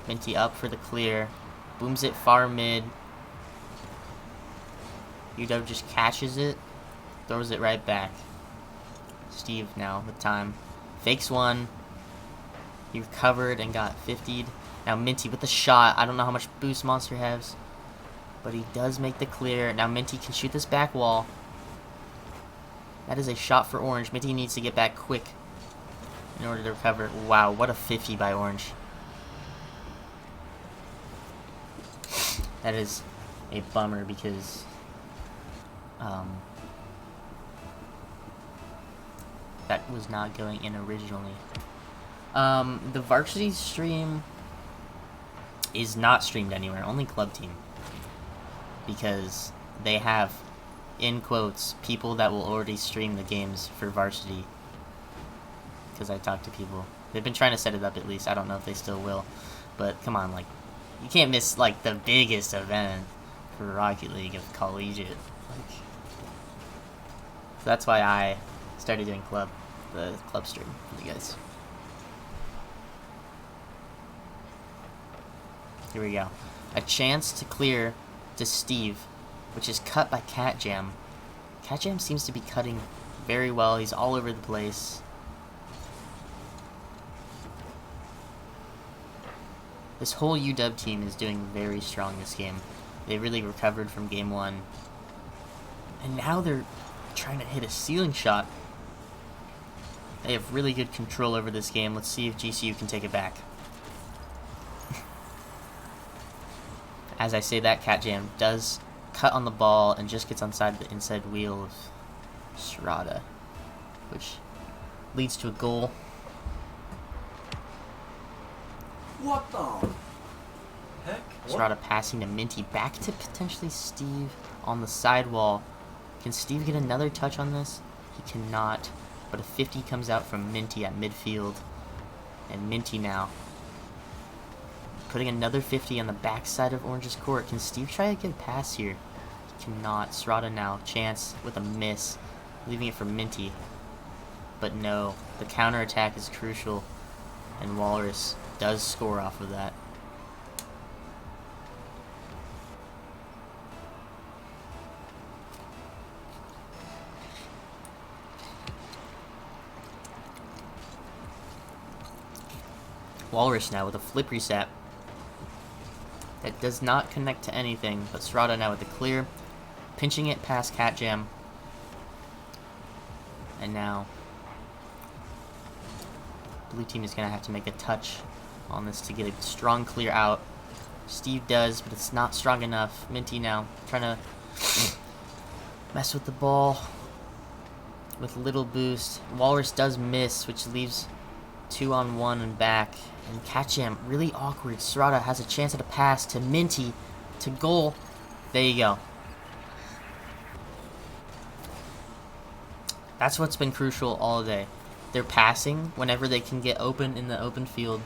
Minty up for the clear. Booms it far mid. UW just catches it. Throws it right back. Steve now with time. Fakes one. He recovered and got 50'd. Now Minty with the shot. I don't know how much boost Monster has, but he does make the clear. Now Minty can shoot this back wall. That is a shot for Orange. Minty needs to get back quick in order to recover. Wow, what a 50 by Orange. That is a bummer because that was not going in originally. The varsity stream is not streamed anywhere, only club team, because they have, in quotes, people that will already stream the games for varsity, because I talked to people. They've been trying to set it up at least. I don't know if they still will, but come on, like, you can't miss, like, the biggest event for Rocket League of collegiate. Like, so that's why I started doing the club stream for you guys. Here we go. A chance to clear to Steve, which is cut by Cat Jam. Cat Jam seems to be cutting very well. He's all over the place. This whole UW team is doing very strong this game. They really recovered from game 1. And now they're trying to hit a ceiling shot. They have really good control over this game. Let's see if GCU can take it back. As I say that, Cat Jam does cut on the ball and just gets onside the inside wheel of Serrata, which leads to a goal. What the heck? Serrata passing to Minty, back to potentially Steve on the sidewall. Can Steve get another touch on this? He cannot. but a 50 comes out from Minty at midfield. And Minty now putting another 50 on the backside of Orange's court. Can Steve try to get a pass here? He cannot. Serrata now, chance with a miss, leaving it for Minty. But no, the counterattack is crucial, and Walrus does score off of that. Walrus now with a flip reset. That does not connect to anything, but Serrata now with the clear, pinching it past Cat Jam. And now, blue team is going to have to make a touch on this to get a strong clear out. Steve does, but it's not strong enough. Minty now trying to mess with the ball with little boost. Walrus does miss, which leaves 2-on-1 and back. And Catjam, really awkward. Serrata has a chance at a pass to Minty, to goal. There you go. That's what's been crucial all day. They're passing whenever they can get open in the open field.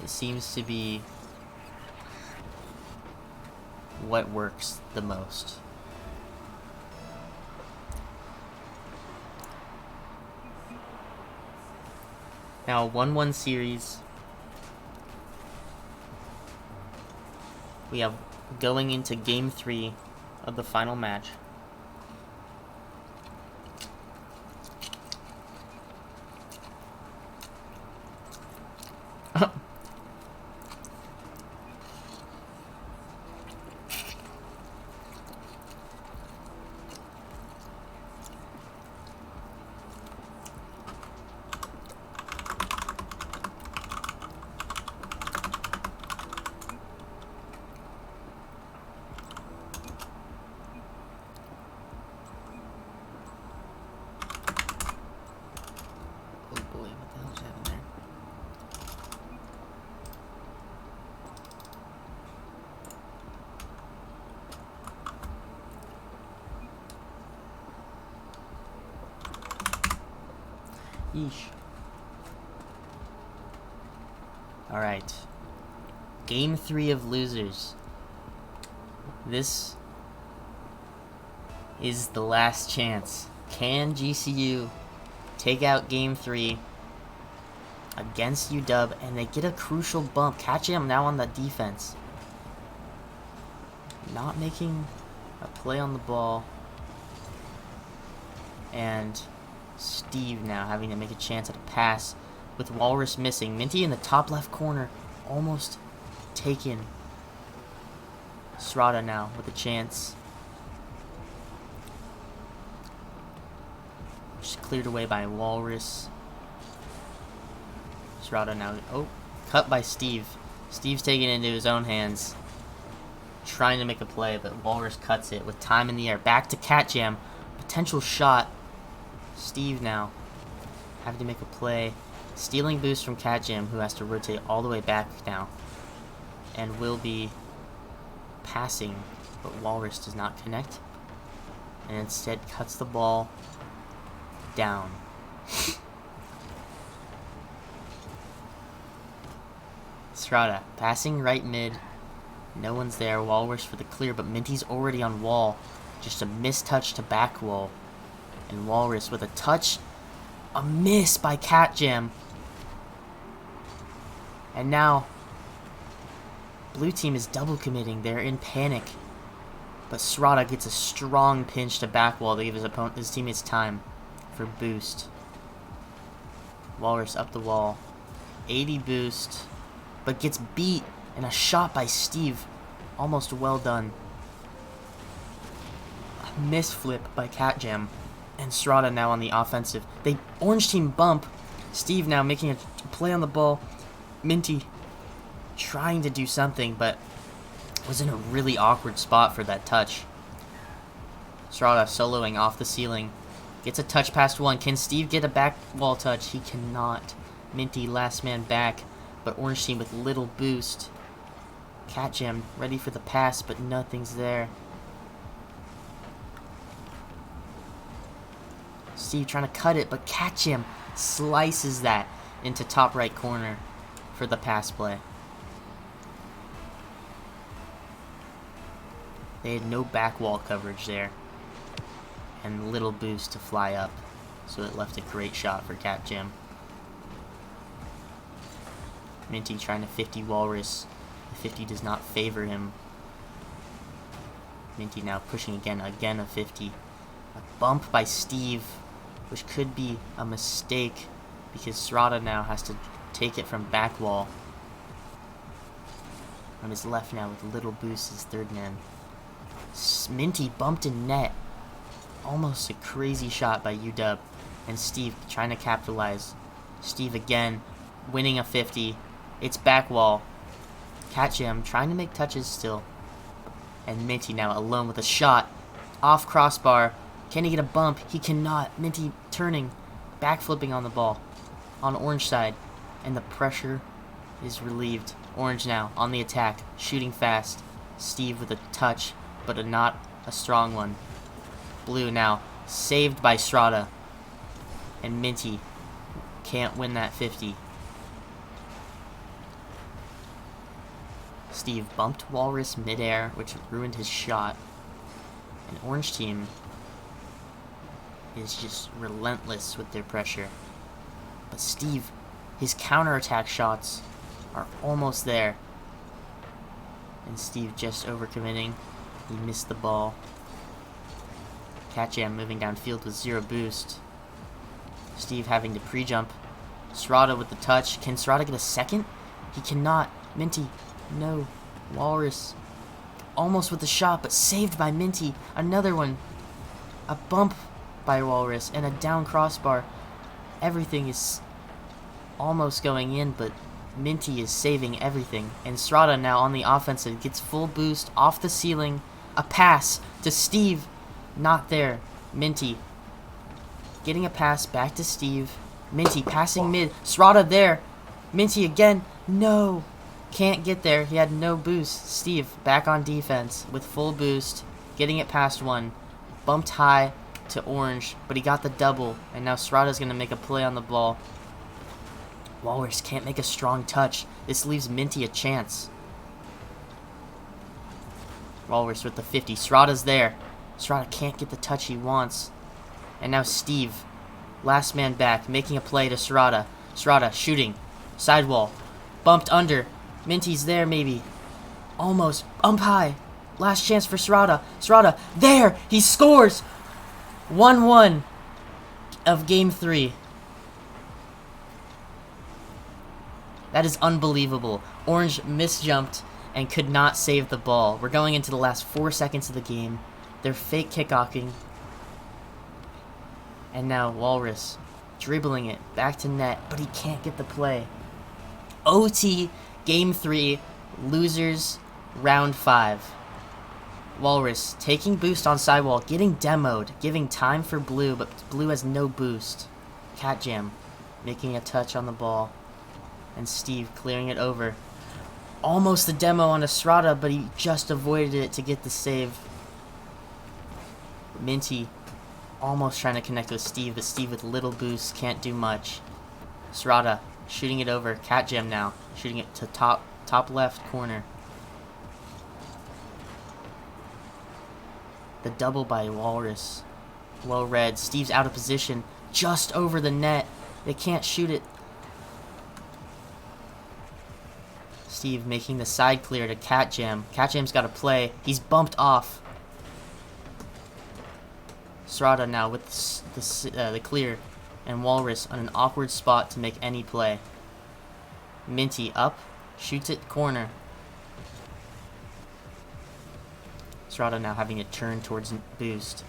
It seems to be what works the most. Now, a 1-1 series. We have going into Game 3 of the final match. Yeesh. Alright. Game 3 of losers. This is the last chance. Can GCU take out Game 3 against UW, and they get a crucial bump? Catjam now on the defense. Not making a play on the ball. And Steve now having to make a chance at a pass with Walrus missing. Minty in the top left corner, almost taken. Serrata now with a chance. Just cleared away by Walrus. Serrata now, cut by Steve. Steve's taking it into his own hands, trying to make a play, but Walrus cuts it with time in the air. Back to Catjam, potential shot. Steve now having to make a play, stealing boost from Catjam, who has to rotate all the way back now, and will be passing, but Walrus does not connect, and instead cuts the ball down. Serrata passing right mid, no one's there. Walrus for the clear, but Minty's already on wall. Just a mistouch to back wall. And Walrus with a touch, a miss by Catjam. And now, blue team is double committing. They're in panic. But Serrata gets a strong pinch to back wall to give his teammates time for boost. Walrus up the wall. 80 boost, but gets beat. And a shot by Steve. Almost well done. A misflip by Catjam. And Serrata now on the offensive. Orange team bump. Steve now making a play on the ball. Minty trying to do something, but was in a really awkward spot for that touch. Serrata soloing off the ceiling. Gets a touch past one. Can Steve get a back wall touch? He cannot. Minty last man back, but Orange team with little boost. Catjam ready for the pass, but nothing's there. Steve trying to cut it, but catch him. Slices that into top right corner for the pass play. They had no back wall coverage there. And little boost to fly up. So it left a great shot for Cat Jam. Minty trying to 50 Walrus. The 50 does not favor him. Minty now pushing again a 50. A bump by Steve, which could be a mistake because Srata now has to take it from back wall. On his left now with little boost as third man. Minty bumped in net. Almost a crazy shot by UW. And Steve trying to capitalize. Steve again winning a 50. It's back wall. Cat Jam trying to make touches still. And Minty now alone with a shot. Off crossbar. Can he get a bump? He cannot. Minty turning. Backflipping on the ball. On orange side. And the pressure is relieved. Orange now on the attack. Shooting fast. Steve with a touch. But not a strong one. Blue now saved by Srata. And Minty can't win that 50. Steve bumped Walrus midair, which ruined his shot. And Orange team is just relentless with their pressure. But Steve, his counterattack shots are almost there. And Steve just overcommitting. He missed the ball. Cat Jam moving downfield with 0 boost. Steve having to pre-jump. Srata with the touch. Can Srata get a second? He cannot. Minty, no. Walrus, almost with the shot, but saved by Minty. Another one. A bump by Walrus and a down crossbar. Everything is almost going in, but Minty is saving everything. And Srata now on the offensive gets full boost off the ceiling. A pass to Steve. Not there. Minty getting a pass back to Steve. Minty passing mid. Srata there. Minty again. No. Can't get there. He had no boost. Steve back on defense with full boost. Getting it past one. Bumped high to Orange, but he got the double. And now Srata's going to make a play on the ball. Walrus can't make a strong touch. This leaves Minty a chance. Walrus with the 50. Srata's there. Srata can't get the touch he wants. And now Steve, last man back, making a play to Srata. Srata shooting. Sidewall. Bumped under. Minty's there maybe. Almost. Bump high. Last chance for Srata. Srata. There! He scores! 1-1 of Game 3. That is unbelievable. Orange misjumped and could not save the ball. We're going into the last 4 seconds of the game. They're fake kickoffing. And now Walrus dribbling it back to net, but he can't get the play. OT, Game 3, losers, Round 5. Walrus taking boost on sidewall, getting demoed, giving time for Blue, but Blue has no boost. Cat Jam making a touch on the ball. And Steve clearing it over. Almost the demo on Estrada, but he just avoided it to get the save. Minty almost trying to connect with Steve, but Steve with little boost can't do much. Estrada shooting it over. Cat Jam now shooting it to top left corner. The double by Walrus. Well read. Steve's out of position. Just over the net. They can't shoot it. Steve making the side clear to Cat Jam. Cat Jam's got to play. He's bumped off. Srata now with the clear. And Walrus on an awkward spot to make any play. Minty up. Shoots it corner. Srata now having to turn towards boost.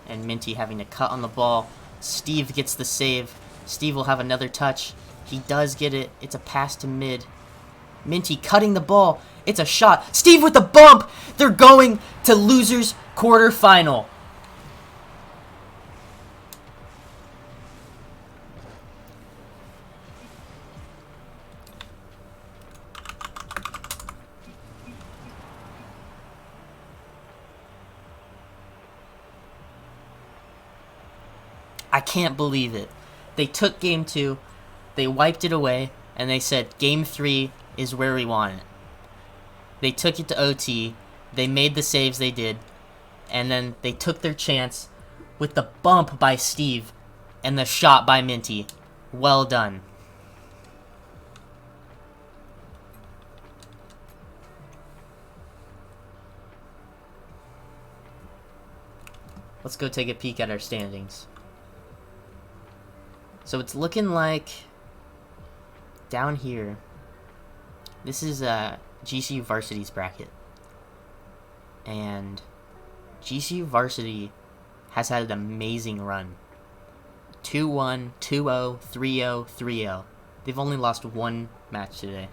And Minty having to cut on the ball. Steve gets the save. Steve will have another touch. He does get it. It's a pass to mid. Minty cutting the ball. It's a shot. Steve with the bump. They're going to losers quarterfinal. I can't believe it. They took game 2, they wiped it away, and they said game 3 is where we want it. They took it to OT, they made the saves they did, and then they took their chance with the bump by Steve and the shot by Minty. Well done. Let's go take a peek at our standings. So it's looking like down here, this is GCU Varsity's bracket. And GCU Varsity has had an amazing run. 2-1, 2-0, 3-0, 3-0. They've only lost one match today.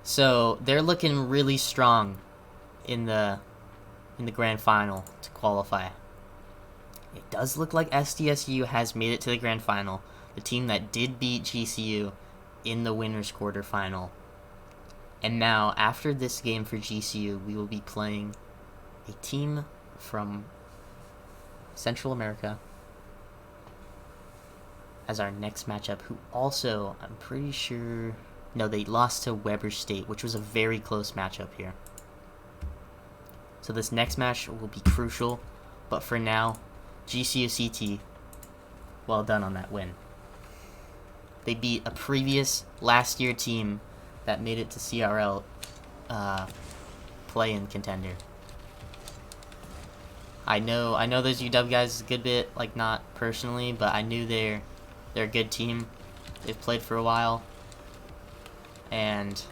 So they're looking really strong in the grand final to qualify. It does look like SDSU has made it to the grand final. The team that did beat GCU in the winners quarterfinal. And now, after this game for GCU, we will be playing a team from Central America as our next matchup, who also, I'm pretty sure... No, they lost to Weber State, which was a very close matchup here. So this next match will be crucial, but for now, GCU CT, well done on that win. They beat a previous last year team that made it to CRL play-in contender. I know those UW guys a good bit, like not personally, but I knew they're a good team. They've played for a while, and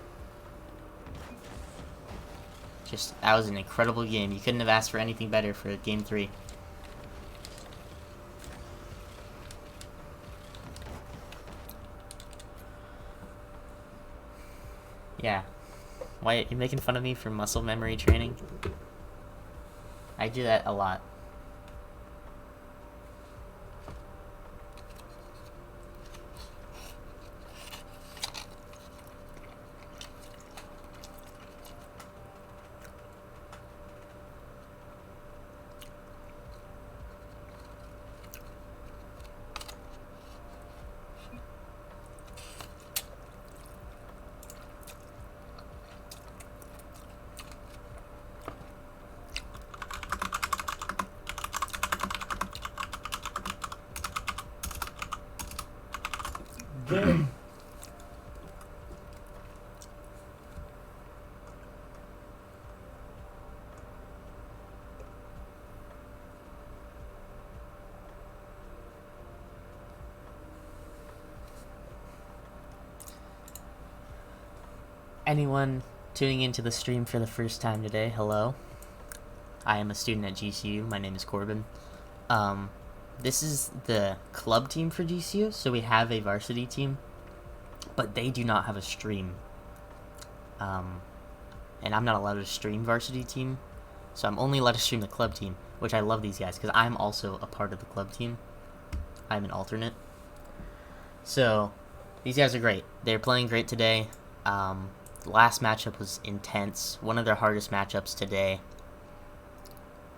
just that was an incredible game. You couldn't have asked for anything better for game 3. Yeah. Why, you making fun of me for muscle memory training? I do that a lot. Anyone tuning into the stream for the first time today, hello. I am a student at GCU. My name is Corbin. This is the club team for GCU, so we have a varsity team, but they do not have a stream. And I'm not allowed to stream varsity team, so I'm only allowed to stream the club team, which I love these guys, because I'm also a part of the club team. I'm an alternate. So, these guys are great. They're playing great today. The last matchup was intense. One of their hardest matchups today.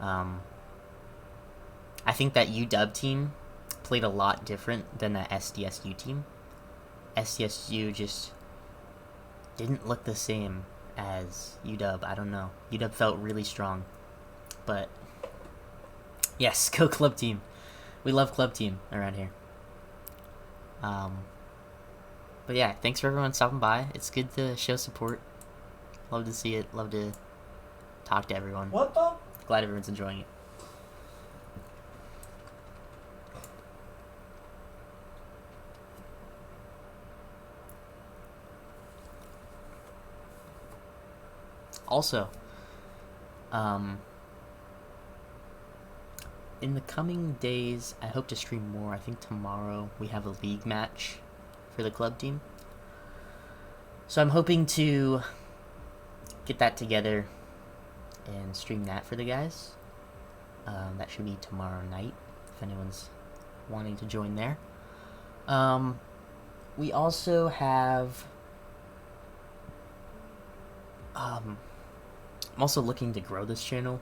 I think that UW team played a lot different than that SDSU team. SDSU just didn't look the same as UW. I don't know. UW felt really strong. But, yes, go club team. We love club team around here. But yeah, thanks for everyone stopping by. It's good to show support. Love to see it. Love to talk to everyone. What the? Glad everyone's enjoying it. Also, in the coming days, I hope to stream more. I think tomorrow we have a league match for the club team. So I'm hoping to get that together and stream that for the guys. That should be tomorrow night, if anyone's wanting to join there. We also have... I'm also looking to grow this channel.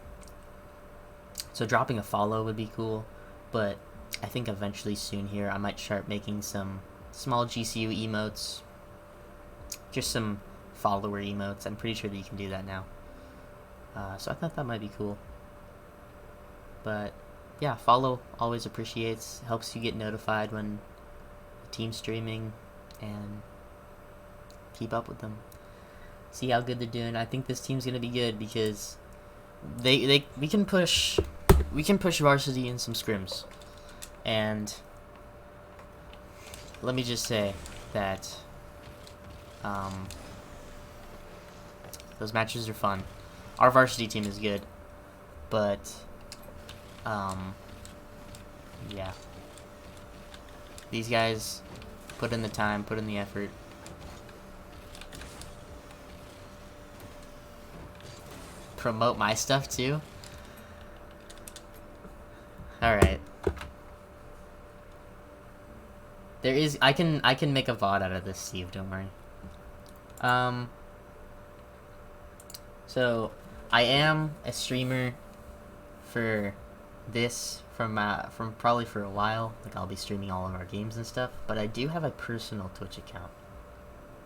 So dropping a follow would be cool, but I think eventually soon here I might start making some small GCU emotes, just some follower emotes. I'm pretty sure that you can do that now. So I thought that might be cool. But yeah, follow always appreciates, helps you get notified when the team's streaming, and keep up with them. See how good they're doing. I think this team's gonna be good because we can push varsity in some scrims, and let me just say that those matches are fun. Our varsity team is good, but yeah, these guys put in the time, put in the effort. Promote my stuff too. All right. There is I can make a VOD out of this, Steve. Don't worry. So I am a streamer for this from probably for a while. Like I'll be streaming all of our games and stuff. But I do have a personal Twitch account,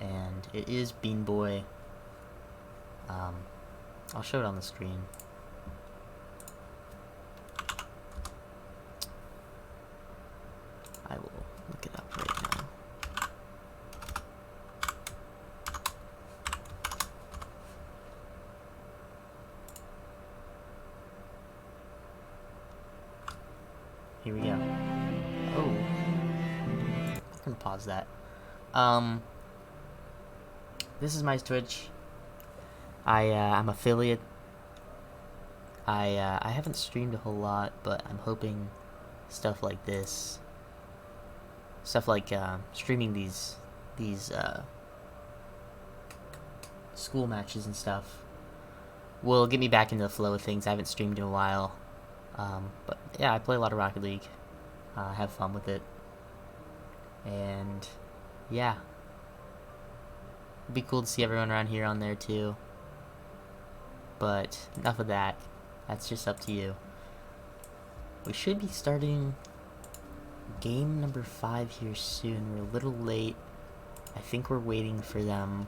and it is Beanboy. I'll show it on the screen. I will look it up right now. Here we go. Oh. I'm gonna pause that. This is my Twitch. I'm affiliate. I haven't streamed a whole lot, but I'm hoping stuff like this, stuff like streaming these school matches and stuff, will get me back into the flow of things. I haven't streamed in a while, but yeah, I play a lot of Rocket League. Have fun with it, and yeah, it'd be cool to see everyone around here on there too. But enough of that. That's just up to you. We should be starting game number 5 here soon. We're a little late. I think we're waiting for them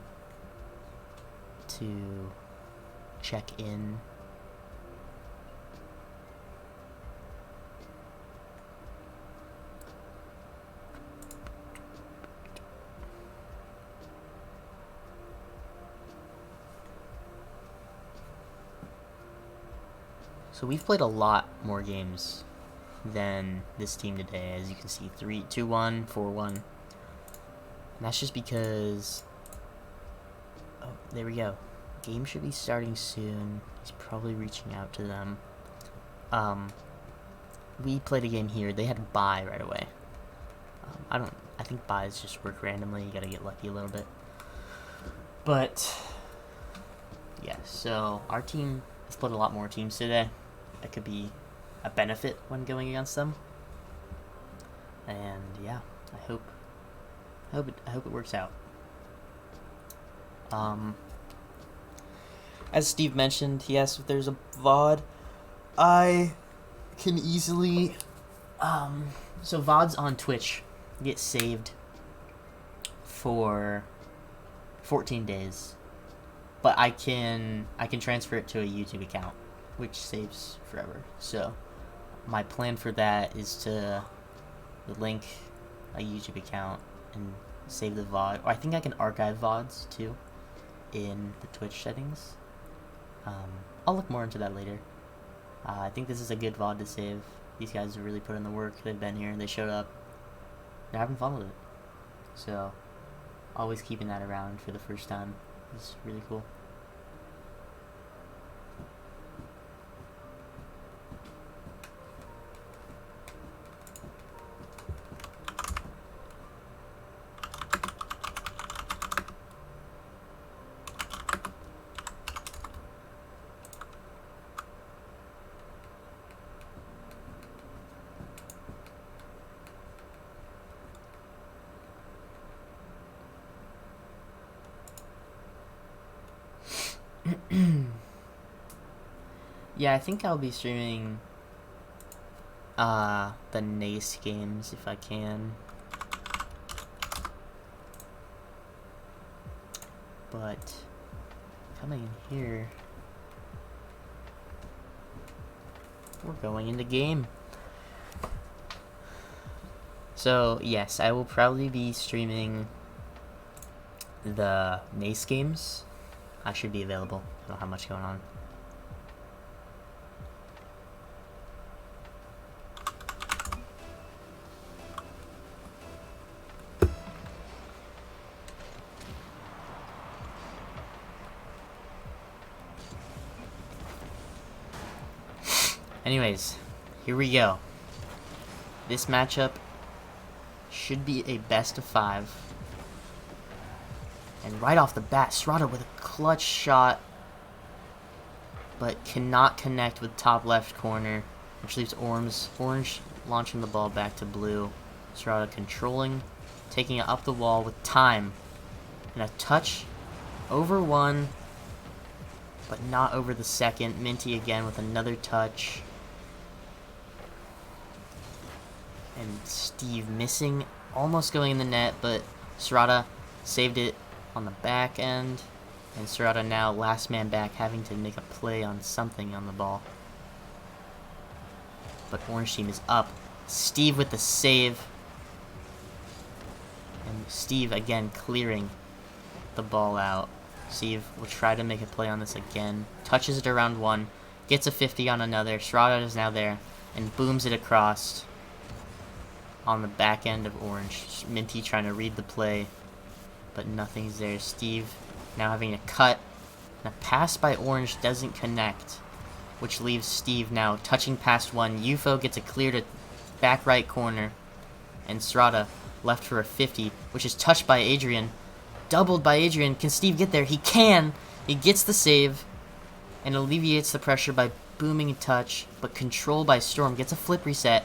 to check in. So we've played a lot more games than this team today, as you can see. 3-2-1, 4-1. And that's just because... Oh, there we go. Game should be starting soon. He's probably reaching out to them. We played a game here. They had a bye right away. I think buys just work randomly. You gotta get lucky a little bit. But... yeah, so our team has played a lot more teams today. That could be a benefit when going against them. And yeah, I hope it works out. As Steve mentioned, he asked if there's a VOD. I can easily so VODs on Twitch get saved for 14 days. But I can transfer it to a YouTube account, which saves forever. So my plan for that is to link a YouTube account and save the VOD. Or I think I can archive VODs too in the Twitch settings. I'll look more into that later. I think this is a good VOD to save. These guys have really put in the work. They've been here. They showed up. They're having fun with it. So always keeping that around for the first time is really cool. Yeah, I think I'll be streaming the Nace games if I can. But coming in here, we're going into game. So yes, I will probably be streaming the Nace games. I should be available. I don't have much going on. Anyways, here we go. This matchup should be a best of 5. And right off the bat, Srata with a clutch shot, but cannot connect with top left corner, which leaves Orange launching the ball back to blue. Srata controlling, taking it up the wall with time. And a touch over one, but not over the second. Minty again with another touch. And Steve missing, almost going in the net, but Srata saved it on the back end. And Srata now last man back, having to make a play on something on the ball. But Orange team is up. Steve with the save. And Steve again clearing the ball out. Steve will try to make a play on this again. Touches it around one. Gets a 50 on another. Srata is now there. And booms it across on the back end of Orange. Minty trying to read the play, but nothing's there. Steve now having a cut. And a pass by Orange doesn't connect, which leaves Steve now touching past one. UFO gets a clear to back right corner, and Srata left for a 50, which is touched by Adrian. Doubled by Adrian. Can Steve get there? He can! He gets the save, and alleviates the pressure by booming a touch, but control by Storm. Gets a flip reset,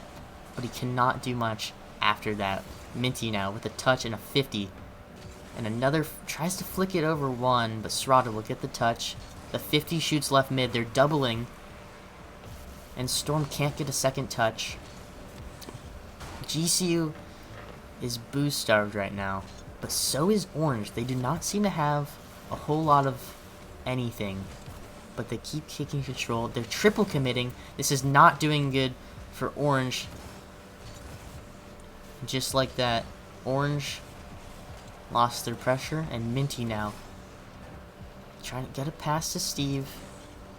but he cannot do much after that. Minty now with a touch and a 50. And another tries to flick it over one, but Srata will get the touch. The 50 shoots left mid. They're doubling. And Storm can't get a second touch. GCU is boost starved right now, but so is Orange. They do not seem to have a whole lot of anything, but they keep kicking control. They're triple committing. This is not doing good for Orange. Just like that, Orange lost their pressure, and Minty now trying to get a pass to Steve.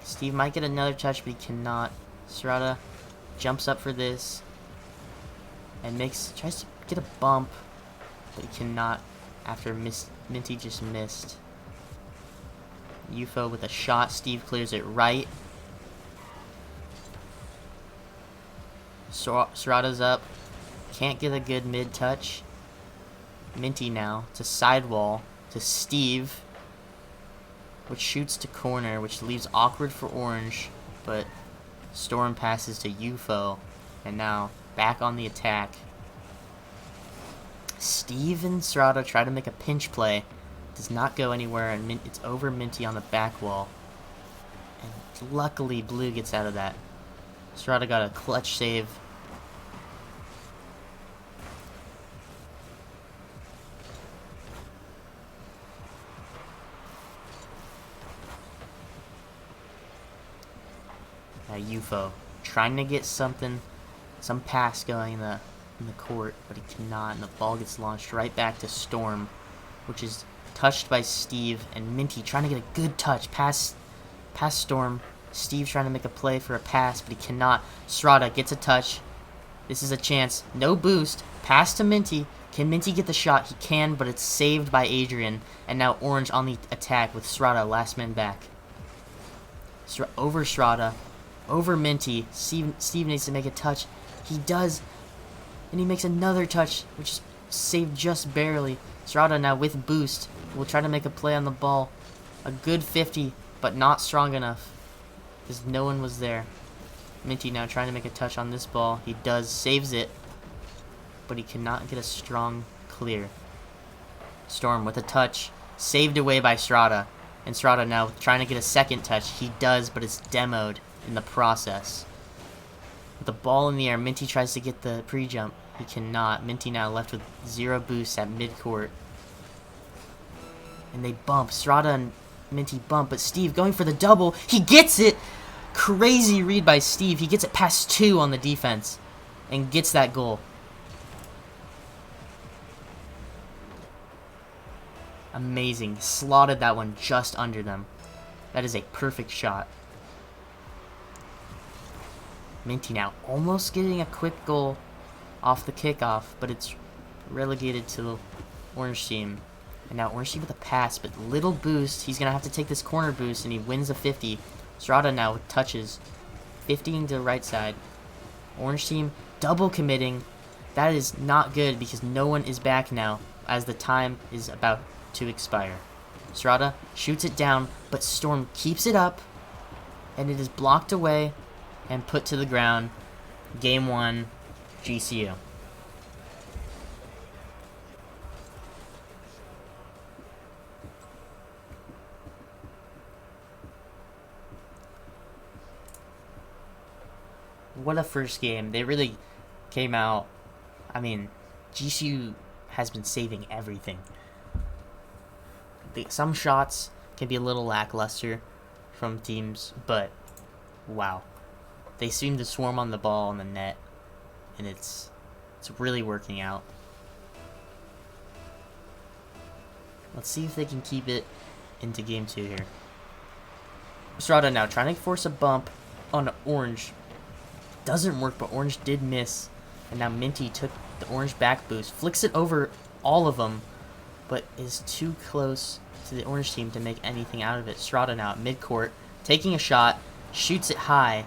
Steve might get another touch, but he cannot. Srata jumps up for this and tries to get a bump, but he cannot after Minty just missed. UFO with a shot. Steve clears it right. Srata's up. Can't get a good mid-touch. Minty now to sidewall to Steve, which shoots to corner, which leaves awkward for Orange, but Storm passes to UFO, and now back on the attack. Steve and Srata try to make a pinch play. Does not go anywhere, and it's over Minty on the back wall. And luckily, Blue gets out of that. Srata got a clutch save. UFO trying to get some pass going in the court, but he cannot, and the ball gets launched right back to Storm, which is touched by Steve, and Minty trying to get a good touch past Storm. Steve trying to make a play for a pass, but he cannot. Srata gets a touch. This is a chance. No boost. Pass to Minty. Can Minty get the shot? He can, but it's saved by Adrian, and now Orange on the attack with Srata last man back. Over Srata. Over Minty. Steve needs to make a touch. He does. And he makes another touch, which is saved just barely. Srata now with boost will try to make a play on the ball. A good 50, but not strong enough, because no one was there. Minty now trying to make a touch on this ball. He does. Saves it, but he cannot get a strong clear. Storm with a touch. Saved away by Srata. And Srata now trying to get a second touch. He does, but it's demoed in the process. With the ball in the air, Minty tries to get the pre-jump. He cannot. Minty now left with 0 boost at mid-court. And they bump. Strada and Minty bump, but Steve going for the double. He gets it! Crazy read by Steve. He gets it past 2 on the defense and gets that goal. Amazing. Slotted that one just under them. That is a perfect shot. Minty now almost getting a quick goal off the kickoff, but it's relegated to the orange team. And now orange team with a pass, but little boost. He's going to have to take this corner boost, and he wins a 50. Strada now with touches. 50ing to the right side. Orange team double committing. That is not good because no one is back now as the time is about to expire. Strada shoots it down, but Storm keeps it up, and it is blocked away and put to the ground. Game 1, GCU. What a first game. They really came out. I mean, GCU has been saving everything. Some shots can be a little lackluster from teams, but wow. They seem to swarm on the ball on the net, and it's really working out. Let's see if they can keep it into game 2 here. Strada now trying to force a bump on Orange. Doesn't work, but Orange did miss. And now Minty took the Orange back boost, flicks it over all of them, but is too close to the Orange team to make anything out of it. Strada now at midcourt, taking a shot, shoots it high,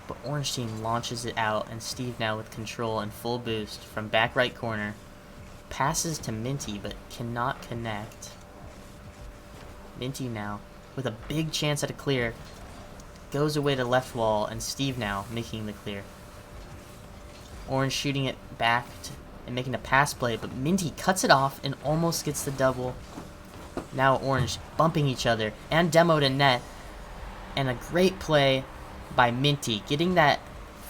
but Orange team launches it out, and Steve now with control and full boost from back right corner. Passes to Minty, but cannot connect. Minty now with a big chance at a clear. Goes away to left wall, and Steve now making the clear. Orange shooting it back and making a pass play, but Minty cuts it off and almost gets the double. Now Orange bumping each other and demoed a net. And a great play by Minty, getting that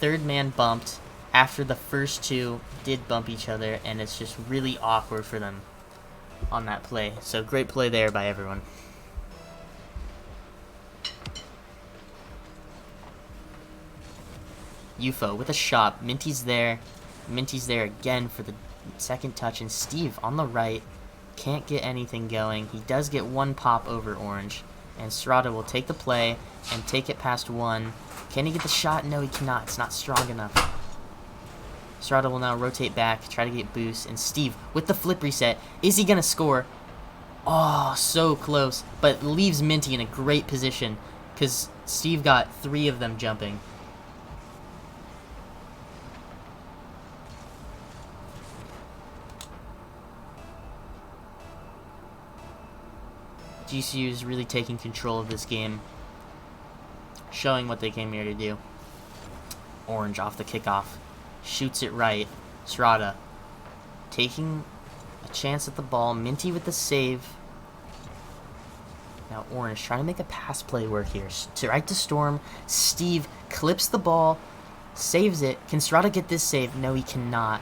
third man bumped after the first two did bump each other, and it's just really awkward for them on that play. So great play there by everyone. UFO with a shot. Minty's there. Minty's there again for the second touch, and Steve on the right can't get anything going. He does get one pop over Orange, and Strada will take the play and take it past one. Can he get the shot? No, he cannot. It's not strong enough. Strada will now rotate back, try to get boost, and Steve with the flip reset. Is he going to score? Oh, so close, but leaves Minty in a great position because Steve got 3 of them jumping. GCU is really taking control of this game, showing what they came here to do. Orange off the kickoff, shoots it right. Strada taking a chance at the ball. Minty with the save. Now Orange trying to make a pass play work here. Right to Storm. Steve clips the ball, saves it. Can Strada get this save? No, he cannot.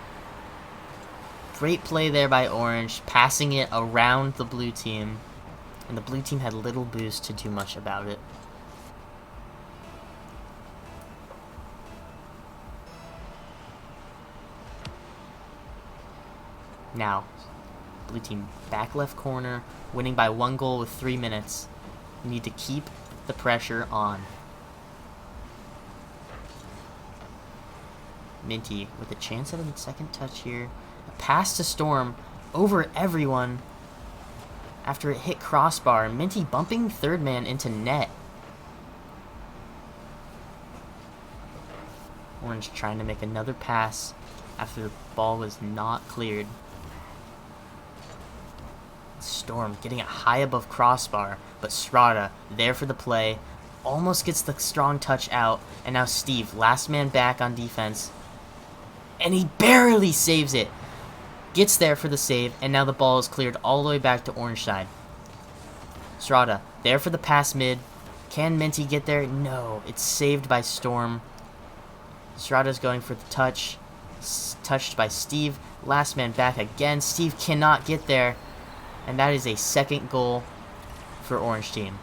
Great play there by Orange, passing it around the blue team. And the blue team had little boost to do much about it. Now, blue team back left corner, winning by 1 goal with 3 minutes. You need to keep the pressure on. Minty with a chance at a second touch here. A pass to Storm over everyone. After it hit crossbar, Minty bumping third man into net. Orange trying to make another pass after the ball was not cleared. Storm getting it high above crossbar, but Strada there for the play. Almost gets the strong touch out, and now Steve, last man back on defense. And he barely saves it. Gets there for the save, and now the ball is cleared all the way back to Orange side. Strada there for the pass mid. Can Minty get there? No, it's saved by Storm. Serrato's going for the touch. Touched by Steve. Last man back again. Steve cannot get there. And that is a second goal for Orange Team.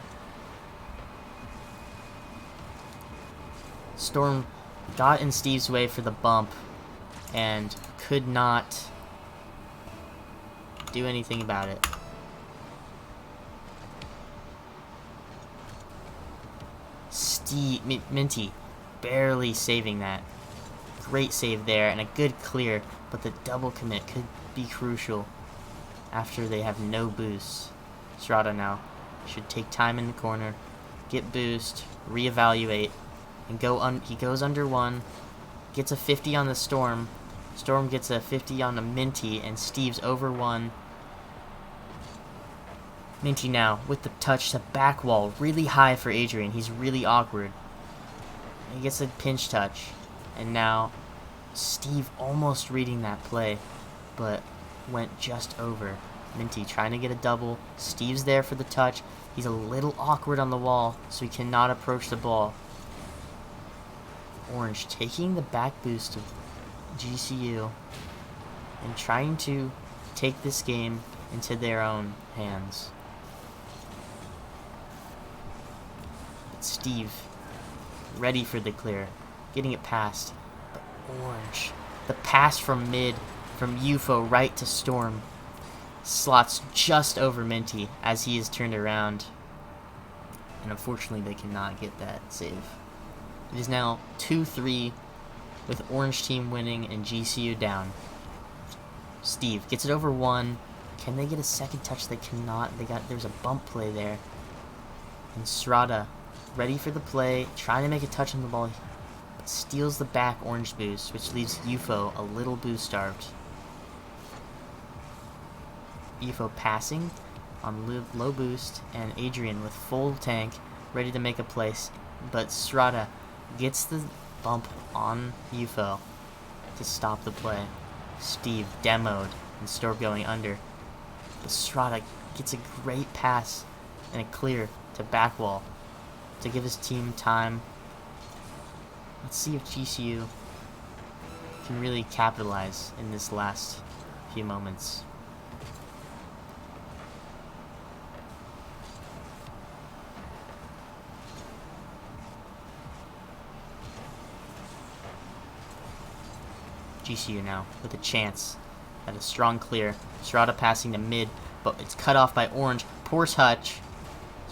Storm got in Steve's way for the bump and could not do anything about it. Minty barely saving that. Great save there and a good clear, but the double commit could be crucial after they have no boost. Serrato now should take time in the corner, get boost, reevaluate, and he goes under one, gets a 50 on the Storm. Storm gets a 50 on the Minty, and Steve's over one. Minty now with the touch to back wall, really high for Adrian. He's really awkward. He gets a pinch touch, and now Steve almost reading that play, but went just over. Minty trying to get a double. Steve's there for the touch. He's a little awkward on the wall, so he cannot approach the ball. Orange taking the back boost of GCU and trying to take this game into their own hands. But Steve ready for the clear, getting it past. But Orange, the pass from mid, from UFO right to Storm, slots just over Minty as he is turned around. And unfortunately they cannot get that save. It is now 2-3 with Orange Team winning and GCU down. Steve gets it over one. Can they get a second touch? They cannot. There's a bump play there. And Serrata ready for the play, trying to make a touch on the ball, but steals the back Orange boost, which leaves UFO a little boost starved. UFO passing on low boost, and Adrian with full tank, ready to make a place, but Serrata gets the bump on UFO to stop the play. Steve demoed and Storm going under, but Serrata gets a great pass and a clear to backwall to give his team time. Let's see if GCU can really capitalize in this last few moments. GCU now with a chance at a strong clear. Serrata passing to mid, but it's cut off by Orange. Poor touch.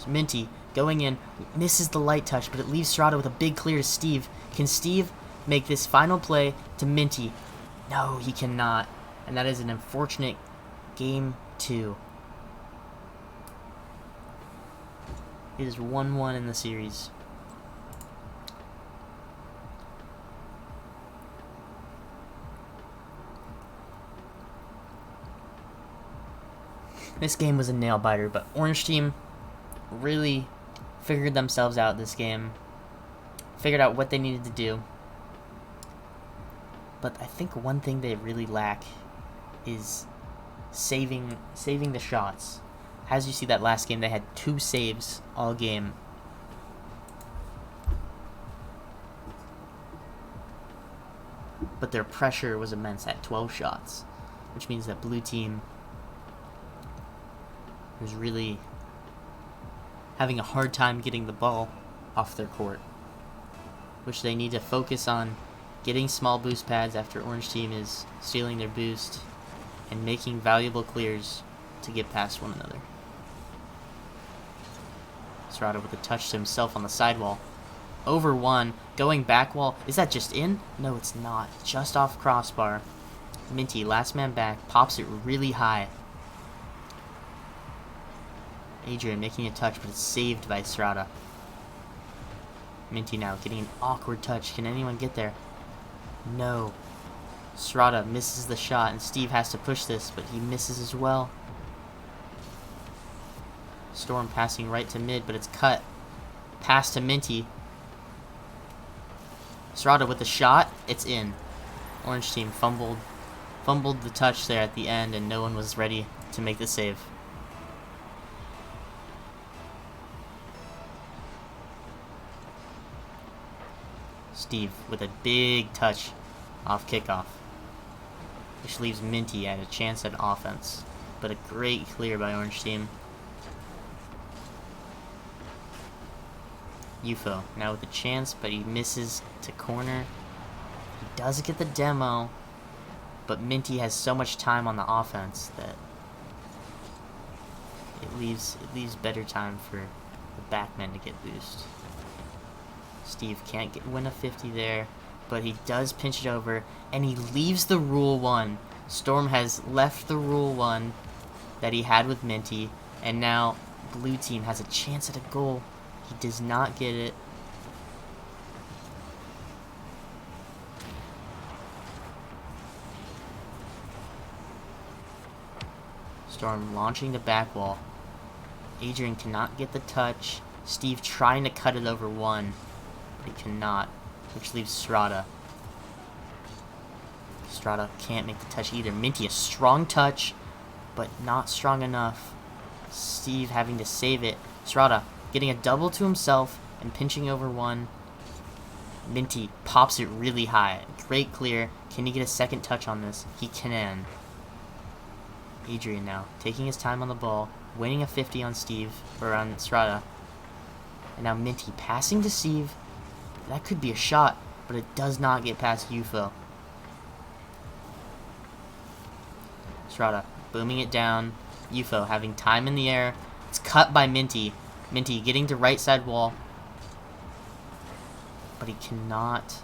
Minty going in, misses the light touch, but it leaves Serrata with a big clear to Steve. Can Steve make this final play to Minty? No, he cannot. And that is an unfortunate game 2. It is 1-1 in the series. This game was a nail-biter, but Orange Team really figured themselves out this game. Figured out what they needed to do. But I think one thing they really lack is saving the shots. As you see that last game, they had 2 saves all game. But their pressure was immense at 12 shots, which means that blue team was really having a hard time getting the ball off their court, which they need to focus on getting small boost pads after Orange Team is stealing their boost and making valuable clears to get past one another. Serrata with a touch to himself on the sidewall. Over one, going back wall. Is that just in? No, it's not. Just off crossbar. Minty, last man back, pops it really high. Adrian making a touch, but it's saved by Serrata. Minty now getting an awkward touch. Can anyone get there? No. Serrata misses the shot, and Steve has to push this, but he misses as well. Storm passing right to mid, but it's cut. Pass to Minty. Serrata with the shot. It's in. Orange Team fumbled the touch there at the end, and no one was ready to make the save. Steve with a big touch off kickoff, which leaves Minty at a chance at offense. But a great clear by Orange Team. UFO now with a chance, but he misses to corner. He does get the demo, but Minty has so much time on the offense that it leaves better time for the backman to get boost. Steve can't win a 50 there, but he does pinch it over, and he leaves the Rule 1. Storm has left the Rule 1 that he had with Minty, and now Blue Team has a chance at a goal. He does not get it. Storm launching the back wall. Adrian cannot get the touch. Steve trying to cut it over one, but he cannot, which leaves Strada. Strada can't make the touch either. Minty, a strong touch, but not strong enough. Steve having to save it. Strada getting a double to himself and pinching over one. Minty pops it really high. Great clear. Can he get a second touch on this? He can. Adrian now taking his time on the ball, winning a 50 on Steve, or on Strada. And now Minty passing to Steve. That could be a shot, but it does not get past UFO. Strada booming it down. UFO having time in the air. It's cut by Minty. Minty getting to right side wall. But he cannot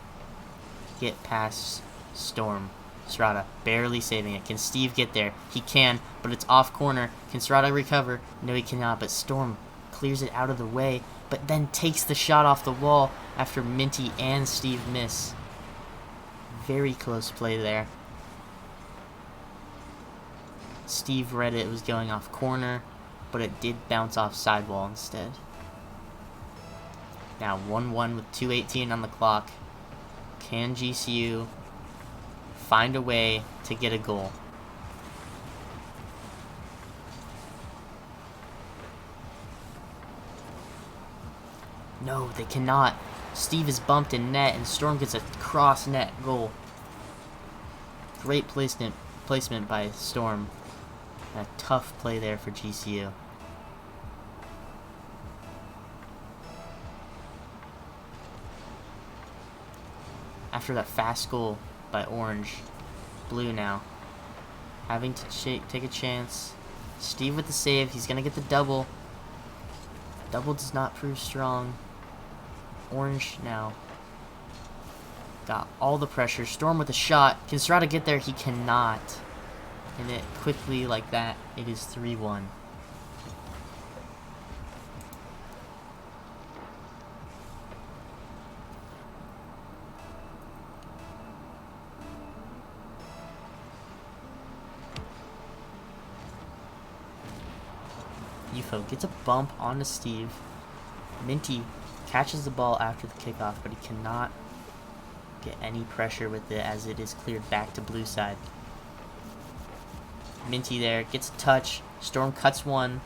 get past Storm. Strada barely saving it. Can Steve get there? He can, but it's off corner. Can Strada recover? No, he cannot, but Storm clears it out of the way, but then takes the shot off the wall after Minty and Steve miss. Very close play there. Steve read it was going off corner, but it did bounce off sidewall instead. Now 1-1 with 2:18 on the clock. Can GCU find a way to get a goal? No, they cannot. Steve is bumped in net, and Storm gets a cross net goal. Great placement by Storm. A tough play there for GCU. After that fast goal by Orange, Blue now having to take a chance. Steve with the save. He's going to get the double. Double does not prove strong. Orange now got all the pressure. Storm with a shot. Can Strada get there? He cannot. And it quickly, like that, it is 3-1. UFO gets a bump onto Steve. Minty catches the ball after the kickoff, but he cannot get any pressure with it as it is cleared back to blue side. Minty there gets a touch. Storm cuts one.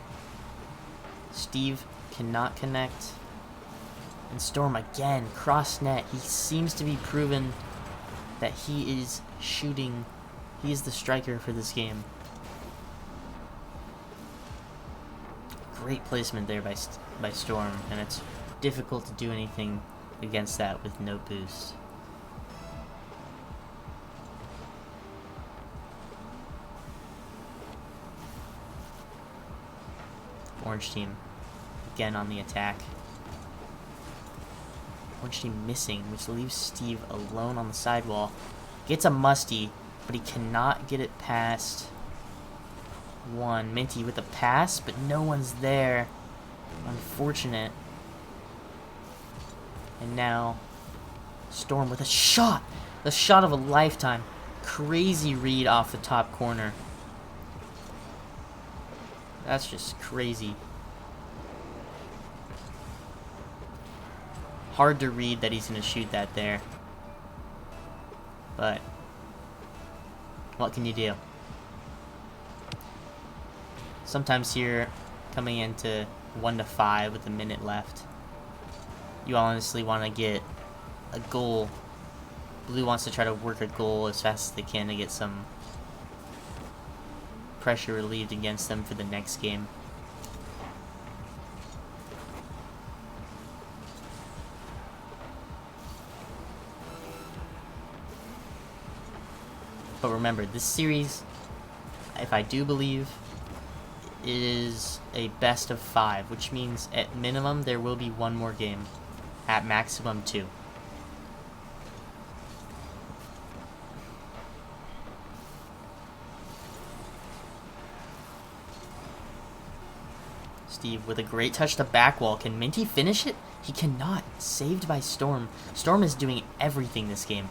Steve cannot connect. And Storm again, cross net. He seems to be proven that he is shooting. He is the striker for this game. Great placement there by Storm, and it's difficult to do anything against that with no boost. Orange Team again on the attack. Orange Team missing, which leaves Steve alone on the sidewall. Gets a musty, but he cannot get it past one. Minty with a pass, but no one's there. Unfortunate. And now Storm with a shot. The shot of a lifetime. Crazy read off the top corner. That's just crazy. Hard to read that he's going to shoot that there. But what can you do? Sometimes here, coming into 1-5 with a minute left, you honestly want to get a goal. Blue wants to try to work a goal as fast as they can to get some pressure relieved against them for the next game. But remember, this series, if I do believe, is a best of 5, which means at minimum there will be one more game, at maximum 2. Steve with a great touch to back wall. Can Minty finish it? He cannot. Saved by Storm. Storm is doing everything this game.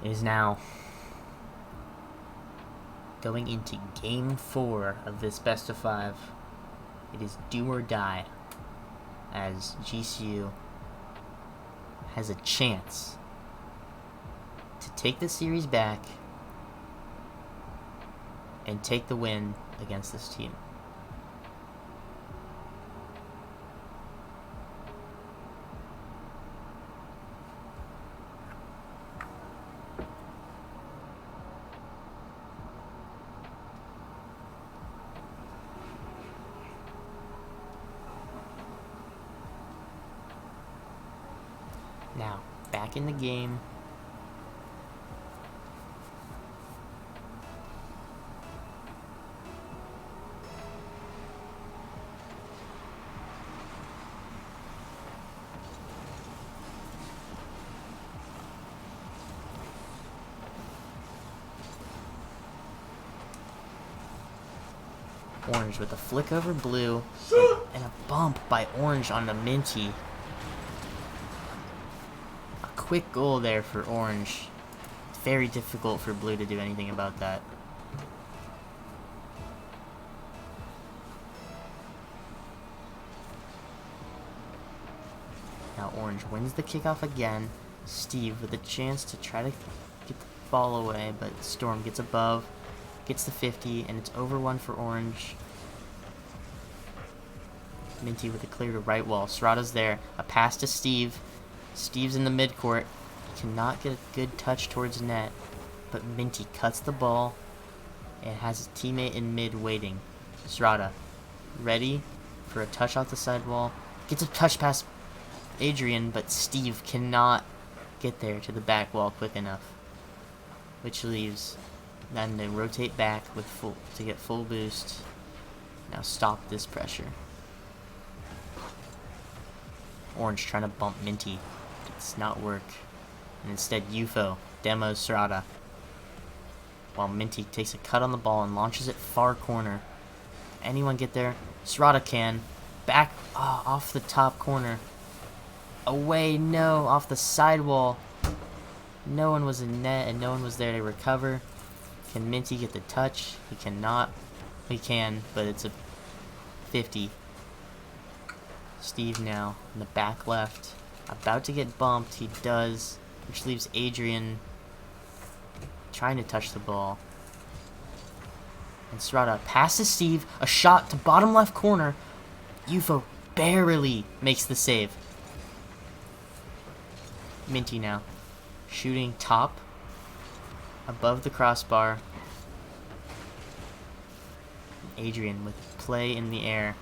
It is now going into Game 4 of this best of 5. It is do or die, as GCU has a chance to take the series back and take the win against this team. Now, back in the game. Orange with a flick over blue and a bump by Orange on the Minty. Quick goal there for Orange. Very difficult for Blue to do anything about that. Now Orange wins the kickoff again. Steve with a chance to try to get the ball away, but Storm gets above, gets the 50, and it's over 1 for Orange. Minty with a clear to right wall. Serrata's there. A pass to Steve. Steve's in the midcourt. He cannot get a good touch towards net, but Minty cuts the ball and has his teammate in mid waiting. Serrata ready for a touch off the sidewall. Gets a touch past Adrian, but Steve cannot get there to the back wall quick enough, which leaves them to rotate back with to get full boost. Now stop this pressure. Orange trying to bump Minty. Does not work. And instead, UFO demos Serrata, while Minty takes a cut on the ball and launches it far corner. Anyone get there? Serrata can. Back off the top corner. Away, no, off the sidewall. No one was in net and no one was there to recover. Can Minty get the touch? He cannot. He can, but it's a 50. Steve now in the back left. About to get bumped. He does, which leaves Adrian trying to touch the ball. And Serrata passes Steve. A shot to bottom left corner. UFO barely makes the save. Minty now shooting top above the crossbar. Adrian with play in the air,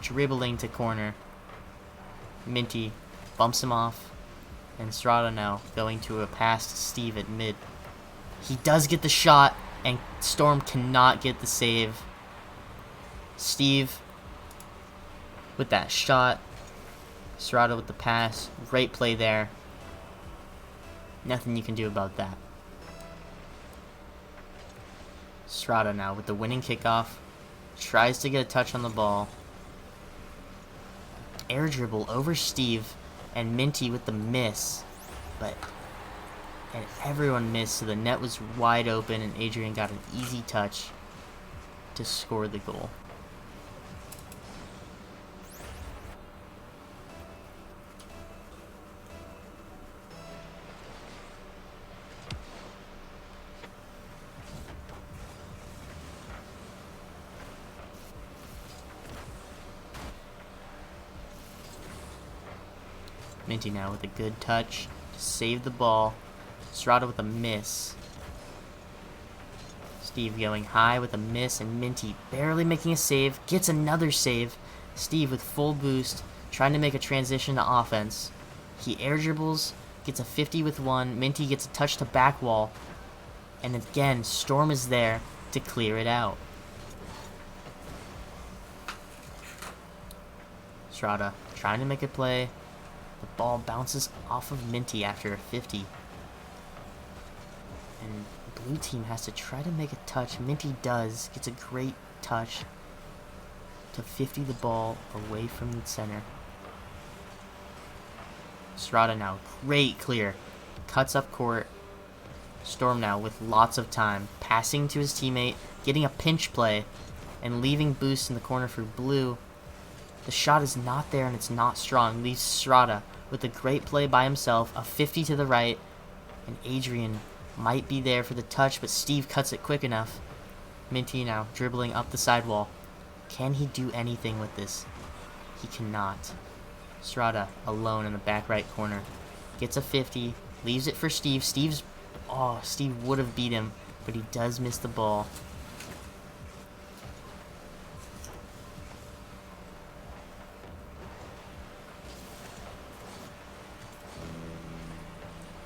dribbling to corner. Minty bumps him off, and Serrata now going to a pass to Steve at mid. He does get the shot, and Storm cannot get the save. Steve with that shot. Serrata with the pass. Great play there. Nothing you can do about that. Serrata now with the winning kickoff. Tries to get a touch on the ball. Air dribble over Steve, and Minty with the miss. And everyone missed, so the net was wide open, and Adrian got an easy touch to score the goal. Minty now with a good touch to save the ball. Strada with a miss. Steve going high with a miss, and Minty barely making a save. Gets another save. Steve with full boost, trying to make a transition to offense. He air dribbles, gets a 50 with one. Minty gets a touch to back wall. And again, Storm is there to clear it out. Strada trying to make a play. The ball bounces off of Minty after a 50. And blue team has to try to make a touch. Minty does. Gets a great touch to 50 the ball away from the center. Strada now. Great clear. Cuts up court. Storm now with lots of time. Passing to his teammate. Getting a pinch play. And leaving boost in the corner for blue. The shot is not there and it's not strong. Leaves Strada with a great play by himself. A 50 to the right. And Adrian might be there for the touch, but Steve cuts it quick enough. Minty now dribbling up the sidewall. Can he do anything with this? He cannot. Strada alone in the back right corner. Gets a 50. Leaves it for Steve. Steve would have beat him, but he does miss the ball.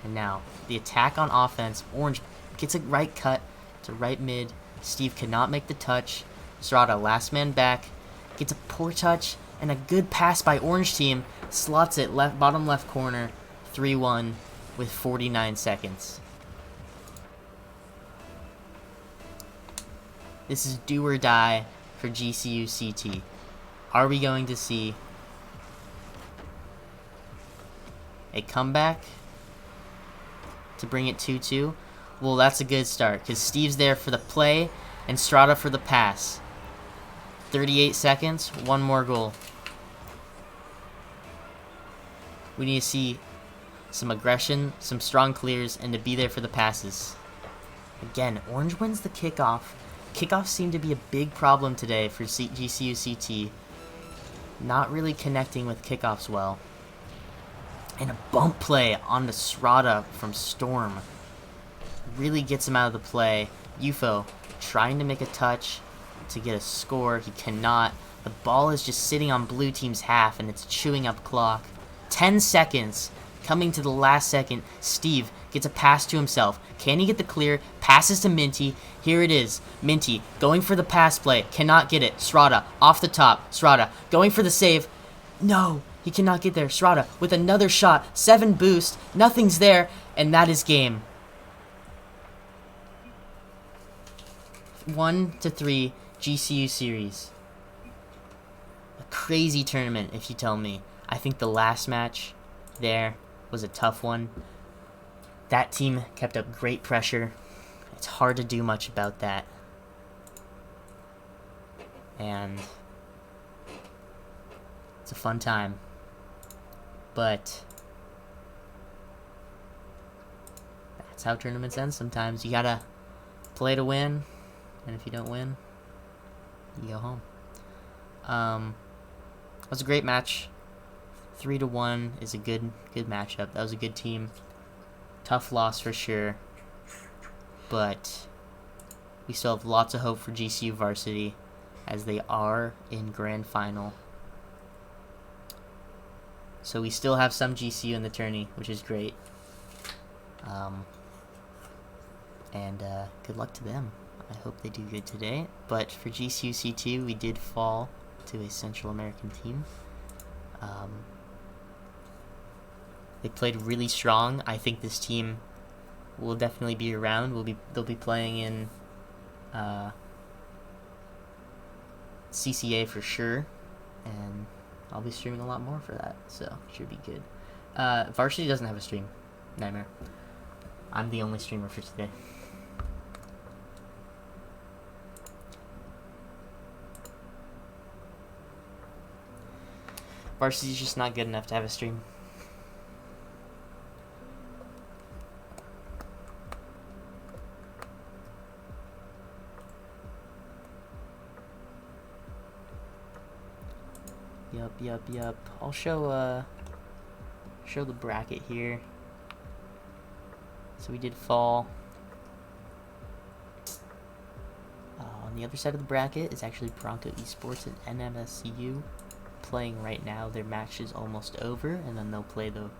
And now, the attack on offense. Orange gets a right cut to right mid. Steve cannot make the touch. Strada, last man back. Gets a poor touch and a good pass by Orange team. Slots it bottom left corner. 3-1 with 49 seconds. This is do or die for GCU CT. Are we going to see a comeback to bring it 2-2? Well, that's a good start because Steve's there for the play and Strada for the pass. 38 seconds, one more goal. We need to see some aggression, some strong clears, and to be there for the passes. Again, Orange wins the kickoff. Kickoffs seem to be a big problem today for GCU CT. Not really connecting with kickoffs well. And a bump play on the Strada from Storm. Really gets him out of the play. UFO trying to make a touch to get a score. He cannot. The ball is just sitting on blue team's half and it's chewing up clock. 10 seconds. Coming to the last second. Steve gets a pass to himself. Can he get the clear? Passes to Minty. Here it is. Minty going for the pass play. Cannot get it. Strada off the top. Strada going for the save. No. He cannot get there. Strada with another shot. 7 boost. Nothing's there. And that is game. 1-3 GCU series. A crazy tournament, if you tell me. I think the last match there was a tough one. That team kept up great pressure. It's hard to do much about that. And it's a fun time. But that's how tournaments end sometimes. You gotta play to win, and if you don't win, you go home. It was a great match. 3-1 is a good matchup. That was a good team. Tough loss for sure. But we still have lots of hope for GCU varsity as they are in grand final. So we still have some GCU in the tourney, which is great. And good luck to them. I hope they do good today. But for GCU CT, we did fall to a Central American team. They played really strong. I think this team will definitely be around. They'll be playing in CCA for sure, and I'll be streaming a lot more for that, so should be good. Varsity doesn't have a stream. Nightmare. I'm the only streamer for today. Varsity's just not good enough to have a stream. Yup. I'll show show the bracket here. So we did fall. On the other side of the bracket is actually Bronco Esports and NMSCU playing right now. Their match is almost over, and then they'll play the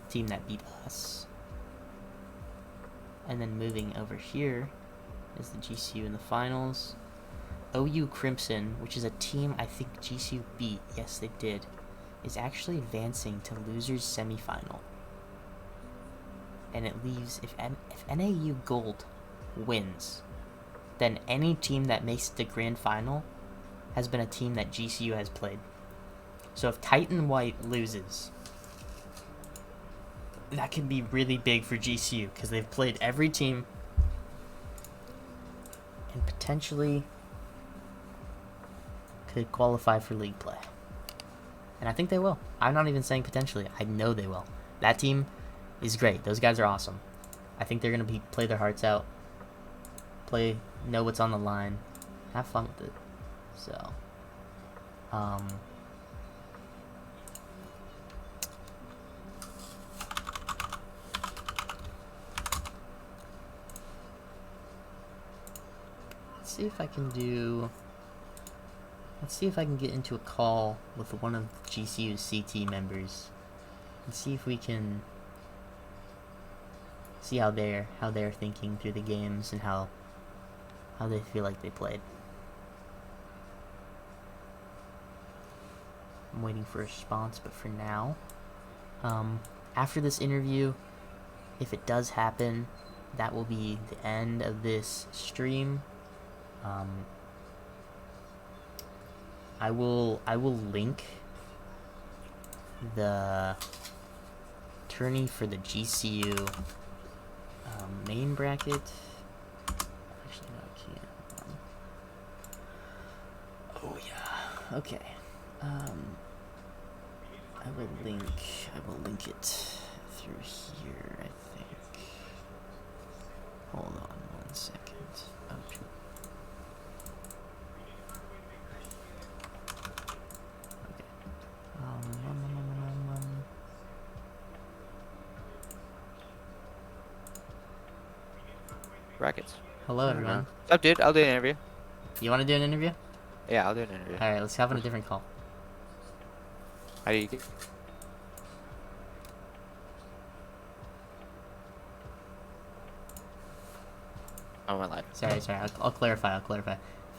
team that beat us. And then moving over here is the GCU in the finals. OU Crimson, which is a team I think GCU beat, yes they did, is actually advancing to losers semifinal. And it leaves, if NAU Gold wins, then any team that makes the grand final has been a team that GCU has played. So if Titan White loses, that could be really big for GCU because they've played every team and potentially could qualify for league play. And I think they will. I'm not even saying potentially. I know they will. That team is great. Those guys are awesome. I think they're going to play their hearts out. Know what's on the line. Have fun with it. So, let's see if I can get into a call with one of GCU's CT members and see if we can see how they're thinking through the games and how they feel like they played. I'm waiting for a response, but for now, after this interview, if it does happen, that will be the end of this stream. I will link the tourney for the GCU main bracket. Actually, no, I can't. Oh yeah. Okay. I will link it through here. I think. Hold on 1 second. Oh, shoot. Brackets. Hello, everyone. What's up, dude? I'll do an interview. You want to do an interview? Yeah, I'll do an interview. All right, let's have a different call. How do you get? Oh, my life. Sorry. I'll clarify. I feel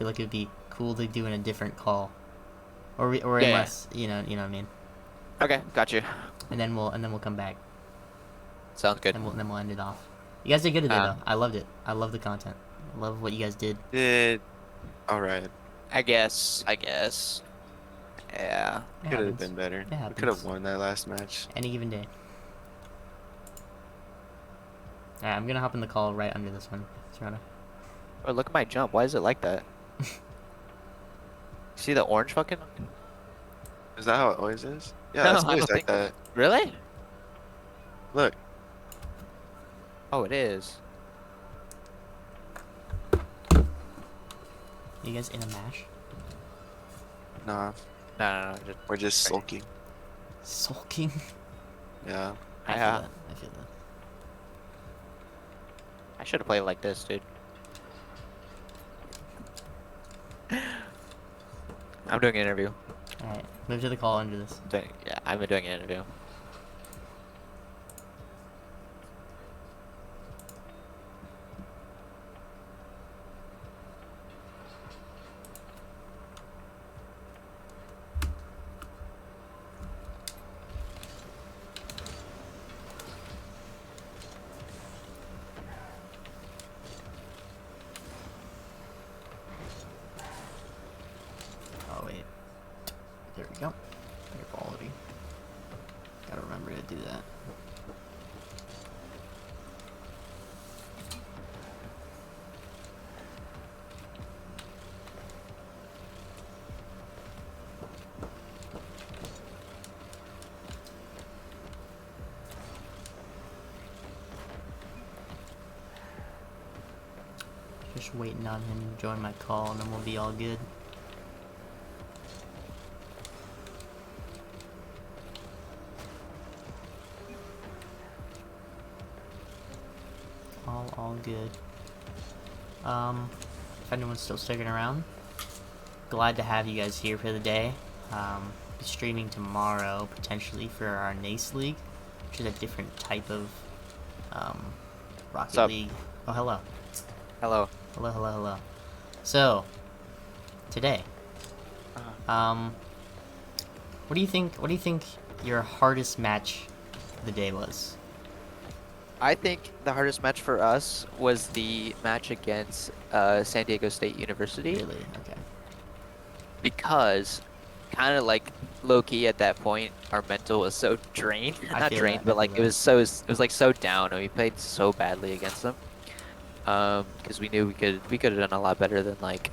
like it would be cool to do in a different call, or unless you know what I mean. Okay, got you. And then we'll come back. Sounds good. And then we'll end it off. You guys did good today, though. I loved it. I love the content. I love what you guys did. All right. I guess. Yeah. It Could have happens. been better. It We happens. could have won that last match. Any given day. Alright, I'm gonna hop in the call right under this one, Serrano. Oh, look at my jump. Why is it like that? See the orange fucking? Is that how it always is? Yeah, No, it's I always don't like think- that. Really? Look. Oh, it is. You guys in a match? Nah, No. Just, we're just sulking. Sulking? Yeah. I feel Yeah. that. I feel that. I should have played like this, dude. I'm doing an interview. Alright, move to the call under this. Yeah, I'm doing an interview. Oh wait. There we go. Better quality. Gotta remember to do that. Just waiting on him to join my call and then we'll be all good. good. If anyone's still sticking around, glad to have you guys here for the day. Be streaming tomorrow, potentially, for our NACE League, which is a different type of Rocket League. Oh, hello. Hello. Hello, hello, hello. So, today, what do you think your hardest match of the day was? I think the hardest match for us was the match against San Diego State University. Really? Okay. Because kind of like low-key at that point, our mental was so drained. I Not feel drained, that, but I like feel it was like so down, and we played so badly against them. Because we knew we could have done a lot better than like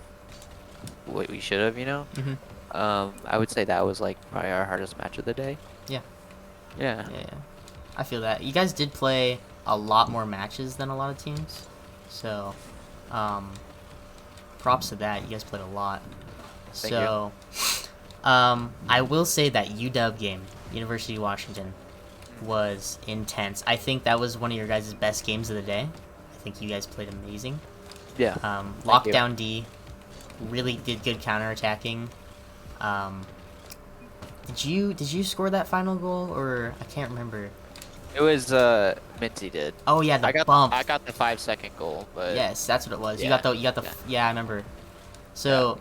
what we should have, you know. I would say that was like probably our hardest match of the day. Yeah. Yeah. Yeah. I feel that. You guys did play a lot more matches than a lot of teams, so props to that. You guys played a lot. Thank So, I will say that UW game, University of Washington, was intense. I think that was one of your guys' best games of the day. I think you guys played amazing. Yeah. Lockdown D really did good counterattacking. Did you score that final goal, or I can't remember? It was Minty did. Oh yeah, the I got bump. I got the 5-second goal, but Yes, that's what it was. Yeah, You got the yeah, I remember. So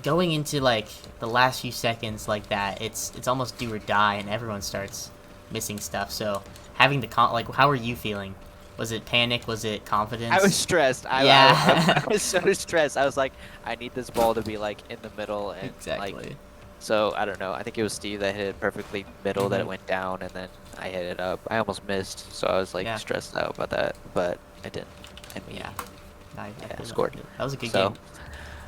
going into like the last few seconds like that, it's almost do or die, and everyone starts missing stuff. So having the like, how were you feeling? Was it panic? Was it confidence? I was stressed. Yeah. I was so stressed. I was like, I need this ball to be like in the middle, and Exactly. like, so I don't know. I think it was Steve that hit it perfectly middle, that it went down, and then I hit it up. I almost missed, so I was like Yeah. stressed out about that, but I didn't. And we Yeah. I feel scored. That was a good So game.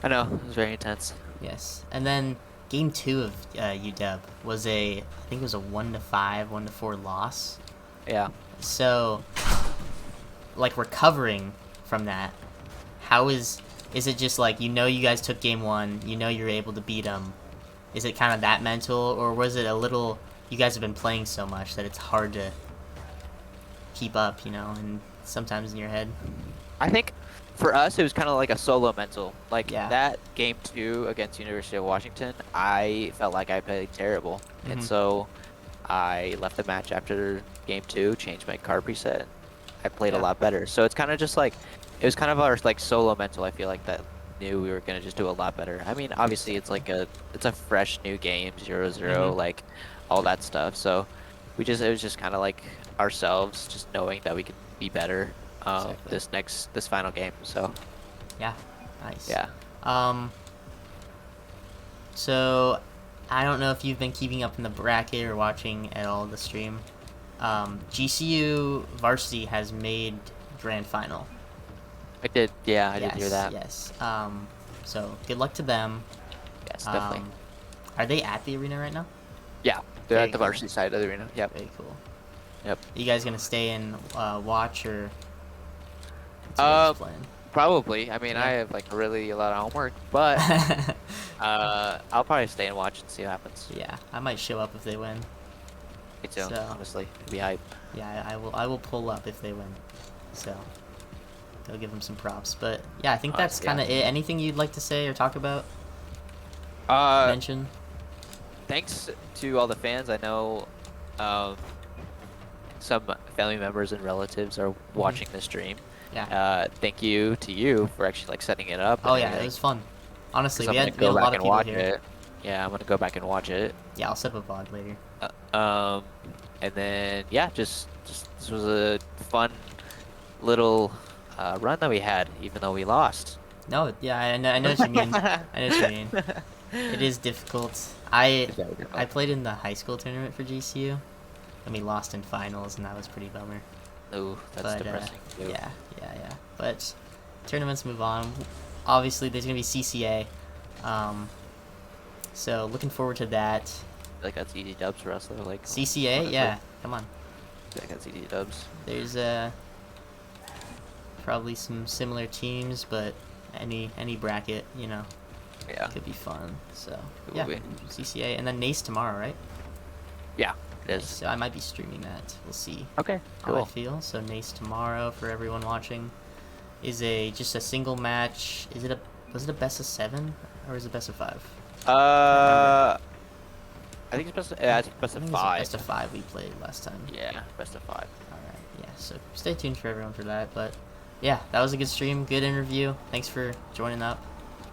I know it was very intense. Yes. And then game 2 of UW was I think it was a 1-5, 1-4 loss. Yeah. So, like, recovering from that, is it just like, you guys took game 1, you're able to beat them? Is it kind of that mental, or was it a little, you guys have been playing so much that it's hard to keep up, and sometimes in your head? I think for us it was kind of like a solo mental. Like Yeah. that game 2 against University of Washington, I felt like I played terrible, and so I left the match after game 2, changed my card preset. I played a lot better. So it's kind of just like, it was kind of our like solo mental. I feel like that knew we were gonna just do a lot better. I mean, obviously it's like it's a fresh new game, 0-0, like all that stuff. So it was just kind of like ourselves, just knowing that we could be better this final game. So Yeah. Nice. yeah. So, I don't know if you've been keeping up in the bracket or watching at all the stream. GCU varsity has made grand final. I did hear that. Yes. So good luck to them. Yes, definitely. Are they at the arena right now? Yeah, they're Very at the cool. varsity side of the arena. Yep. Very cool. Yep. You guys gonna stay and watch, or what's you guys playing? Probably. I mean, Yeah. I have like really a lot of homework, but I'll probably stay and watch and see what happens. Yeah, I might show up if they win. Me too. So- Honestly, it'd be hype. Yeah, I will pull up if they win. So, go give them some props. But yeah, I think that's Yeah. kind of it. Anything you'd like to say or talk about? Mention? Thanks to all the fans. I know some family members and relatives are watching this stream. Yeah. Thank you to you for actually like setting it up. Oh and yeah, it everything, was fun. Honestly, 'cause we I'm had gonna a go lot back of and people watch here. it. Yeah, I'm gonna go back and watch it. Yeah, I'll set up a VOD later. And then yeah, just this was a fun little run that we had, even though we lost. No, yeah, I know what you mean. I know what you mean. It is difficult. I played in the high school tournament for GCU, and we lost in finals, and that was pretty bummer. Ooh, that's But depressing. too. yeah. But tournaments move on. Obviously, there's gonna be CCA, so looking forward to that. I feel like that's easy dubs for us though. Like CCA, honestly. yeah, come on. I feel like that's easy dubs. There's probably some similar teams, but any bracket, Yeah. could be fun. So It yeah, will be. CCA, and then NACE tomorrow, right? Yeah, it is. So I might be streaming that. We'll see Okay, how I cool. feel. So NACE tomorrow for everyone watching. is just a single match. Was it a best of 7 or is it best of 5? I think it's best. Yeah, it's best I of think it's 5. best of 5 we played last time. Yeah, best of 5. Alright, yeah, so stay tuned for everyone for that. But yeah, that was a good stream, good interview. Thanks for joining up.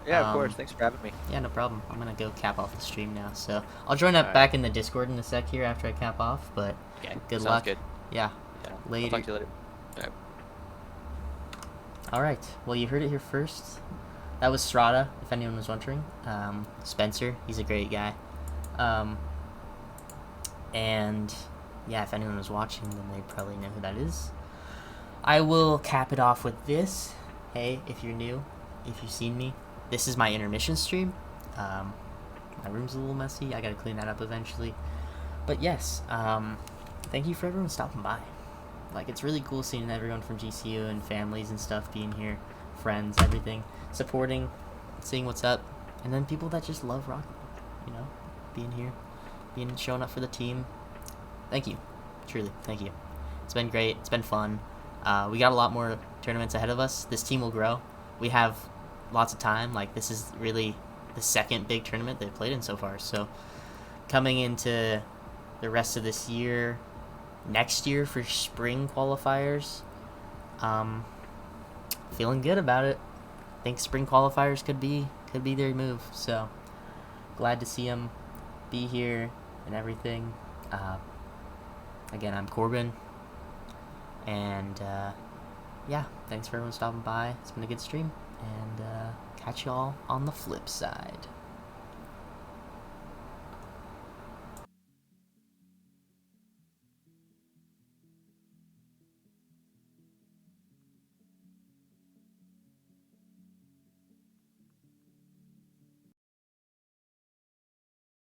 Yeah, of course. Thanks for having me. Yeah, no problem. I'm gonna go cap off the stream now. So I'll join up Alright. back in the Discord in a sec here after I cap off. But Yeah, good sounds luck. good. Yeah, Yeah, later. I'll talk to you later. Alright. Alright, well, you heard it here first. That was Strata, if anyone was wondering. Spencer, he's a great guy. And yeah, if anyone was watching, then they probably know who that is. I will cap it off with this. Hey, if you're new, if you've seen me, this is my intermission stream. My room's a little messy. I gotta clean that up eventually. But yes, thank you for everyone stopping by. Like, it's really cool seeing everyone from GCU and families and stuff being here, friends, everything, supporting, seeing what's up, and then people that just love rock, you know, being here, showing up for the team. Thank you, truly, thank you. It's been great. It's been fun. We got a lot more tournaments ahead of us. This team will grow. We have lots of time. Like, this is really the second big tournament they've played in so far. So coming into the rest of this year, next year for spring qualifiers, feeling good about it. I think spring qualifiers could be their move. So glad to see them be here and everything. Again, I'm Corbin, and yeah, thanks for everyone stopping by. It's been a good stream, and catch y'all on the flip side.